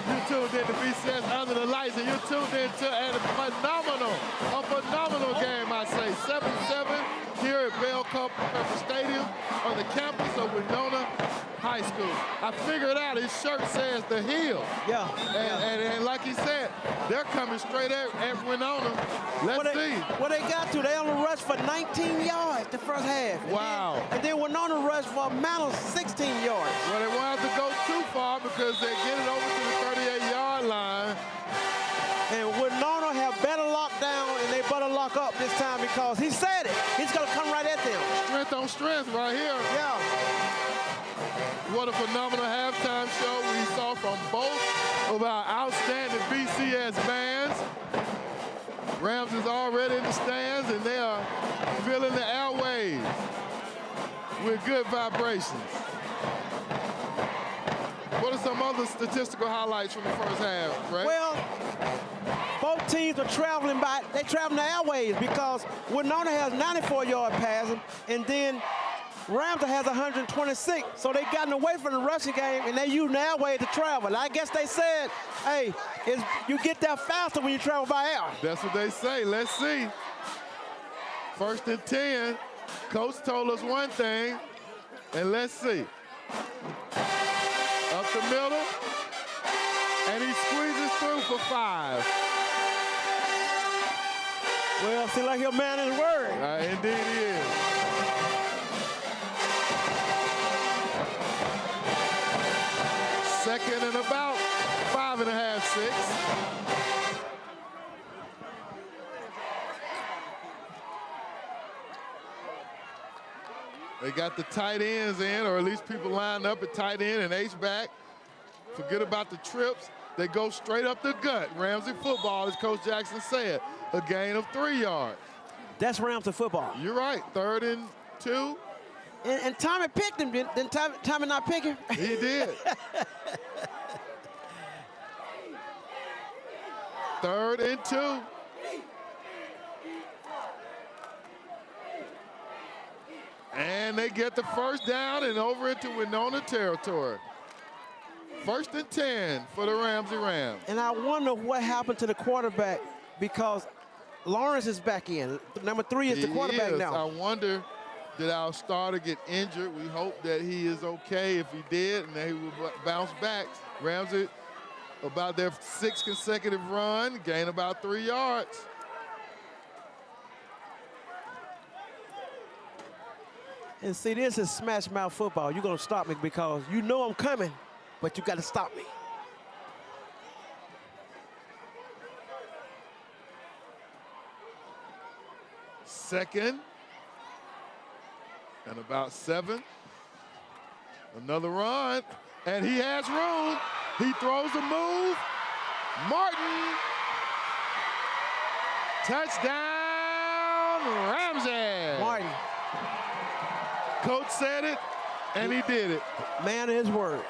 You tuned in to BCS Under the Lights, and you tuned in to a phenomenal game, I say. 7-7 here at Bell Culver Stadium on the campus of Wenonh High School. I figured out his shirt says the Hill. Yeah. And like he said, they're coming straight at Wenonh. Let's see. What they got to, they only rushed for 19 yards the first half. Wow. And then Wenonh rushed for a amount of 16 yards. Well, they won't have to go too far because they get it over to the 38-yard line. And Wenonh have better lockdown, and they better lock up this time because he said it. He's going to come right at them. Strength on strength right here. Yeah. What a phenomenal halftime show we saw from both of our outstanding BCS bands. Rams is already in the stands, and they are filling the airwaves with good vibrations. What are some other statistical highlights from the first half, Ray? Well, both teams are traveling they traveling the airways because Wenonh has 94-yard passing, and then Ramsay has 126. So they gotten away from the rushing game, and they using the airway to travel. I guess they said, hey, you get there faster when you travel by air. That's what they say. Let's see. 1st and 10. Coach told us one thing, and let's see. Up the middle, and he squeezes through for 5. Well, seems like he's a man of his word. Indeed he is. Second and about 5.5, 6. They got the tight ends in, or at least people lined up at tight end and H-back. Forget about the trips. They go straight up the gut. Ramsay football, as Coach Jackson said, a gain of 3 yards. That's Ramsay football. You're right. 3rd and 2. And Tommy picked him. Didn't Tommy not pick him? He did. 3rd and 2. And they get the first down and over into Wenonh territory. 1st and 10 for the Ramsay Rams. And I wonder what happened to the quarterback because Lawrence is back in. Number 3 is the quarterback now. I wonder, did our starter get injured? We hope that he is okay if he did, and that he will bounce back. Ramsay, about their 6th consecutive run, gain about 3 yards. And see, this is smash mouth football. You're going to stop me because you know I'm coming, but you got to stop me. Second and about 7. Another run, and he has room. He throws a move. Martin. Touchdown, Ramsay. Martin. Coach said it, and he did it. Man of his word.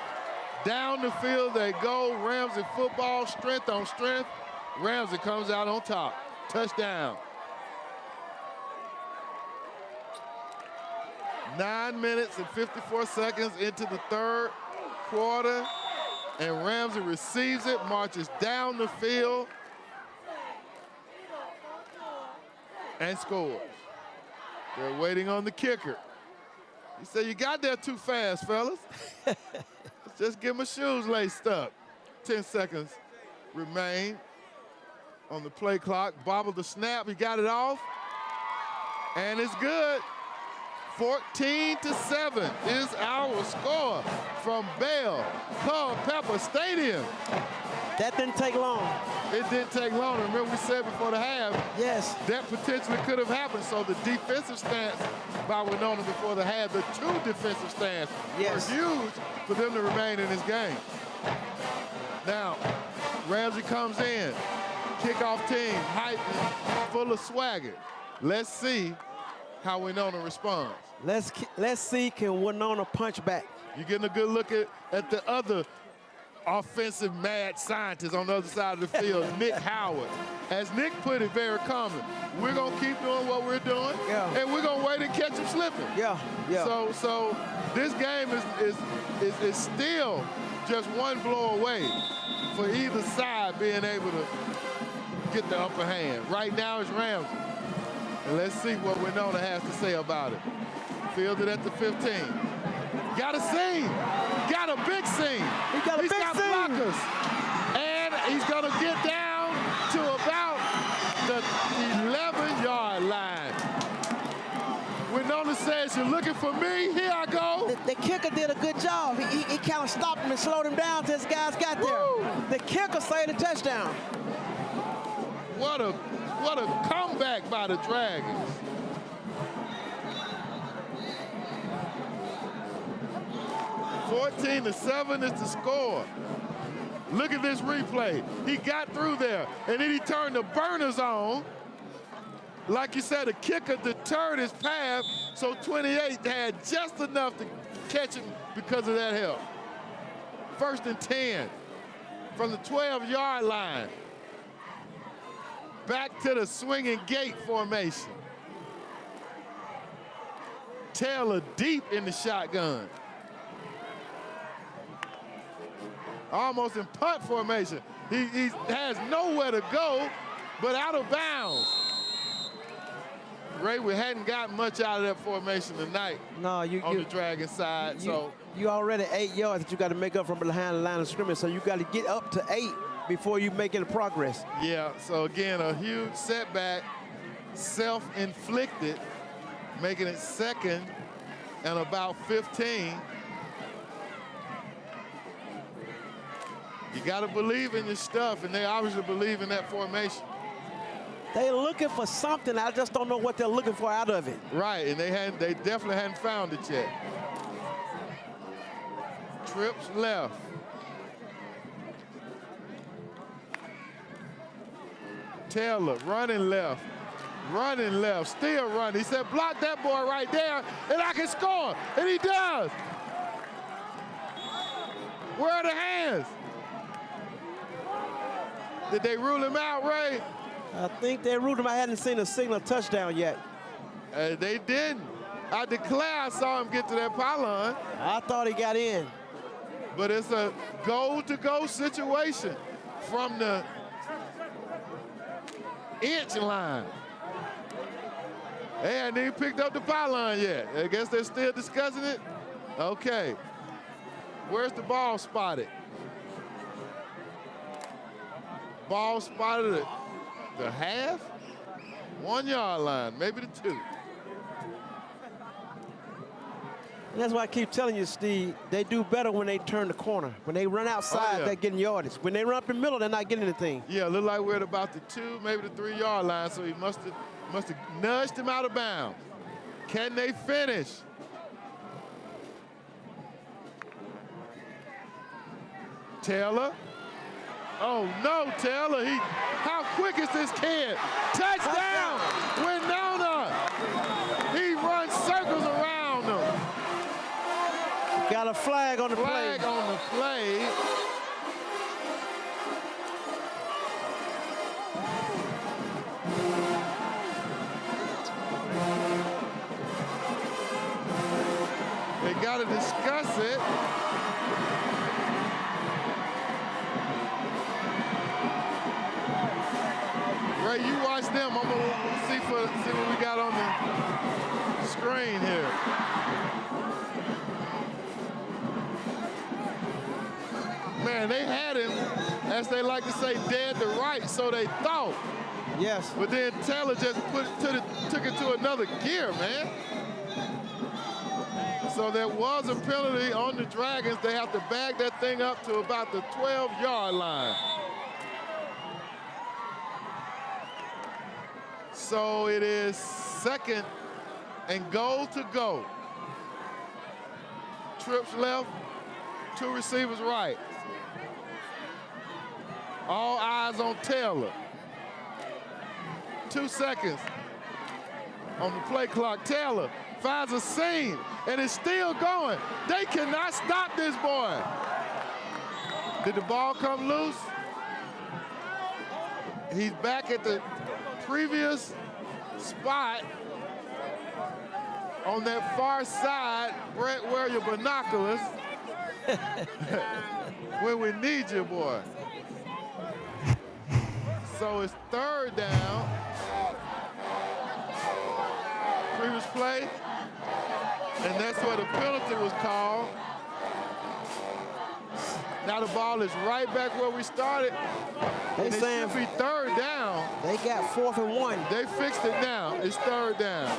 Down the field they go. Ramsay football, strength on strength. Ramsay comes out on top. Touchdown. 9 minutes and 54 seconds into the 3rd quarter, and Ramsay receives it, marches down the field, and scores. They're waiting on the kicker. He said, you got there too fast, fellas. Let's just get my shoes laced up. 10 seconds remain on the play clock. Bobbled the snap, he got it off, and it's good. 14-7 is our score from Bell Culpeper Stadium. That didn't take long. It didn't take long. Remember we said before the half, yes, that potentially could have happened. So the defensive stance by Wenonh before the half, the 2 defensive stance yes, were huge for them to remain in this game. Now, Ramsay comes in, kickoff team, hyped, full of swagger. Let's see how Wenonh responds. Let's see, can Wenonh punch back? You're getting a good look at the other offensive mad scientist on the other side of the field, Nick Howard. As Nick put it very calmly, we're gonna keep doing what we're doing, and we're gonna wait and catch him slipping. Yeah. So this game is still just one blow away for either side being able to get the upper hand. Right now it's Ramsay. And let's see what Wenonh has to say about it. Fielded at the 15. Got a seam. Got a big seam. He's got blockers. And he's going to get down to about the 11-yard line. Wenonh says, you're looking for me? Here I go. The kicker did a good job. He kind of stopped him and slowed him down until his guys got there. The kicker saved the touchdown. What a comeback by the Dragons. $14-7 is the score. Look at this replay. He got through there, and then he turned the burners on. Like you said, the kicker deterred his path, so 28 had just enough to catch him because of that help. 1st and 10 from the 12-yard line. Back to the swinging gate formation. Taylor deep in the shotgun. Almost in punt formation. He has nowhere to go but out of bounds. Ray, we hadn't gotten much out of that formation tonight on the Dragon side. You already 8 yards that you got to make up from behind the line of scrimmage, so you got to get up to 8 before you make any progress. Yeah, so again, a huge setback, self-inflicted, making it 2nd and about 15. You got to believe in your stuff, and they obviously believe in that formation. They're looking for something. I just don't know what they're looking for out of it. Right, and they definitely hadn't found it yet. Trips left. Taylor running left, still running. He said, block that boy right there, and I can score, and he does. Where are the hands? Did they rule him out, Ray? I think they ruled him. I hadn't seen a signal touchdown yet. They didn't. I declare I saw him get to that pylon. I thought he got in. But it's a goal-to-go situation from the inch line. They hadn't even picked up the pylon yet. I guess they're still discussing it. Okay. Where's the ball spotted? Ball spotted at the half, 1 yard line, maybe the 2. And that's why I keep telling you, Steve, they do better when they turn the corner. When they run outside, they're getting yardage. When they run up in the middle, they're not getting anything. Yeah, look like we're at about the 2, maybe the 3 yard line, so he must have nudged him out of bounds. Can they finish? Taylor. Oh no, Taylor, how quick is this kid? Touchdown, Wenonh. He runs circles around them. Got a flag on the play. Flag on the play. They got to discuss it. Ray, you watch them. I'm gonna see what we got on the screen here. Man, they had him, as they like to say, dead to right, so they thought. Yes. But then Taylor just took it to another gear, man. So there was a penalty on the Dragons. They have to bag that thing up to about the 12-yard line. So it is 2nd and goal to go. Trips left, 2 receivers right. All eyes on Taylor. 2 seconds on the play clock. Taylor finds a seam and it's still going. They cannot stop this boy. Did the ball come loose? He's back at the previous spot on that far side. Brett, wear your binoculars when we need you, boy. So it's 3rd down. Previous play, and that's where the penalty was called. Now the ball is right back where we started. They and it saying should be 3rd down. They got 4th and 1. They fixed it now. It's 3rd down.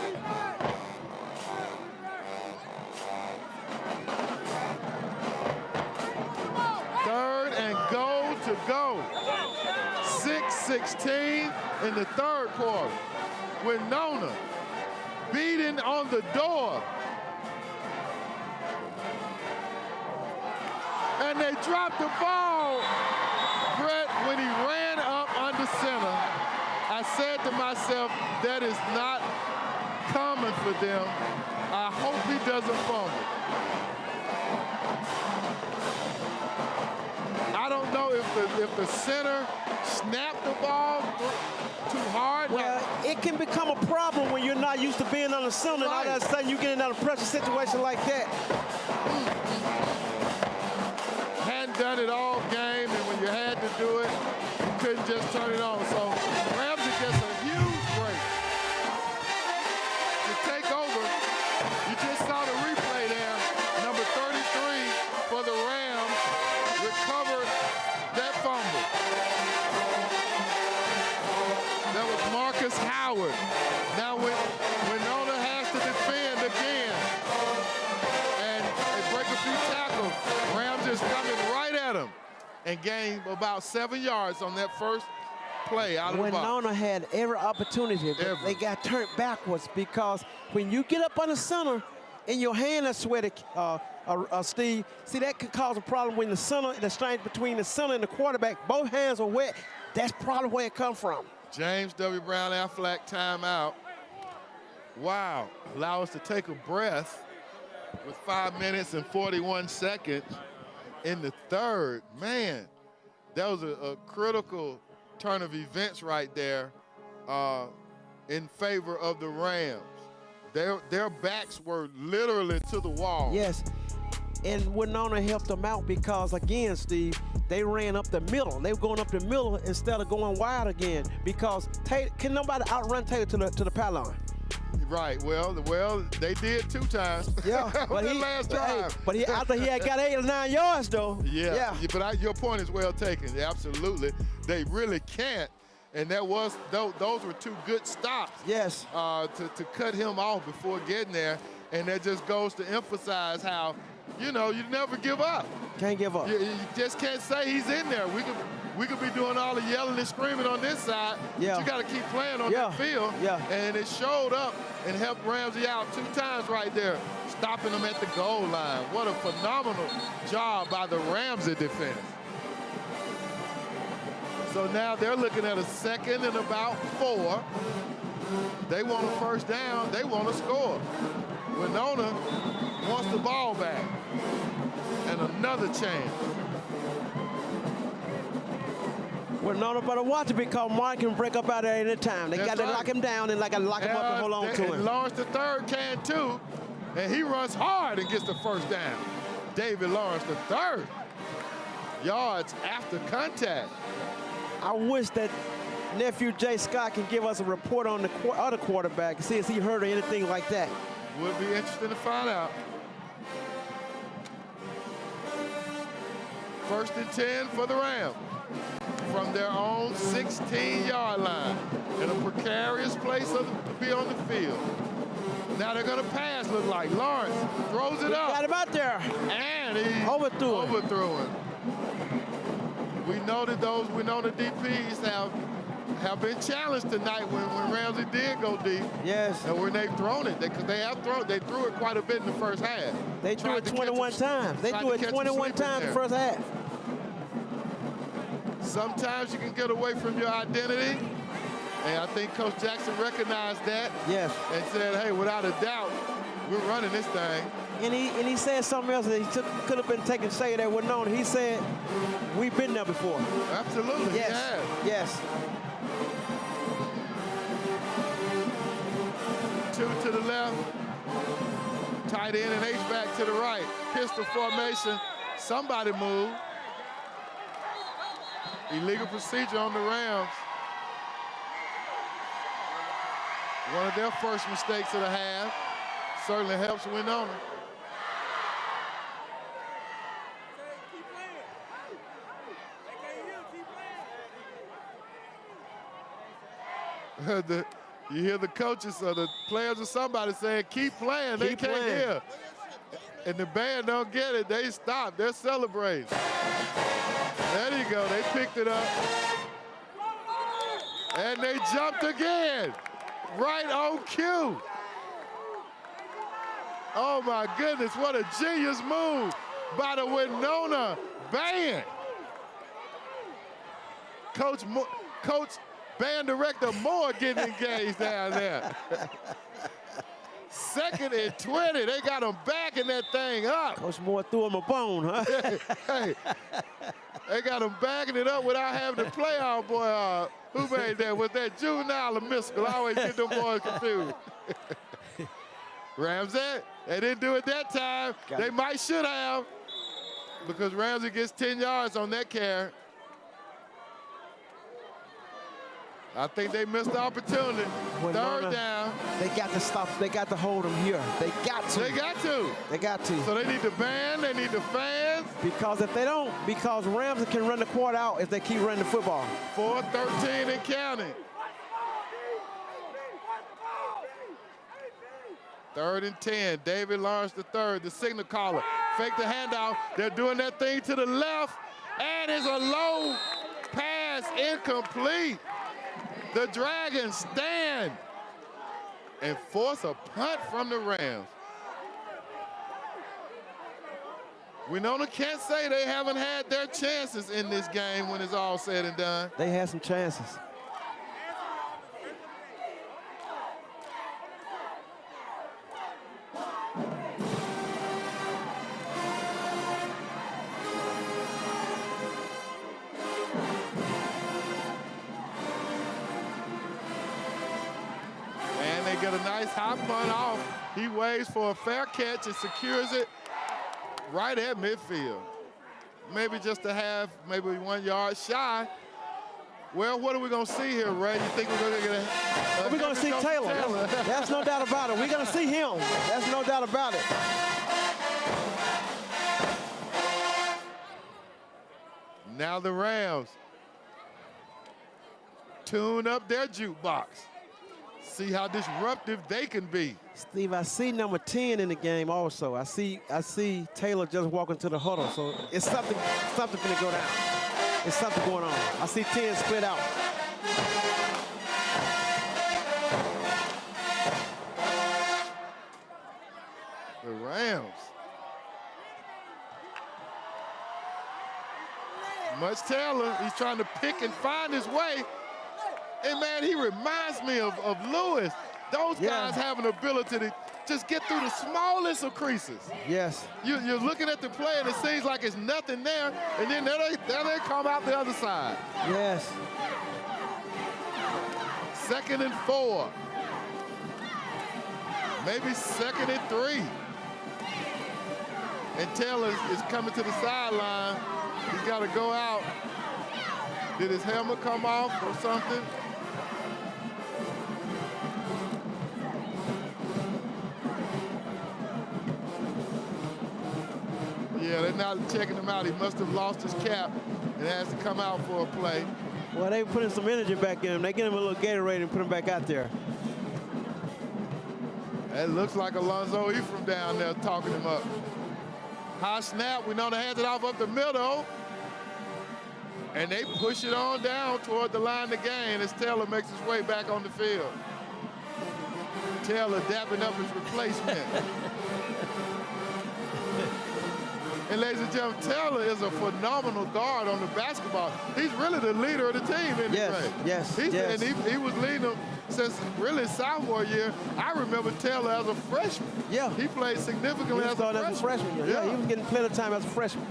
Third and goal to go. 6:16 in the 3rd quarter. Wenonh beating on the door. And they dropped the ball. Brett, when he ran up under center, I said to myself, that is not common for them. I hope he doesn't fumble. I don't know if the center snapped the ball too hard. Well, it can become a problem when you're not used to being on the center. Right. And all of a sudden you get in a pressure situation like that. Hadn't done it all game, and when you had to do it, you couldn't just turn it on. So Ramsay gets a huge break to take over. You just saw the replay there. Number 33 for the Rams recovered that fumble. That was Marcus Howard. Now Wenonh has to defend again. And they break a few tackles. Rams is coming right at him and gained about 7 yards on that first play out of the box. Wenonh had every opportunity, but they got turned backwards because when you get up on the center and your hand is sweaty, Steve, see that could cause a problem when the strength between the center and the quarterback, both hands are wet. That's probably where it comes from. James W. Brown Aflac timeout. Wow, allow us to take a breath with 5 minutes and 41 seconds in the 3rd. Man, that was a critical turn of events right there in favor of the Rams. Their backs were literally to the wall. Yes, and Wenonh helped them out because, again, Steve, they ran up the middle. They were going up the middle instead of going wide again because can nobody outrun Taylor to the pylon? Right. Well, they did 2 times. Yeah, but last drive. But after he had got 8 or 9 yards, though. Yeah. But your point is well taken. Absolutely, they really can't. And those were 2 good stops. Yes. To cut him off before getting there, and that just goes to emphasize how, you never give up. Can't give up. You just can't say he's in there. We could be doing all the yelling and screaming on this side. Yeah. But you got to keep playing on that field. Yeah. And it showed up and helped Ramsay out 2 times right there, stopping him at the goal line. What a phenomenal job by the Ramsay defense. So now they're looking at a 2nd and about 4. They want a first down. They want to score. Wenonh wants the ball back. And another chance. Wenonh better watch it because Mark can break up out there at any time. They got to lock him down and lock him up and hold on to him. And Lawrence the 3rd can too. And he runs hard and gets the first down. David Lawrence the 3rd. Yards after contact. I wish that nephew Jay Scott can give us a report on the other quarterback and see if he heard or anything like that. Would be interesting to find out. 1st and 10 for the Rams from their own 16-yard line in a precarious place to be on the field. Now they're going to pass, look like. Lawrence throws it up. Got him out there. And he overthrew him. We know that those Wenonh DPs have been challenged tonight when Ramsay did go deep. Yes. And when they've thrown it, they threw it quite a bit in the first half. They threw it 21 times. They threw it 21 times in the first half. Sometimes you can get away from your identity. And I think Coach Jackson recognized that. Yes. And said, hey, without a doubt, we're running this thing. And he said something else that he could have been taking shade at Wenonh. He said, we've been there before. Absolutely. Yes. Yes. 2 to the left. Tight end and H-back to the right. Pistol formation. Somebody move. Illegal procedure on the Rams. One of their first mistakes of the half. Certainly helps Wenonh. You hear the coaches or the players or somebody saying, keep playing. They can't hear. And the band don't get it. They stop. They're celebrating. There you go. They picked it up. And they jumped again. Right on cue. Oh, my goodness. What a genius move by the Wenonh band. Coach Band Director Moore getting engaged down there. 2nd and 20. They got him backing that thing up. Coach Moore threw him a bone, huh? Hey, they got him backing it up without having to play on, boy. Who made that? Was that Juvenile or Mystical? I always get them boys confused. Ramsay, they didn't do it that time. They might should have, because Ramsay gets 10 yards on that carry. I think they missed the opportunity. Third down. They got to stop. They got to hold them here. They got to. They got to. They got to. So they need the band. They need the fans. Because if they don't, because Ramsay can run the court out if they keep running the football. 4-13 and counting. 3rd and 10. David Lawrence III, the signal caller. Fake the handoff. They're doing that thing to the left. And it's a low pass, incomplete. The Dragons stand and force a punt from the Rams. Wenonh can't say they haven't had their chances in this game when it's all said and done. They had some chances. Get a nice high punt off. He waits for a fair catch and secures it right at midfield. Maybe just a half, maybe 1 yard shy. Well, what are we going to see here, Ray? You think we're going to get a... we're going to see Taylor. That's no doubt about it. We're going to see him. That's no doubt about it. Now the Rams tune up their jukebox. See how disruptive they can be. Steve, I see number 10 in the game also. I see Taylor just walking to the huddle. So it's something gonna go down. It's something going on. I see 10 split out. The Rams. Much Taylor, he's trying to pick and find his way. And, man, he reminds me of Lewis. Those guys have an ability to just get through the smallest of creases. Yes. You're looking at the play, and it seems like it's nothing there, and then there they come out the other side. Yes. 2nd and 4. Maybe 2nd and 3. And Taylor is coming to the sideline. He's got to go out. Did his helmet come off or something? Yeah, they're not checking him out. He must have lost his cap and has to come out for a play. Well, they putting some energy back in him. They get him a little Gatorade and put him back out there. That looks like Alonzo Ephraim down there talking him up. High snap, Wenonh hands it off up the middle. And they push it on down toward the line to gain as Taylor makes his way back on the field. Taylor dapping up his replacement. And ladies and gentlemen, Taylor is a phenomenal guard on the basketball. He's really the leader of the team, isn't he? Yes. And he was leading them since really sophomore year. I remember Taylor as a freshman. Yeah. He played significantly He as started a as a freshman. Yeah, he was getting plenty of time as a freshman.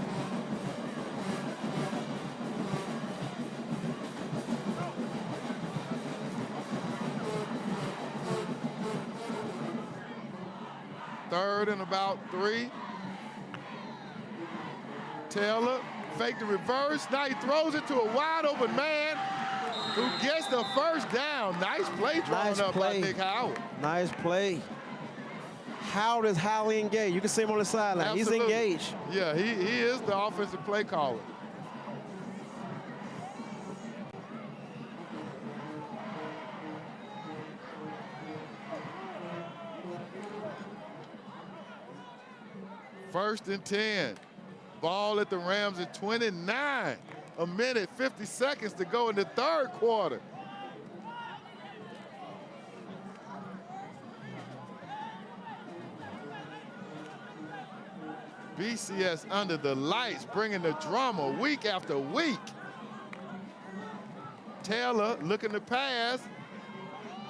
Third and about 3. Taylor faked the reverse. Now he throws it to a wide open man who gets the first down. Nice play drawn up by Nick Howard. Nice play. Howard is highly engaged. You can see him on the sideline. He's engaged. Yeah, he is the offensive play caller. First and 10. Ball at the Rams at 29. A minute, 50 seconds to go in the third quarter. BCS under the lights, bringing the drama week after week. Taylor looking to pass.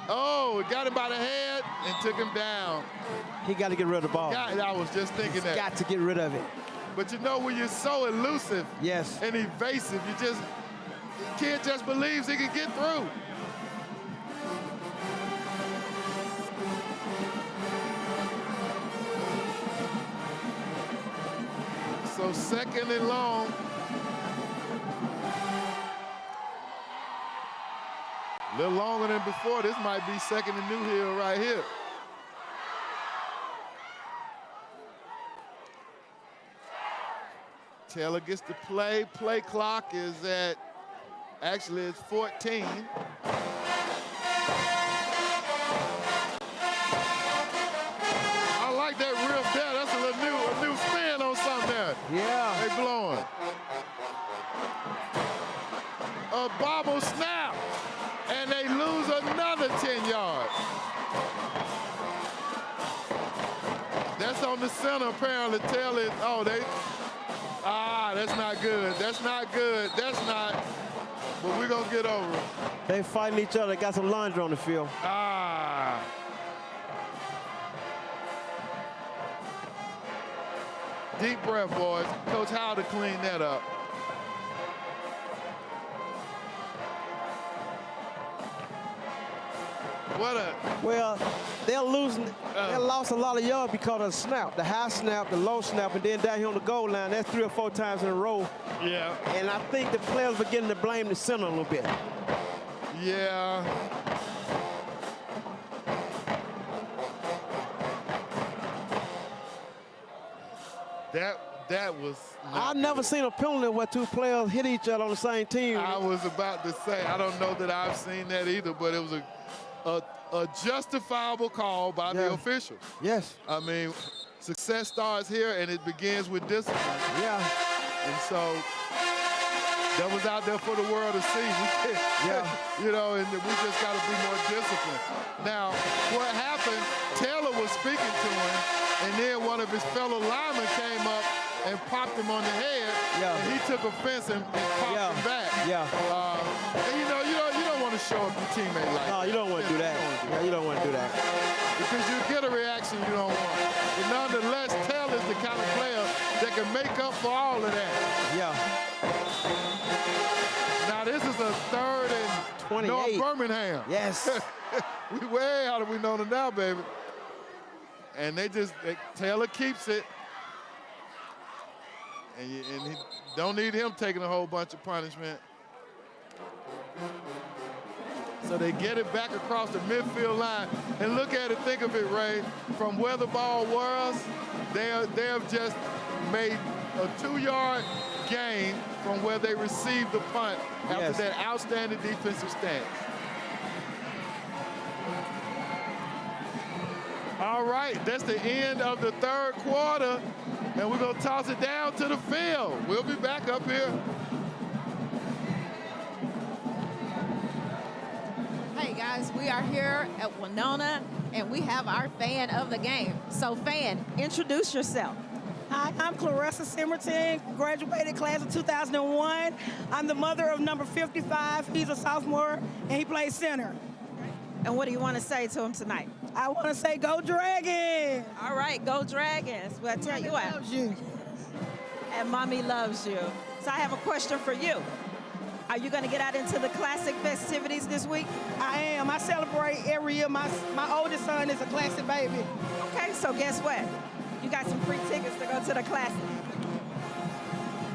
Oh, got him by the head and took him down. He got to get rid of the ball. I was just thinking that. Got to get rid of it. But you know, when you're so elusive and evasive, the kid just believes he can get through. So second and long. A little longer than before. This might be second and New Hill right here. Taylor gets the play. Play clock is at, actually it's 14. I like that riff there. That's a new spin on something there. Yeah. They blowing. A bobble snap. And they lose another 10 yards. That's on the center, apparently. Taylor, that's not good. That's not good. That's not, but we're going to get over it. They fighting each other. Got some laundry on the field. Deep breath, boys. Coach Howard to clean that up. Well, they're losing. They lost a lot of yards because of the snap, the high snap, the low snap, and then down here on the goal line. That's 3 or 4 times in a row. Yeah. And I think the players are beginning to blame the center a little bit. Yeah. That was. I've never seen a penalty where 2 players hit each other on the same team. I was about to say, I don't know that I've seen that either, but it was a justifiable call by the officials. Yes. I mean, success starts here and it begins with discipline. Yeah. And so that was out there for the world to see. You know, and we just got to be more disciplined. Now, what happened, Taylor was speaking to him, and then one of his fellow linemen came up and popped him on the head, and he took offense and popped him back. And you don't want to show up your teammate like that. No, you don't want to do that. You don't want to do that. Because you get a reaction you don't want. But nonetheless, Taylor's the kind of player that can make up for all of that. Now this is a 3rd and 28. North Birmingham. Yes. We way out of Wenonh now, baby. And Taylor keeps it. And he don't need him taking a whole bunch of punishment. So they get it back across the midfield line. And look at it, think of it, Ray. From where the ball was, they have just made a 2-yard gain from where they received the punt after that outstanding defensive stance. All All right, that's the end of the third quarter, and we're going to toss it down to the field. We'll be back up here. Hey guys, we are here at Wenonh, and we have our fan of the game. So fan, introduce yourself. Hi, I'm Clarissa Simmerton, graduated class of 2001. I'm the mother of number 55. He's a sophomore, and he plays center. And what do you want to say to him tonight? I want to say, go Dragons! All right, go Dragons. Well, I tell you what. Loves you. And Mommy loves you. So I have a question for you. Are you going to get out into the classic festivities this week? I am. I celebrate every year. My oldest son is a classic baby. Okay, so guess what? You got some free tickets to go to the classic.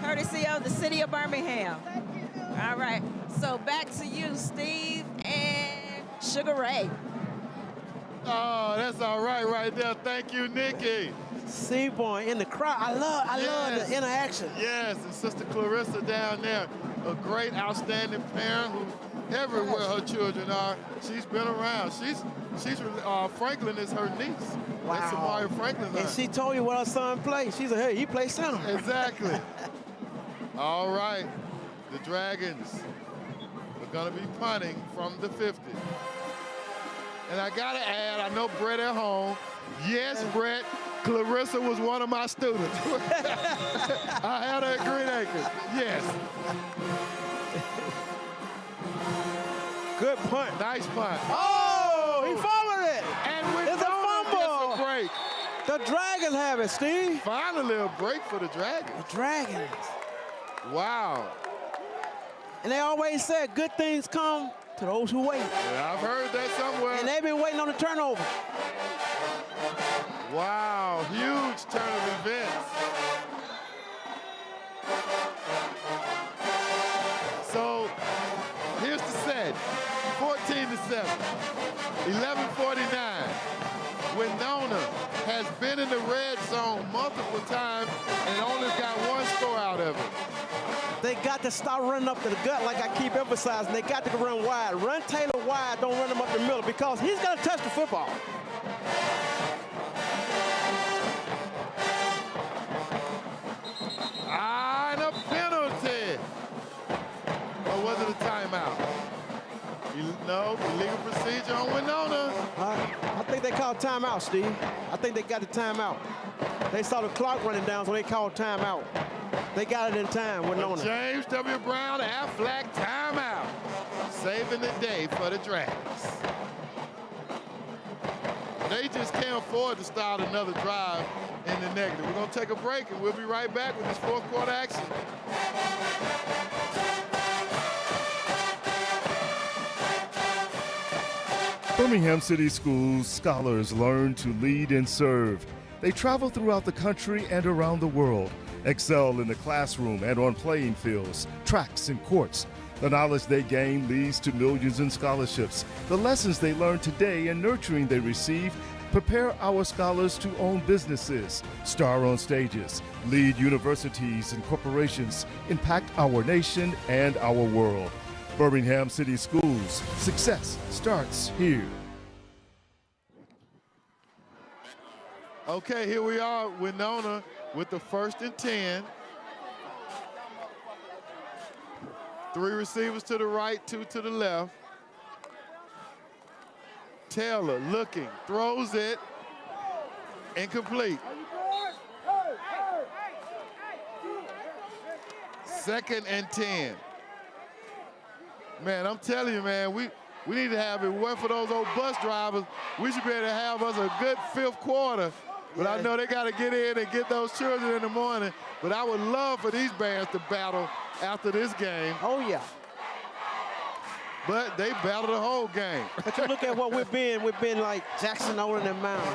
Courtesy of the city of Birmingham. All right, so back to you, Steve and Sugar Ray. Oh, that's all right there. Thank you, Nikki. Seaborn in the crowd. I love the interaction. Yes, and Sister Clarissa down there, a great, outstanding parent who everywhere her children are, she's been around. Franklin is her niece. Wow. That's Samaya Franklin. And she told you what her son plays. She said, hey, he plays center. Exactly. All right, the Dragons are gonna be punting from the 50. And I gotta add, I know Brett at home. Yes, Brett, Clarissa was one of my students. I had her at Green Acres, yes. Good punt. Nice punt. Oh, he fumbled it. And it's a fumble. A break. The Dragons have it, Steve. Finally a break for the Dragons. The Dragons. Wow. And they always said good things come to those who wait. Yeah, I've heard that somewhere. And they've been waiting on the turnover. Wow, huge turn of events. So here's the set, 14-7, 11:49. Wenonh has been in the red zone multiple times and only got one score out of it. They got to stop running up to the gut like I keep emphasizing. They got to run wide. Run Taylor wide, don't run him up the middle because he's going to touch the football. And a penalty. Or was it a timeout? No, illegal procedure on Wenonh. I think they called timeout, Steve. I think they got the timeout. They saw the clock running down, so they called timeout. They got it in time, Wenonh. James W. Brown, half flag timeout. Saving the day for the Dragons. They just can't afford to start another drive in the negative. We're going to take a break, and we'll be right back with this fourth quarter action. Birmingham City Schools scholars learn to lead and serve. They travel throughout the country and around the world, excel in the classroom and on playing fields, tracks, and courts. The knowledge they gain leads to millions in scholarships. The lessons they learn today and nurturing they receive prepare our scholars to own businesses, star on stages, lead universities and corporations, impact our nation and our world. Birmingham City Schools, success starts here. Okay, here we are, Wenonh with the 1st and 10. 3 receivers to the right, 2 to the left. Taylor looking, throws it, incomplete. 2nd and 10. Man, I'm telling you, man, we need to have, if it weren't for those old bus drivers, we should be able to have us a good 5th quarter. But I know they got to get in and get those children in the morning. But I would love for these bands to battle after this game. Oh, yeah. But they battled the whole game. But you look at what we've been like Jackson over in the mountain.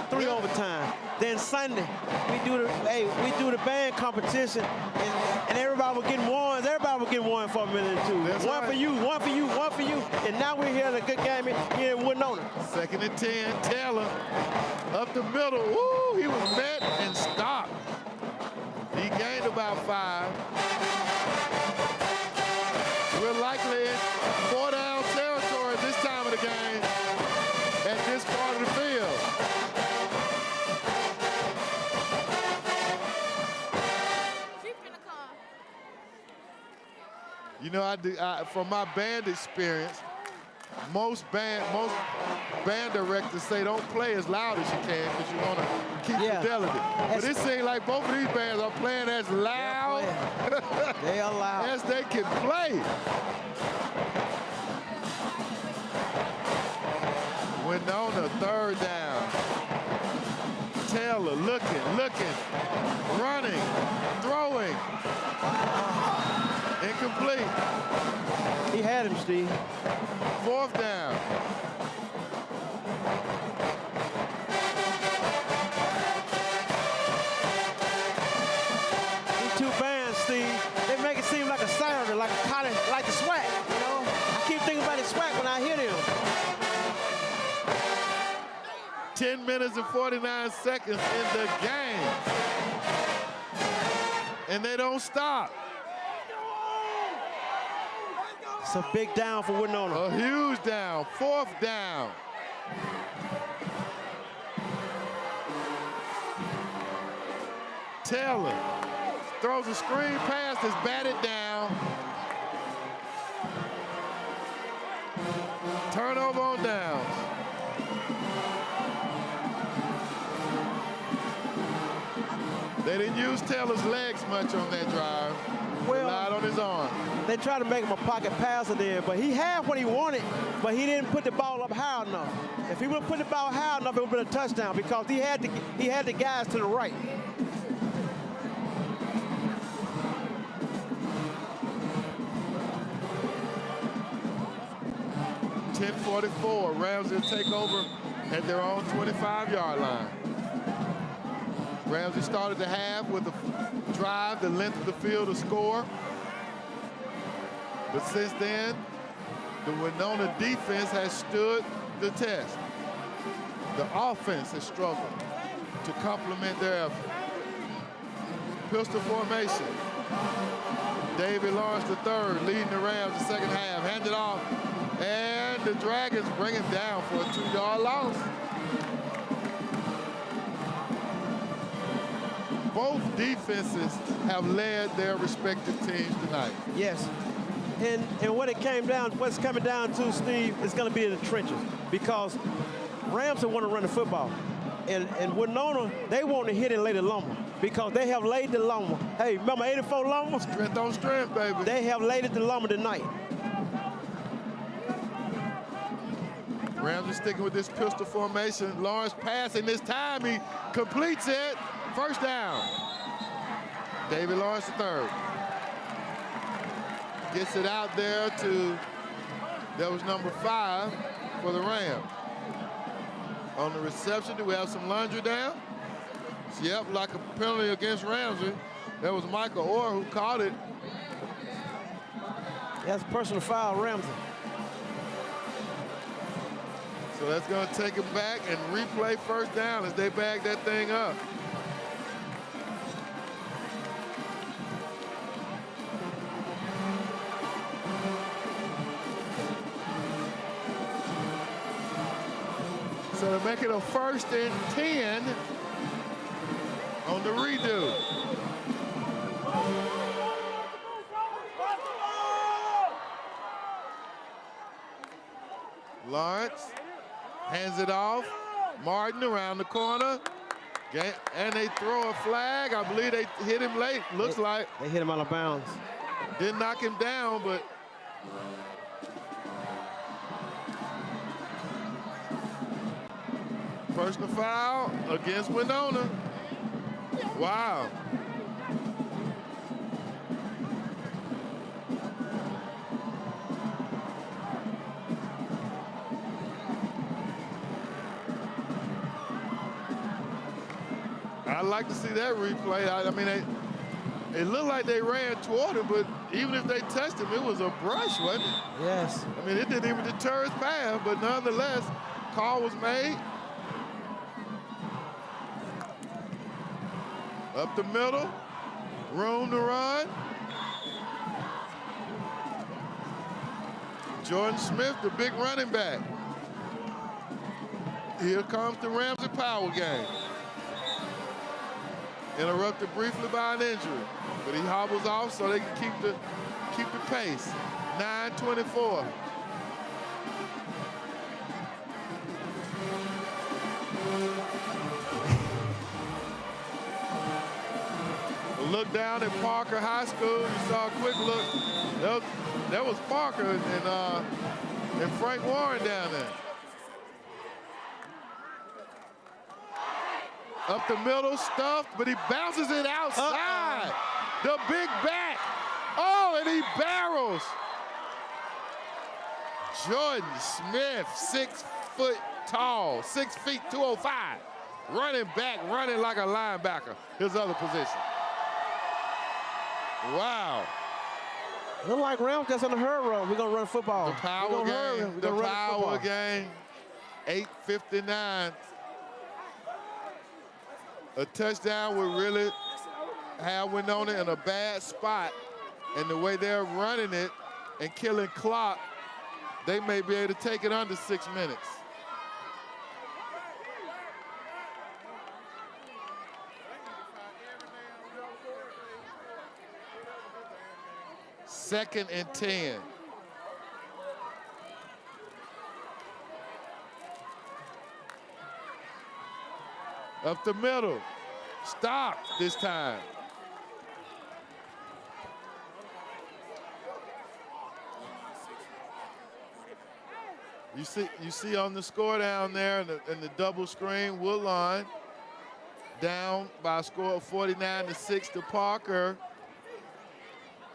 3 overtime. Then Sunday, we do the band competition, and everybody was getting ones. Everybody was getting one for a minute or two. That's one right. for you, one for you, one for you. And now we're here in a good game here in Wenonh. 2nd and 10, Taylor up the middle. Woo, he was met and stopped. He gained about 5. We're likely in 4-down territory this time of the game at this part of the field. You know, from my band experience, most band directors say don't play as loud as you can because you want to keep fidelity. But it seems like both of these bands are playing as loud, they are loud as they can play. Wenonh, third down. Taylor looking, running, throwing. Incomplete. He had him, Steve. Fourth down. These two bands, Steve, they make it seem like a Saturday, like a college, like the SWAC, you know? I keep thinking about the SWAC when I hear them. 10 minutes and 49 seconds in the game. And they don't stop. It's a big down for Wenonh. A huge down, fourth down. Taylor throws a screen pass that's batted down. Turnover on downs. They didn't use Taylor's legs much on that drive. Relied on his arm. They tried to make him a pocket passer there, but he had what he wanted, but he didn't put the ball up high enough. If he would have put the ball high enough, it would have been a touchdown because he had the guys to the right. .44, Ramsay will take over at their own 25-yard line. Ramsay started the half with a drive, the length of the field to score. But since then, the Wenonh defense has stood the test. The offense has struggled to complement their effort. Pistol formation. David Lawrence III leading the Rams the second half. Handed off, and the Dragons bring him down for a 2-yard loss. Both defenses have led their respective teams tonight. Yes. And what's coming down to, Steve, is going to be in the trenches because Ramsay want to run the football. And Wenonh, they want to hit and lay the lumber because they have laid the lumber. Hey, remember 84 lumber? Strength on strength, baby. They have laid it the lumber tonight. Ramsay sticking with this pistol formation. Lawrence passing this time. He completes it. First down. David Lawrence III. Gets it out there to, that was number 5 for the Rams. On the reception, do we have some laundry down? Yep, like a penalty against Ramsay. That was Michael Orr who caught it. That's personal foul, Ramsay. So that's going to take him back and replay first down as they bag that thing up. So they're making a 1st and 10 on the redo. Lawrence hands it off. Martin around the corner. And they throw a flag. I believe they hit him late. Looks like. They hit him out of bounds. Didn't knock him down, but personal foul against Wenonh. Wow. I'd like to see that replay. I mean, it looked like they ran toward him, but even if they touched him, it was a brush, wasn't it? Yes. I mean, it didn't even deter his path, but nonetheless, call was made. Up the middle, room to run. Jordan Smith, the big running back. Here comes the Ramsay power game. Interrupted briefly by an injury. But he hobbles off so they can keep the pace. 9:24. Look down at Parker High School. You saw a quick look. That was Parker and Frank Warren down there. Up the middle, stuffed, but he bounces it outside. The big back. Oh, and he barrels. Jordan Smith, 6 foot tall, 6 feet, 205. Running back, running like a linebacker, his other position. Wow. Look like Rams just on the herd run. We're going to run football. The power game. The power game. 8:59. A touchdown would really have Wenonh in a bad spot. And the way they're running it and killing clock, they may be able to take it under 6 minutes. Second and 10. Up the middle. Stop this time. You see on the score down there in the double screen, Woodlawn down by a score of 49-6 to Parker.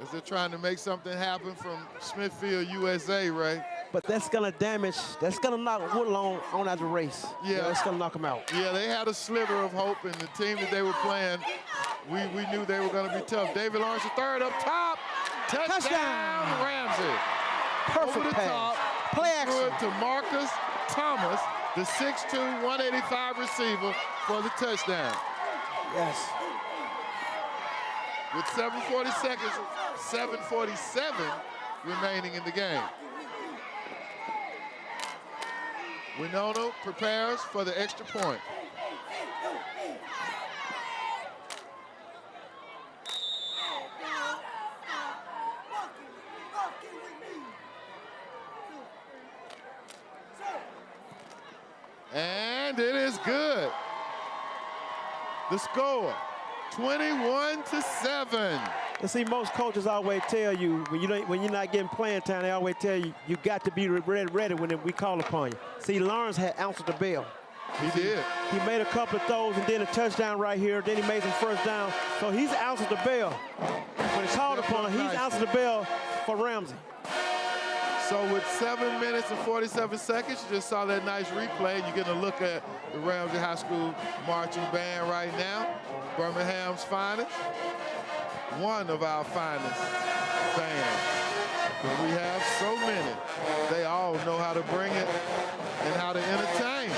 As they're trying to make something happen from Smithfield, USA, Ray. But that's going to damage, that's going to knock Woodlawn on out the race. Yeah. That's going to knock him out. Yeah, they had a sliver of hope, and the team that they were playing, we knew they were going to be tough. David Lawrence, the third up top. Touchdown, Ramsay. Perfect over the pass. top. Play action. Threw it to Marcus Thomas, the 6'2", 185 receiver for the touchdown. Yes. With 7:47 remaining in the game. Wenonh prepares for the extra point. And it is good. The score, 21-7. And see, most coaches always tell you when you're not getting playing time, they always tell you you got to be ready when we call upon you. See, Lawrence had answered the bell. He did. He made a couple of throws and then a touchdown right here. Then he made some first down. So he's answered the bell. When it's called upon, he's answered the bell for Ramsay. So with 7 minutes and 47 seconds, you just saw that nice replay. You're getting a look at the Ramsay High School marching band right now. Birmingham's finest. One of our finest bands. But we have so many. They all know how to bring it and how to entertain.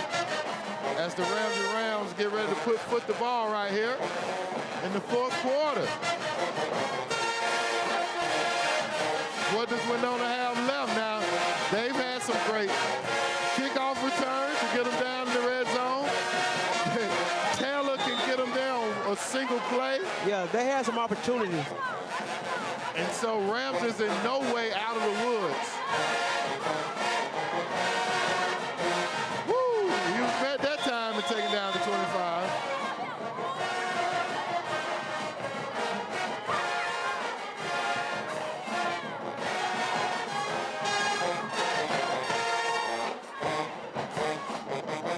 As the Ramsay Rams get ready to put the ball right here in the fourth quarter. What does Wenonh have left now? They've had some great kickoff returns to get them down in the red zone. Taylor can get them down a single play. Yeah, they had some opportunities. And so Rams is in no way out of the woods. Woo! He was at that time to take it down to 25.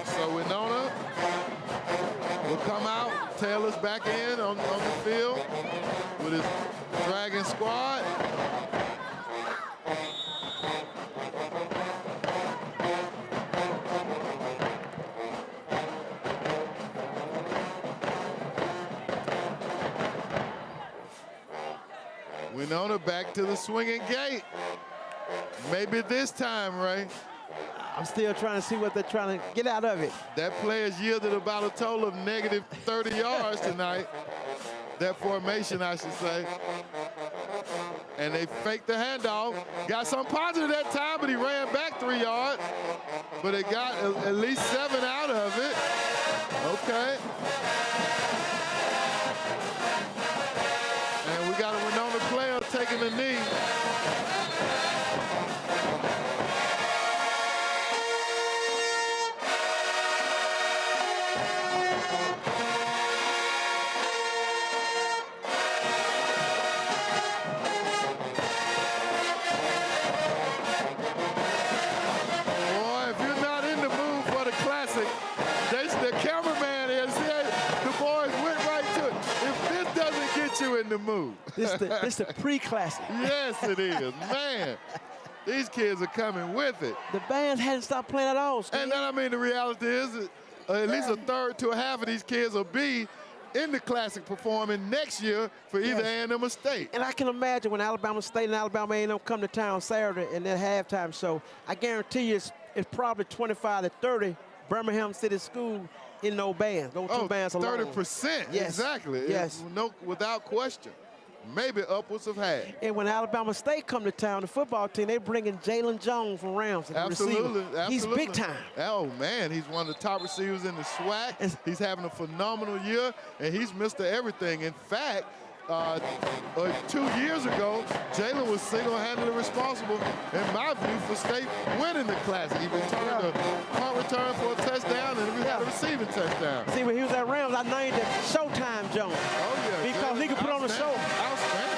So Wenonh will come out. Taylor's back in on the field with his Dragon squad. Wenonh back to the swinging gate. Maybe this time, Ray. I'm still trying to see what they're trying to get out of it. That play has yielded about a total of negative 30 yards tonight. That formation, I should say. And they faked the handoff. Got some positive that time, but he ran back 3 yards. But they got at least 7 out of it. Okay. And we taking the knee. In the mood. This the pre-classic. Yes, it is. Man, these kids are coming with it. The band hadn't stopped playing at all, Steve. And then, I mean, the reality is at least a third to a half of these kids will be in the classic performing next year for either A&M or State. And I can imagine when Alabama State and Alabama A&M come to town Saturday in their halftime show, I guarantee you it's probably 25 to 30 Birmingham City School in no bands, those two bands alone. 30%, yes. Exactly. Yes. No, without question. Maybe upwards of half. And when Alabama State come to town, the football team, they bring in Jalen Jones from Ramsay. Absolutely. He's big time. Oh, man, he's one of the top receivers in the SWAC. He's having a phenomenal year, and he's Mr. Everything. In fact, 2 years ago, Jalen was single-handedly responsible, in my view, for State winning the Classic. He returned a punt return for a touchdown, and we had a receiving touchdown. See, when he was at Rams, I named it Showtime Jones. Oh, yeah. Because he could put on the show. Outstanding.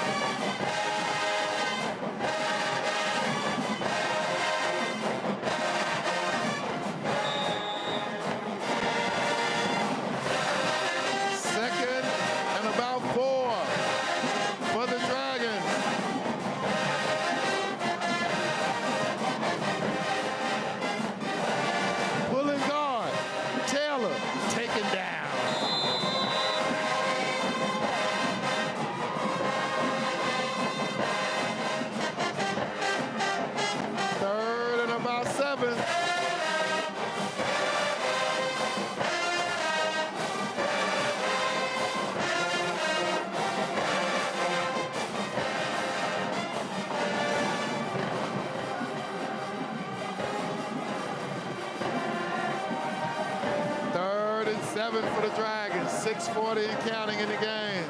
For the Dragons, 6:40 and counting in the game.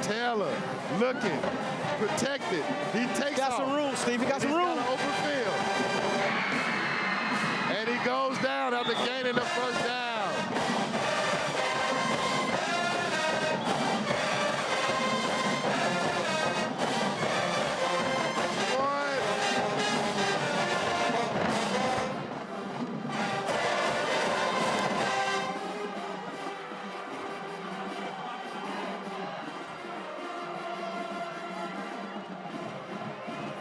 Taylor looking, protected. He takes got some room, Steve. He got some room. Open field. And he goes down after gaining the first down.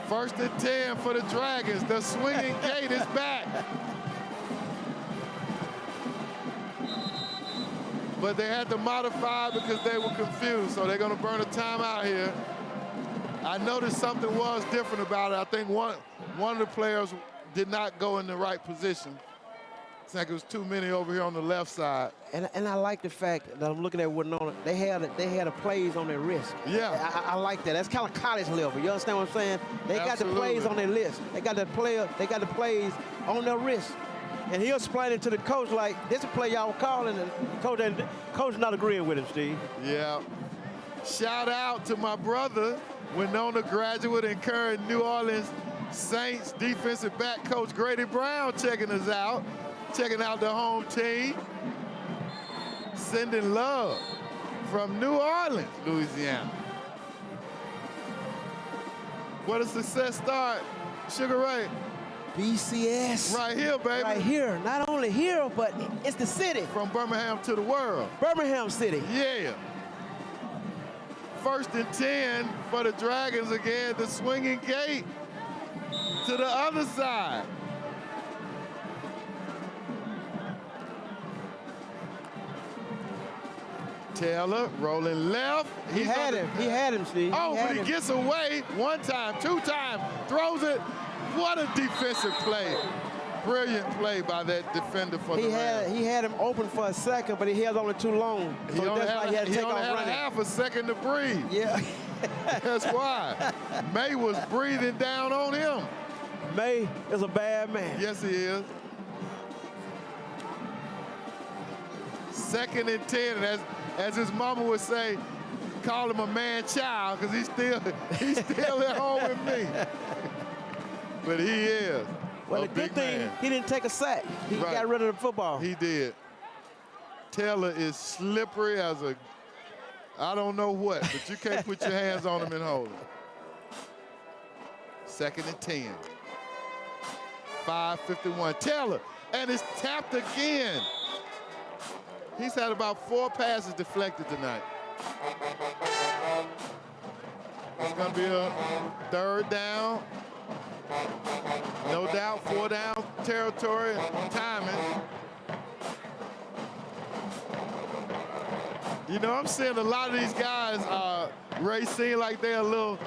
First and 10 for the Dragons. The swinging gate is back. But they had to modify because they were confused, so they're going to burn a timeout here. I noticed something was different about it. I think one of the players did not go in the right position. It's like it was too many over here on the left side. And I like the fact that I'm looking at Wenonh. They had a plays on their wrist. Yeah. I like that. That's kind of college level. You understand what I'm saying? They got the plays on their list. They got the plays on their wrist. And he'll explain it to the coach like, this is a play y'all were calling, and the coach not agreeing with him, Steve. Yeah. Shout out to my brother, Wenonh graduate and current New Orleans Saints defensive back coach Grady Brown checking us out. Checking out the home team. Sending love from New Orleans, Louisiana. What a success start, Sugar Ray. BCS. Right here, baby. Right here. Not only here, but it's the city. From Birmingham to the world. Birmingham City. Yeah. First and 10 for the Dragons again. The swinging gate to the other side. Taylor rolling left. He had him, Steve. Oh, but he gets away one time, 2 times, throws it. What a defensive play. Brilliant play by that defender for the Rams. He had him open for a second, but he held only too long. He So only that's why he had to take off had running. a half a second to breathe. Yeah. That's why. May was breathing down on him. May is a bad man. Yes, he is. Second and 10, and as his mama would say, call him a man-child because he's still at home with me. But he is. Well, a the big good thing, man. he didn't take a sack. He Right. got rid of the football. He did. Taylor is slippery as a, I don't know what, but you can't put your hands on him and hold him. 2nd and 10. 5:51. Taylor, and it's tapped again. He's had about 4 passes deflected tonight. It's going to be a 3rd down. No doubt, 4 down territory, timing. You know, I'm seeing a lot of these guys, Ray, seem like they're a little,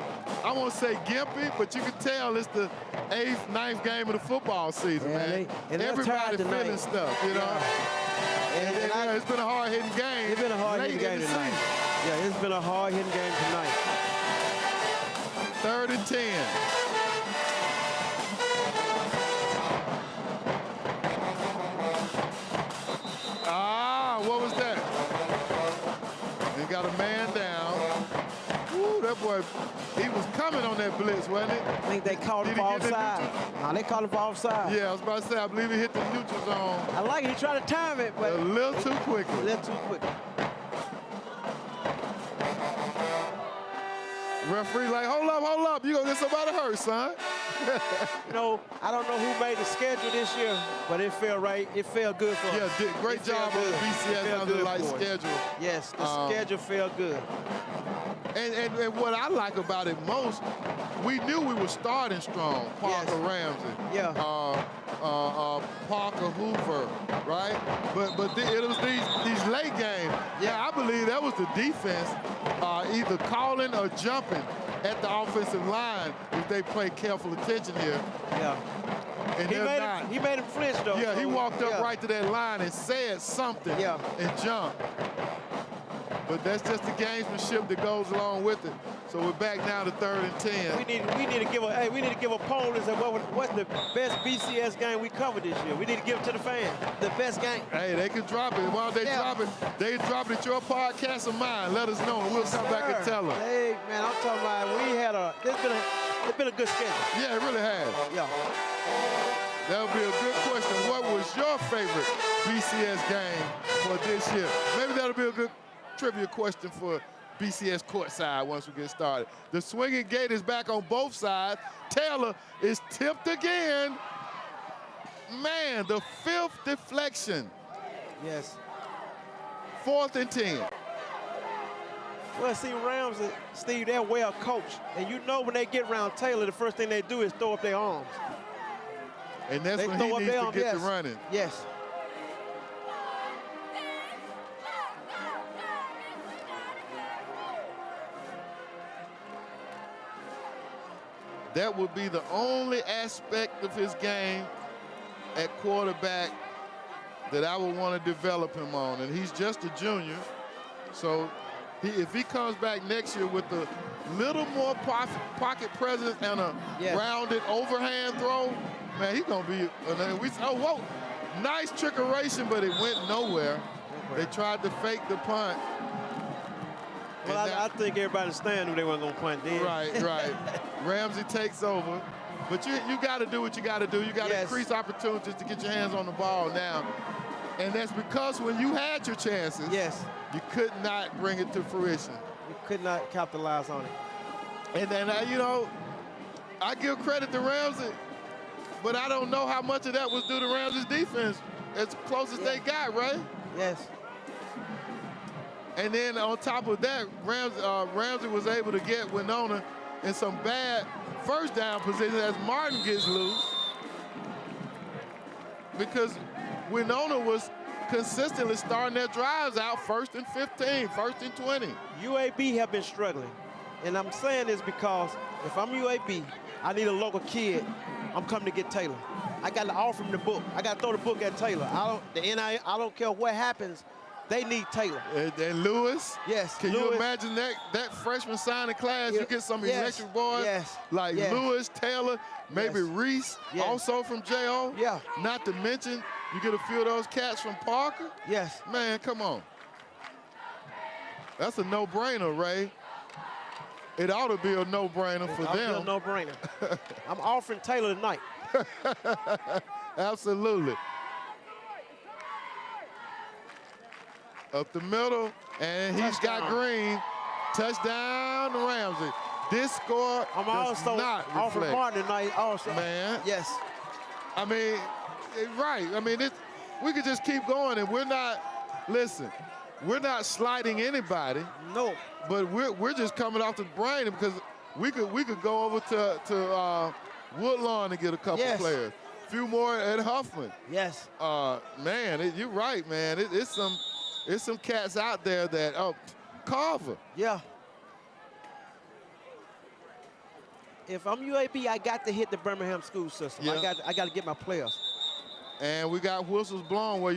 I won't say gimpy, but you can tell it's the 8th, 9th game of the football season, man. Everybody feeling stuff, you know. And it's been a hard-hitting game. It's been a hard-hitting game tonight. Yeah, it's been a hard-hitting game tonight. 3rd and 10. What was that? He got a man down. Ooh, that boy, he was coming on that blitz, wasn't he? I think they called him for offside. No, they called him for offside. Yeah, I was about to say, I believe he hit the neutral zone. I like it. He tried to time it, but a little too quickly. A little too quick. Referee like, hold up, you gonna get somebody hurt, son. You know, I don't know who made the schedule this year, but it felt right. It felt good for us. Yeah, great job on the BCS under the light schedule. Yes, the schedule felt good. And what I like about it most, we knew we were starting strong. Parker Ramsay. Yeah. Parker Hoover, right? But it was these late games. Yeah, I believe that was the defense either calling or jumping at the offensive line if they pay careful attention here. Yeah. And he made him flinch, though. Yeah, he walked up right to that line and said something and jumped. But that's just the gamesmanship that goes along with it. So we're back now to 3rd and 10. We need to give a poll and say what's the best BCS game we covered this year. We need to give it to the fans. The best game. Hey, they can drop it. Why don't they drop it? They drop it at your podcast or mine. Let us know and we'll come back and tell them. Hey, man, I'm talking about it's been a good schedule. Yeah, it really has. Yeah. That would be a good question. What was your favorite BCS game for this year? Maybe that'll be a good trivia question for BCS courtside once we get started. The swinging gate is back on both sides. Taylor is tipped again. Man, the 5th deflection. Yes. 4th and 10. Well, see, Ramsay, Steve, they're well coached. And you know when they get around Taylor, the first thing they do is throw up their arms. And that's when he needs to get to running. Yes. That would be the only aspect of his game at quarterback that I would want to develop him on. And he's just a junior. So if he comes back next year with a little more pocket presence and a rounded overhand throw, man, he's going to be, whoa, nice trickeration, but it went nowhere. They tried to fake the punt. Well, I think everybody understand who they weren't going to punt then. Right. Ramsay takes over. But you got to do what you got to do. You got to increase opportunities to get your hands on the ball now. And that's because when you had your chances, you could not bring it to fruition. You could not capitalize on it. And then, I give credit to Ramsay, but I don't know how much of that was due to Ramsay's defense. As close as they got, right? Yes. And then on top of that, Ramsay was able to get Wenonh in some bad first down position as Martin gets loose. Because Wenonh was consistently starting their drives out 1st and 15, 1st and 20. UAB have been struggling. And I'm saying this because if I'm UAB, I need a local kid. I'm coming to get Taylor. I got to offer him the book. I got to throw the book at Taylor. I don't care what happens. They need Taylor. And Lewis? Yes. Can you imagine that freshman signing class? You get some electric boys like Lewis, Taylor, maybe Reese, also from J.O. Yeah. Not to mention, you get a few of those cats from Parker. Yes. Man, come on. That's a no-brainer, Ray. It ought to be a no-brainer for them. It's a no-brainer. I'm offering Taylor tonight. Absolutely. Up the middle, and he's got green. Touchdown to Ramsay. This score does not offering reflect. Martin tonight also. Man. Yes. I mean, right. I mean, we could just keep going, and we're not, listen, we're not sliding anybody. No. But we're just coming off the brain because we could go over to Woodlawn and get a couple players. A few more at Huffman. Yes. Man, you're right, man. It's some cats out there that, Carver. Yeah. If I'm UAB, I got to hit the Birmingham school system. Yeah. I got to get my players. And we got whistles blown where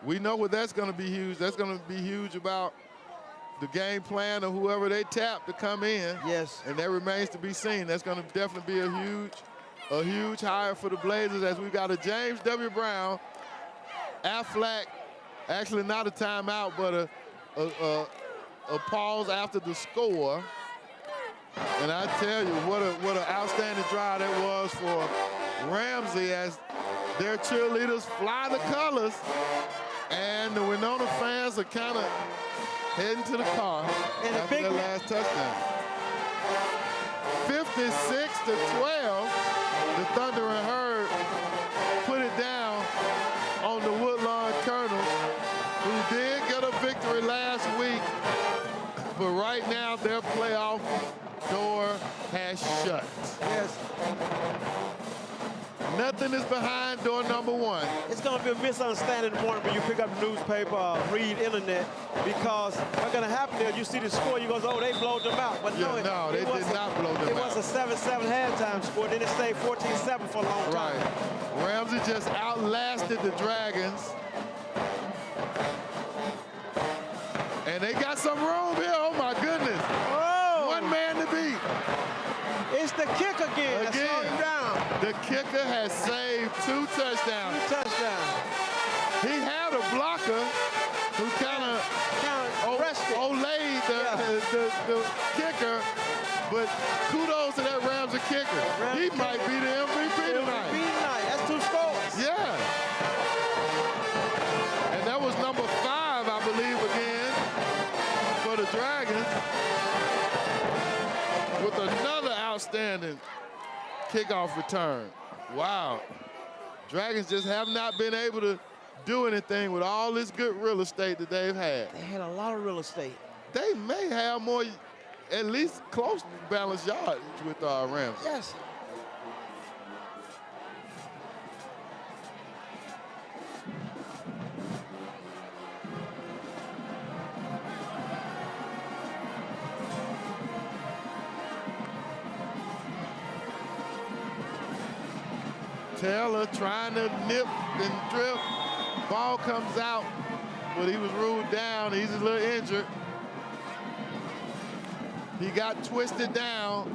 we know what that's going to be huge. That's going to be huge about the game plan of whoever they tap to come in. Yes. And that remains to be seen. That's going to definitely be a huge hire for the Blazers as we got a James W. Brown, Aflac, actually not a timeout, but a pause after the score. And I tell you, what an outstanding drive that was for Ramsay as their cheerleaders fly the colors. And the Wenonh fans are kind of heading to the car after their last touchdown. 56-12, the Thunder and Herd put it down on the Woodlawn Colonels, who did get a victory last week, but right now their playoff door has shut. Yes. Nothing is behind door number one. It's going to be a misunderstanding in the morning when you pick up the newspaper or read internet, because what's going to happen is you see the score, you go, oh, they blowed them out. But no, they did not blow them out. It was a 7-7 halftime score, then it stayed 14-7 for a long time. Right. Ramsay just outlasted the Dragons. And they got some room here. Oh, my goodness. Oh. One man to beat. It's the kick again. That's slowing him down. The kicker has saved 2 touchdowns. 2 touchdowns. He had a blocker who kind of olayed the kicker, but kudos to that Ramsay kicker. He might be the MVP tonight. That's 2 scores. Yeah. And that was number 5, I believe, again, for the Dragons, with another outstanding kickoff return. Wow. Dragons just have not been able to do anything with all this good real estate that they've had. They had a lot of real estate. They may have more, at least close to balanced yards with Ramsay. Yes. Taylor trying to nip and drip. Ball comes out, but he was ruled down. He's a little injured. He got twisted down.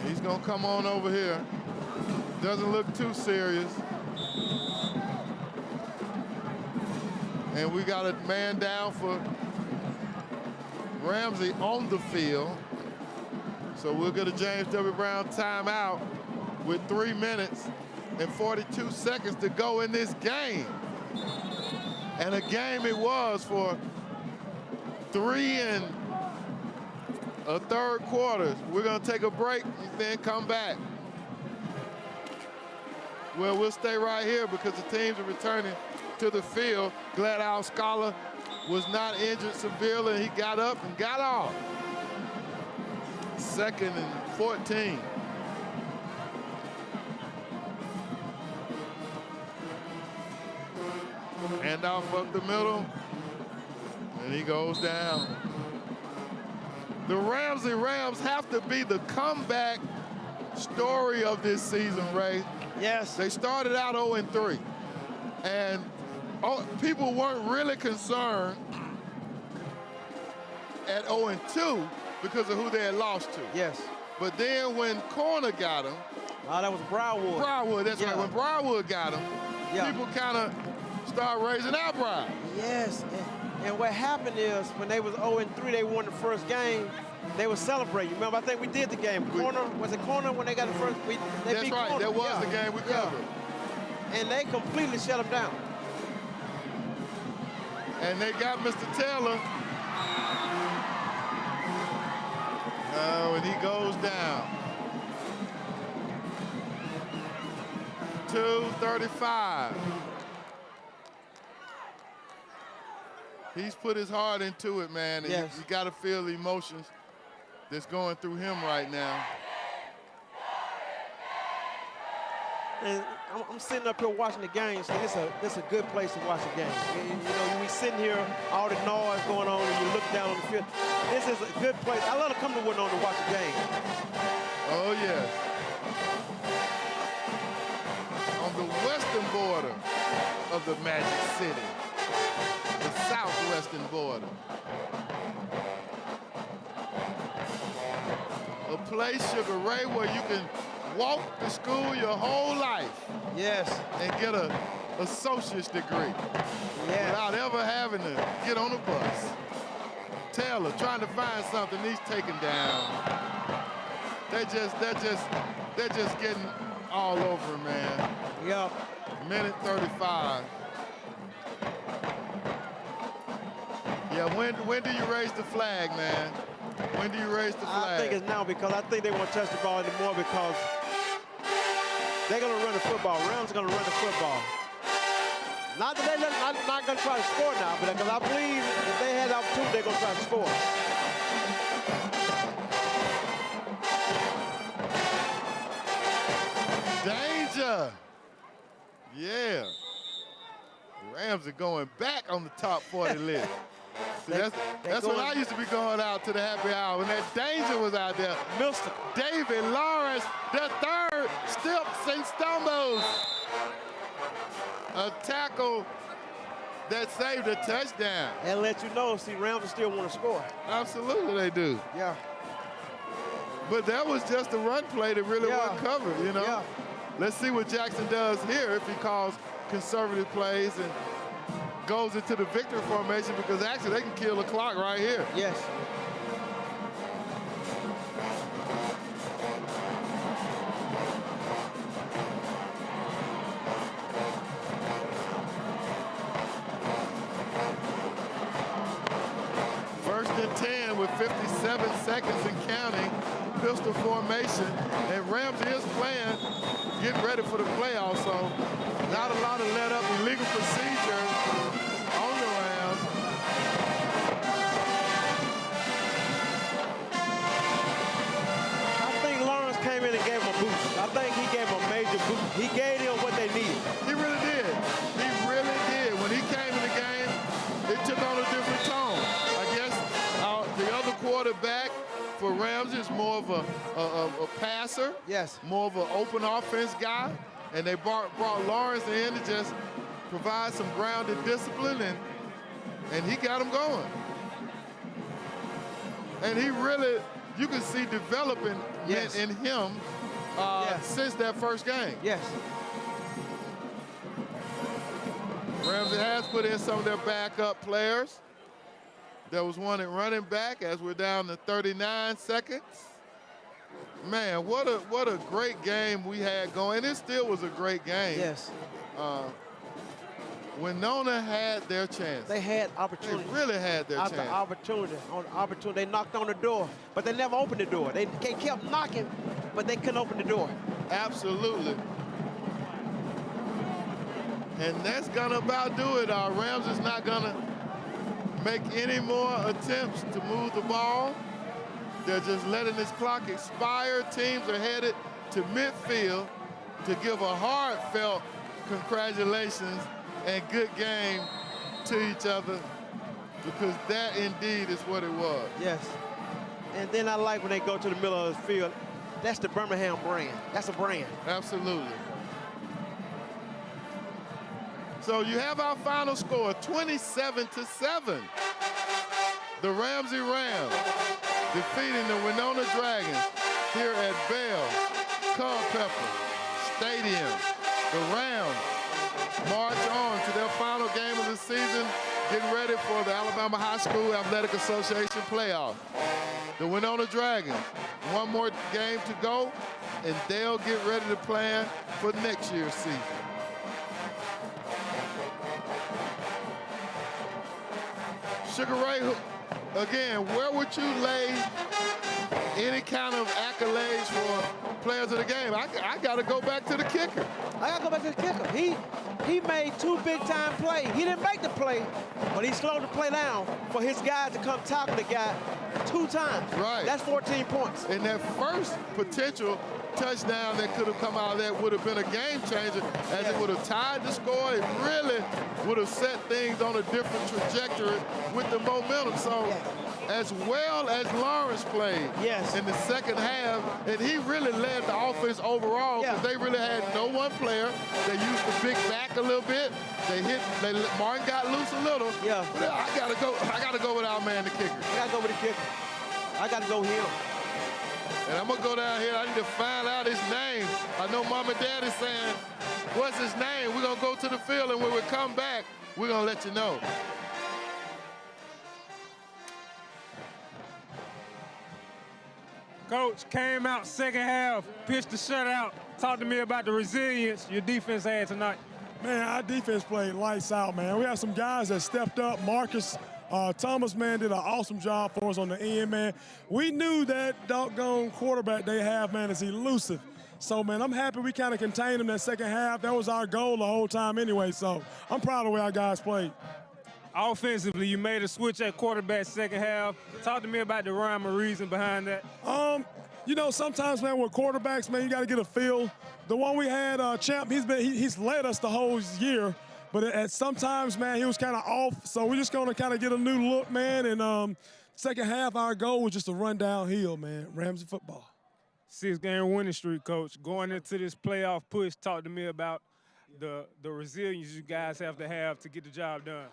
He's gonna come on over here. Doesn't look too serious. And we got a man down for Ramsay on the field. So we'll get a James W. Brown timeout with 3 minutes and 42 seconds to go in this game. And a game it was for 3 1/3 quarters. We're gonna take a break and then come back. Well, we'll stay right here because the teams are returning to the field. Glad our scholar was not injured severely. He got up and got off. 2nd and 14. Handoff up the middle, and he goes down. The Ramsay Rams have to be the comeback story of this season, Ray. Yes. They started out 0-3, and people weren't really concerned at 0-2 because of who they had lost to. Yes. But then when Corner got him. Oh, that was Briarwood. Briarwood, that's right. When Briarwood got him, people kind of start raising eyebrows. Yes, and what happened is when they was 0-3, they won the first game. They were celebrating. Remember, I think we did the game. Was it corner when they got the first? That's right. Corner. That was the game we covered. And they completely shut them down. And they got Mr. Taylor. Oh, and he goes down. 2:35. He's put his heart into it, man. And you got to feel the emotions that's going through him right now. And I'm sitting up here watching the game, so it's a good place to watch the game. You know, we sitting here, all the noise going on, and you look down on the field. This is a good place. I love to come to Wenonh to watch the game. Oh, yes. On the western border of the Magic City, the southwestern border. A place, Sugar Ray, where you can walk to school your whole life. Yes. And get an associate's degree. Yeah. Without ever having to get on a bus. Taylor trying to find something, he's taken down. They're just getting all over him, man. Yep. Minute 35. Yeah, when do you raise the flag, man? When do you raise the flag? I think it's now, because I think they won't touch the ball anymore, because they're going to run the football. Rams are going to run the football. Not that they're not going to try to score now, but because I believe if they had the opportunity, they're going to try to score. Danger. Yeah. Rams are going back on the top 40 list. See, that's when I used to be going out to the happy hour, when that Danger was out there. Mr. David Lawrence, the third, steps and stumbles. A tackle that saved a touchdown. And let you know, see, Rams still want to score. Absolutely they do. Yeah. But that was just a run play that really wasn't covered, you know? Yeah. Let's see what Jackson does here if he calls conservative plays and goes into the victory formation, because actually they can kill the clock right here. Yes. First and 10 with 57 seconds and counting. Pistol formation. And Ramsay is playing, getting ready for the playoffs, so not a lot of let up illegal procedure on the Rams. I think Lawrence came in and gave him a boost. I think he gave him a major boost. He gave them what they needed. He really did. He really did. When he came in the game, it took on a different tone. I guess the other quarterback for Ramsay is more of a passer. Yes. More of an open offense guy. And they brought Lawrence in to just provide some grounded discipline, and he got him going. And he really, you can see developing in him since that first game. Yes. Ramsay has put in some of their backup players. There was one at running back as we're down to 39 seconds. Man, what a great game we had going. It still was a great game. Yes. Wenonh had their chance. They had opportunity. They really had their chance. After opportunity. They knocked on the door, but they never opened the door. They kept knocking, but they couldn't open the door. Absolutely. And that's gonna about do it. Rams is not gonna make any more attempts to move the ball. They're just letting this clock expire. Teams are headed to midfield to give a heartfelt congratulations and good game to each other, because that indeed is what it was. Yes. And then I like when they go to the middle of the field. That's the Birmingham brand. That's a brand. Absolutely. So you have our final score, 27-7. The Ramsay Rams defeating the Wenonh Dragons here at Bell Culpepper Stadium. The Rams march on to their final game of the season, getting ready for the Alabama High School Athletic Association playoff. The Wenonh Dragons, one more game to go, and they'll get ready to plan for next year's season. Sugar Ray, again, where would you lay any kind of accolades for players of the game? I got to go back to the kicker. I got to go back to the kicker. He made 2 big-time plays. He didn't make the play, but he slowed the play down for his guys to come tackle the guy 2 times. Right. That's 14 points. And that first potential touchdown that could have come out of that would have been a game changer, as it would have tied the score. It really would have set things on a different trajectory with the momentum. So as well as Lawrence played in the second half, and he really led the offense overall because they really had no one player. They used the big back a little bit. Martin got loose a little. Yeah. But I gotta go with our man, the kicker. I gotta go with the kicker. I gotta go him. And I'm gonna go down here. I need to find out his name. I know Mom and Dad is saying, what's his name? We're gonna go to the field, and when we come back, we're gonna let you know. Coach came out second half, pitched the shutout. Talk to me about the resilience your defense had tonight. Man, our defense played lights out, man. We have some guys that stepped up. Marcus Thomas, man, did an awesome job for us on the end, man. We knew that doggone quarterback they have, man, is elusive. So, man, I'm happy we kind of contained him that second half. That was our goal the whole time anyway, so I'm proud of the way our guys played. Offensively, you made a switch at quarterback second half. Talk to me about the rhyme or reason behind that. You know, sometimes, man, with quarterbacks, man, you got to get a feel. The one we had, Champ, he's led us the whole year. But at sometimes, man, he was kind of off. So we're just going to kind of get a new look, man. And second half, our goal was just to run downhill, man. Ramsay football. 6-game winning streak, Coach. Going into this playoff push, talk to me about the resilience you guys have to get the job done.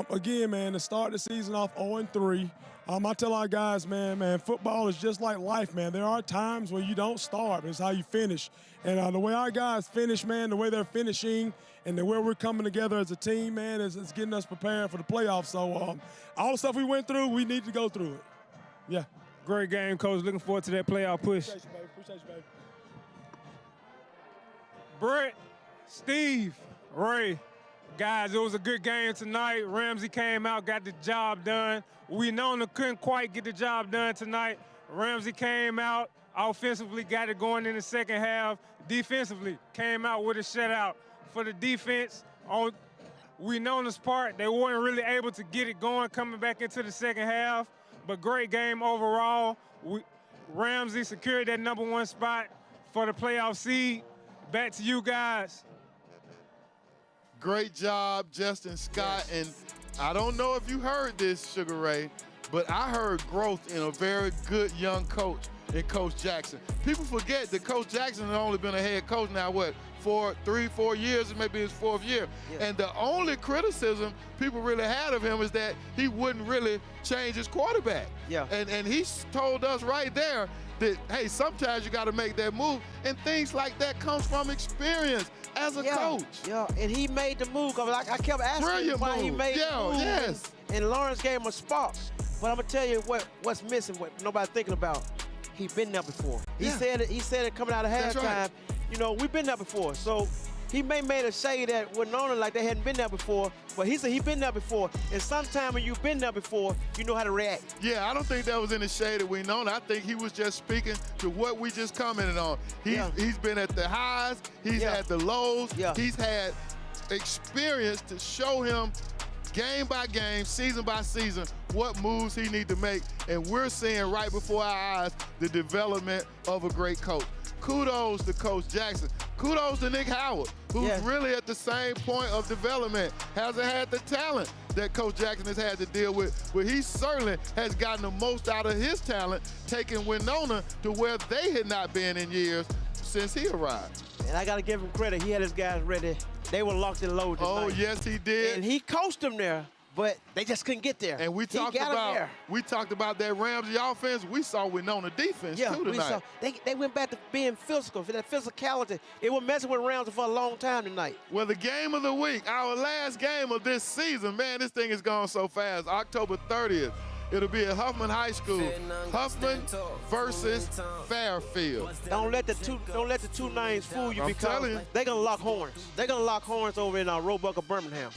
Again, man, to start the season off 0-3, I tell our guys, man, football is just like life, man. There are times where you don't start. It's how you finish. And the way our guys finish, man, the way they're finishing, and the way we're coming together as a team, man, is getting us prepared for the playoffs. So all the stuff we went through, we need to go through it. Yeah. Great game, Coach. Looking forward to that playoff push. Appreciate you, baby. Appreciate you, baby. Brett, Steve, Ray, guys, it was a good game tonight. Ramsay came out, got the job done. Wenonh couldn't quite get the job done tonight. Ramsay came out, offensively got it going in the second half. Defensively, came out with a shutout. For the defense, on Wenonh's part, they weren't really able to get it going coming back into the second half, but great game overall. Ramsay secured that #1 spot for the playoff seed. Back to you guys. Great job, Justin Scott. And I don't know if you heard this, Sugar Ray, but I heard growth in a very good young coach in Coach Jackson. People forget that Coach Jackson has only been a head coach now, what, 3, 4 years, and maybe his 4th year. Yeah. And the only criticism people really had of him is that he wouldn't really change his quarterback. Yeah. And he told us right there that, hey, sometimes you got to make that move, and things like that comes from experience as a coach. Yeah, and he made the move. I kept asking him why he made the move. Yes. And Lawrence gave him a spark. But I'm going to tell you what's missing, what nobody's thinking about. He's been there before. He said it coming out of halftime. Right. You know, we've been there before. So he may made a shade at Wenonh like they hadn't been there before, but he said he's been there before. And sometime when you've been there before, you know how to react. Yeah, I don't think that was in the shade that Wenonh. I think he was just speaking to what we just commented on. He's been at the highs, he's had the lows, he's had experience to show him game by game, season by season, what moves he needs to make. And we're seeing right before our eyes the development of a great coach. Kudos to Coach Jackson. Kudos to Nick Howard, who's really at the same point of development. Hasn't had the talent that Coach Jackson has had to deal with, but he certainly has gotten the most out of his talent, taking Wenonh to where they had not been in years since he arrived. And I got to give him credit. He had his guys ready. They were locked and loaded. Oh, yes, he did. And he coached them there. but they just couldn't get there. And we talked about that Ramsay offense. We saw Wenonh defense too tonight. They went back to being physical, for that physicality. It was messing with Ramsay for a long time tonight. Well, the game of the week, our last game of this season, man, this thing is going so fast. October 30th. It'll be at Huffman High School. Huffman versus Fairfield. Don't let the two names fool you, because they're gonna lock horns. They're gonna lock horns over in Roebuck of Birmingham.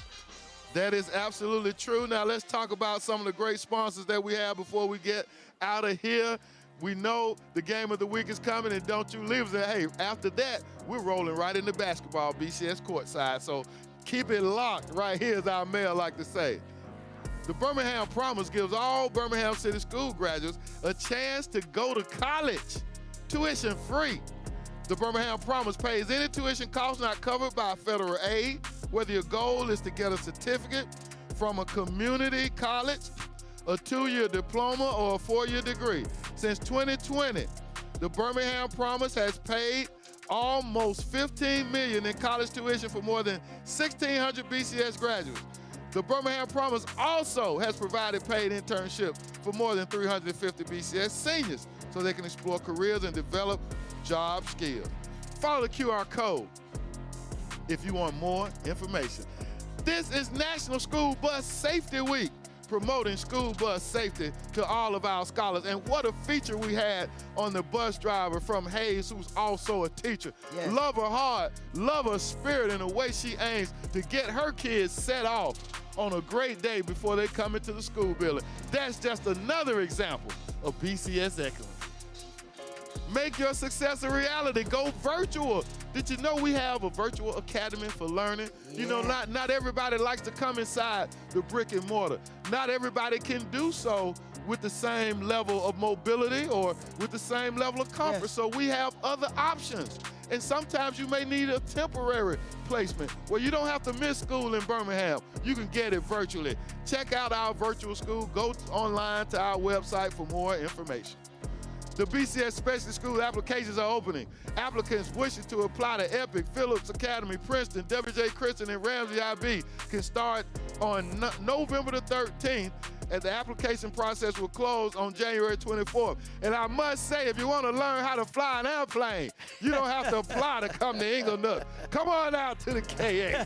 That is absolutely true. Now let's talk about some of the great sponsors that we have before we get out of here. We know the game of the week is coming, and don't you leave us. Hey, after that, we're rolling right into basketball, BCS courtside. So keep it locked right here, as our mayor like to say. The Birmingham Promise gives all Birmingham City School graduates a chance to go to college, tuition free. The Birmingham Promise pays any tuition costs not covered by federal aid, whether your goal is to get a certificate from a community college, a 2-year diploma, or a 4-year degree. Since 2020, the Birmingham Promise has paid almost $15 million in college tuition for more than 1,600 BCS graduates. The Birmingham Promise also has provided paid internships for more than 350 BCS seniors so they can explore careers and develop job skills. Follow the QR code if you want more information. This is National School Bus Safety Week, promoting school bus safety to all of our scholars. And what a feature we had on the bus driver from Hayes, who's also a teacher. Yes. Love her heart, love her spirit, and the way she aims to get her kids set off on a great day before they come into the school building. That's just another example of BCS excellence. Make your success a reality. Go virtual. Did you know we have a virtual academy for learning? Yeah. You know, not everybody likes to come inside the brick and mortar. Not everybody can do so with the same level of mobility or with the same level of comfort. Yes. So we have other options. And sometimes you may need a temporary placement where you don't have to miss school in Birmingham. You can get it virtually. Check out our virtual school. Go online to our website for more information. The BCS Specialty School applications are opening. Applicants wishing to apply to Epic, Phillips Academy, Princeton, WJ Christian, and Ramsay IB can start on November the 13th, and the application process will close on January 24th. And I must say, if you want to learn how to fly an airplane, you don't have to apply to come to Inglenook. Come on out to the KA.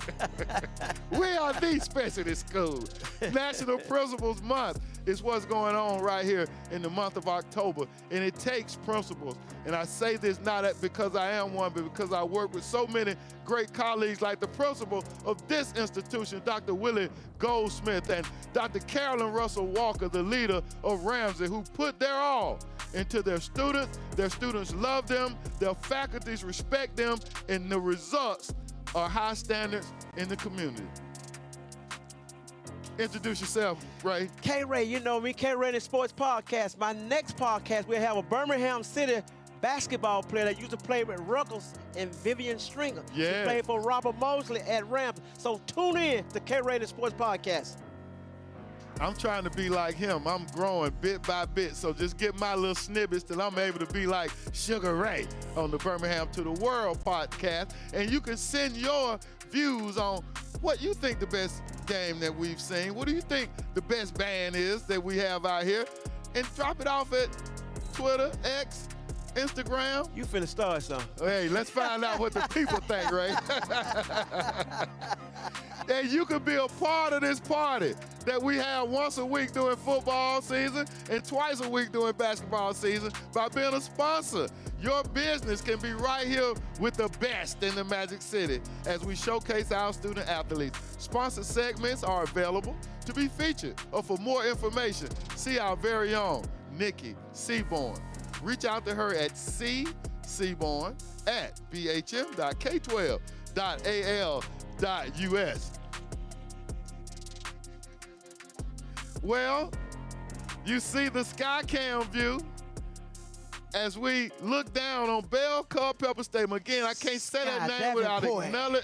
We are the specialty school. National Principals Month is what's going on right here in the month of October, and it takes principals. And I say this not because I am one, but because I work with so many great colleagues like the principal of this institution, Dr. Willie Goldsmith, and Dr. Carolyn Russell Walker, the leader of Ramsay, who put their all into their students. Their students love them, their faculties respect them, and the results are high standards in the community. Introduce yourself, Ray. K-Ray, you know me, K-Ray, the Sports Podcast. My next podcast, we'll have a Birmingham City basketball player that used to play with Ruckles and Vivian Stringer. Yeah. She played for Robert Mosley at Ramsay. So tune in to K-Ray, the Sports Podcast. I'm trying to be like him. I'm growing bit by bit. So just get my little snippets till I'm able to be like Sugar Ray on the Birmingham to the World podcast. And you can send your views on what you think the best game that we've seen. What do you think the best band is that we have out here? And drop it off at Twitter, X, Instagram. You finna start something. Hey, let's find out what the people think, Ray. And you can be a part of this party that we have once a week during football season and twice a week during basketball season by being a sponsor. Your business can be right here with the best in the Magic City as we showcase our student athletes. Sponsor segments are available to be featured, or for more information, see our very own Nikki Seaborn. Reach out to her at cseaborn@bhm.k12.al.us. Well, you see the sky cam view as we look down on Bell Culpepper Stadium. Again, I can't say that name without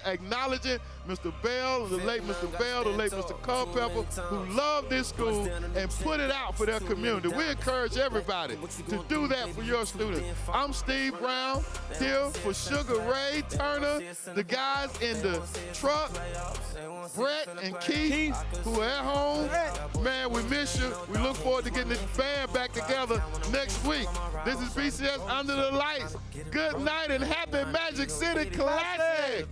acknowledging Mr. Bell, the late Mr. Bell, the late Mr. Culpepper, who love this school and put it out for their community. We encourage everybody to do that for your students. I'm Steve Brown, here for Sugar Ray Turner, the guys in the truck, Brett and Keith, who are at home. Man, we miss you. We look forward to getting the band back together next week. This is BCS Under the Lights. Good night and happy Magic City Classic.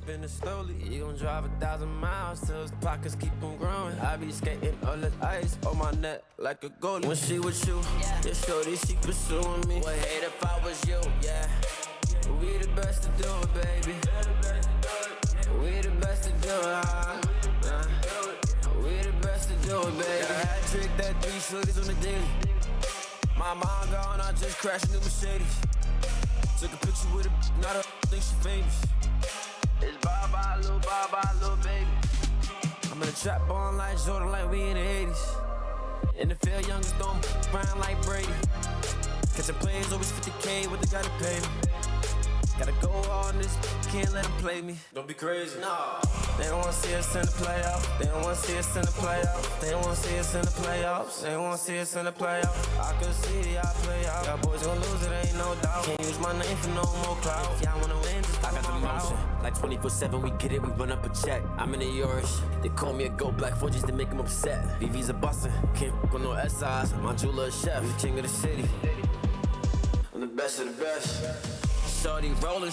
You gon' drive 1,000 miles till his pockets keep on growing. I be skating all the ice on my neck like a goalie. When she with you, yeah, shorty, she pursuing me. Would hate if I was you, yeah. We the best to do it, baby. We the best to do it, we the best to do it, baby. Got a hat trick, that 3 shorties on the daily. My mom gone, I just crashed a new Mercedes. Took a picture with her, not a think she famous. It's bye-bye, little baby. I'm in a trap on like Jordan, like we in the 80s. In the field, youngest throwing around like Brady. Catching plays, always 50K, what they gotta pay me. Gotta go on this, can't let them play me. Don't be crazy. No. They don't wanna see us in the playoffs. They don't wanna see us in the playoffs. They don't wanna see us in the playoffs. They don't wanna see us in the playoffs. I could see y'all play out. Y'all boys gon' lose it, ain't no doubt. Can't use my name for no more clout. If y'all wanna win, just I got the motion. Like 24/7, we get it, we run up a check. I'm in the Irish. They call me a gold black 4 just to make them upset. VV's a bustin', can't f with no SIs. My jeweler a chef, I'm the king of the city. I'm the best of the best. Shorty rollin'.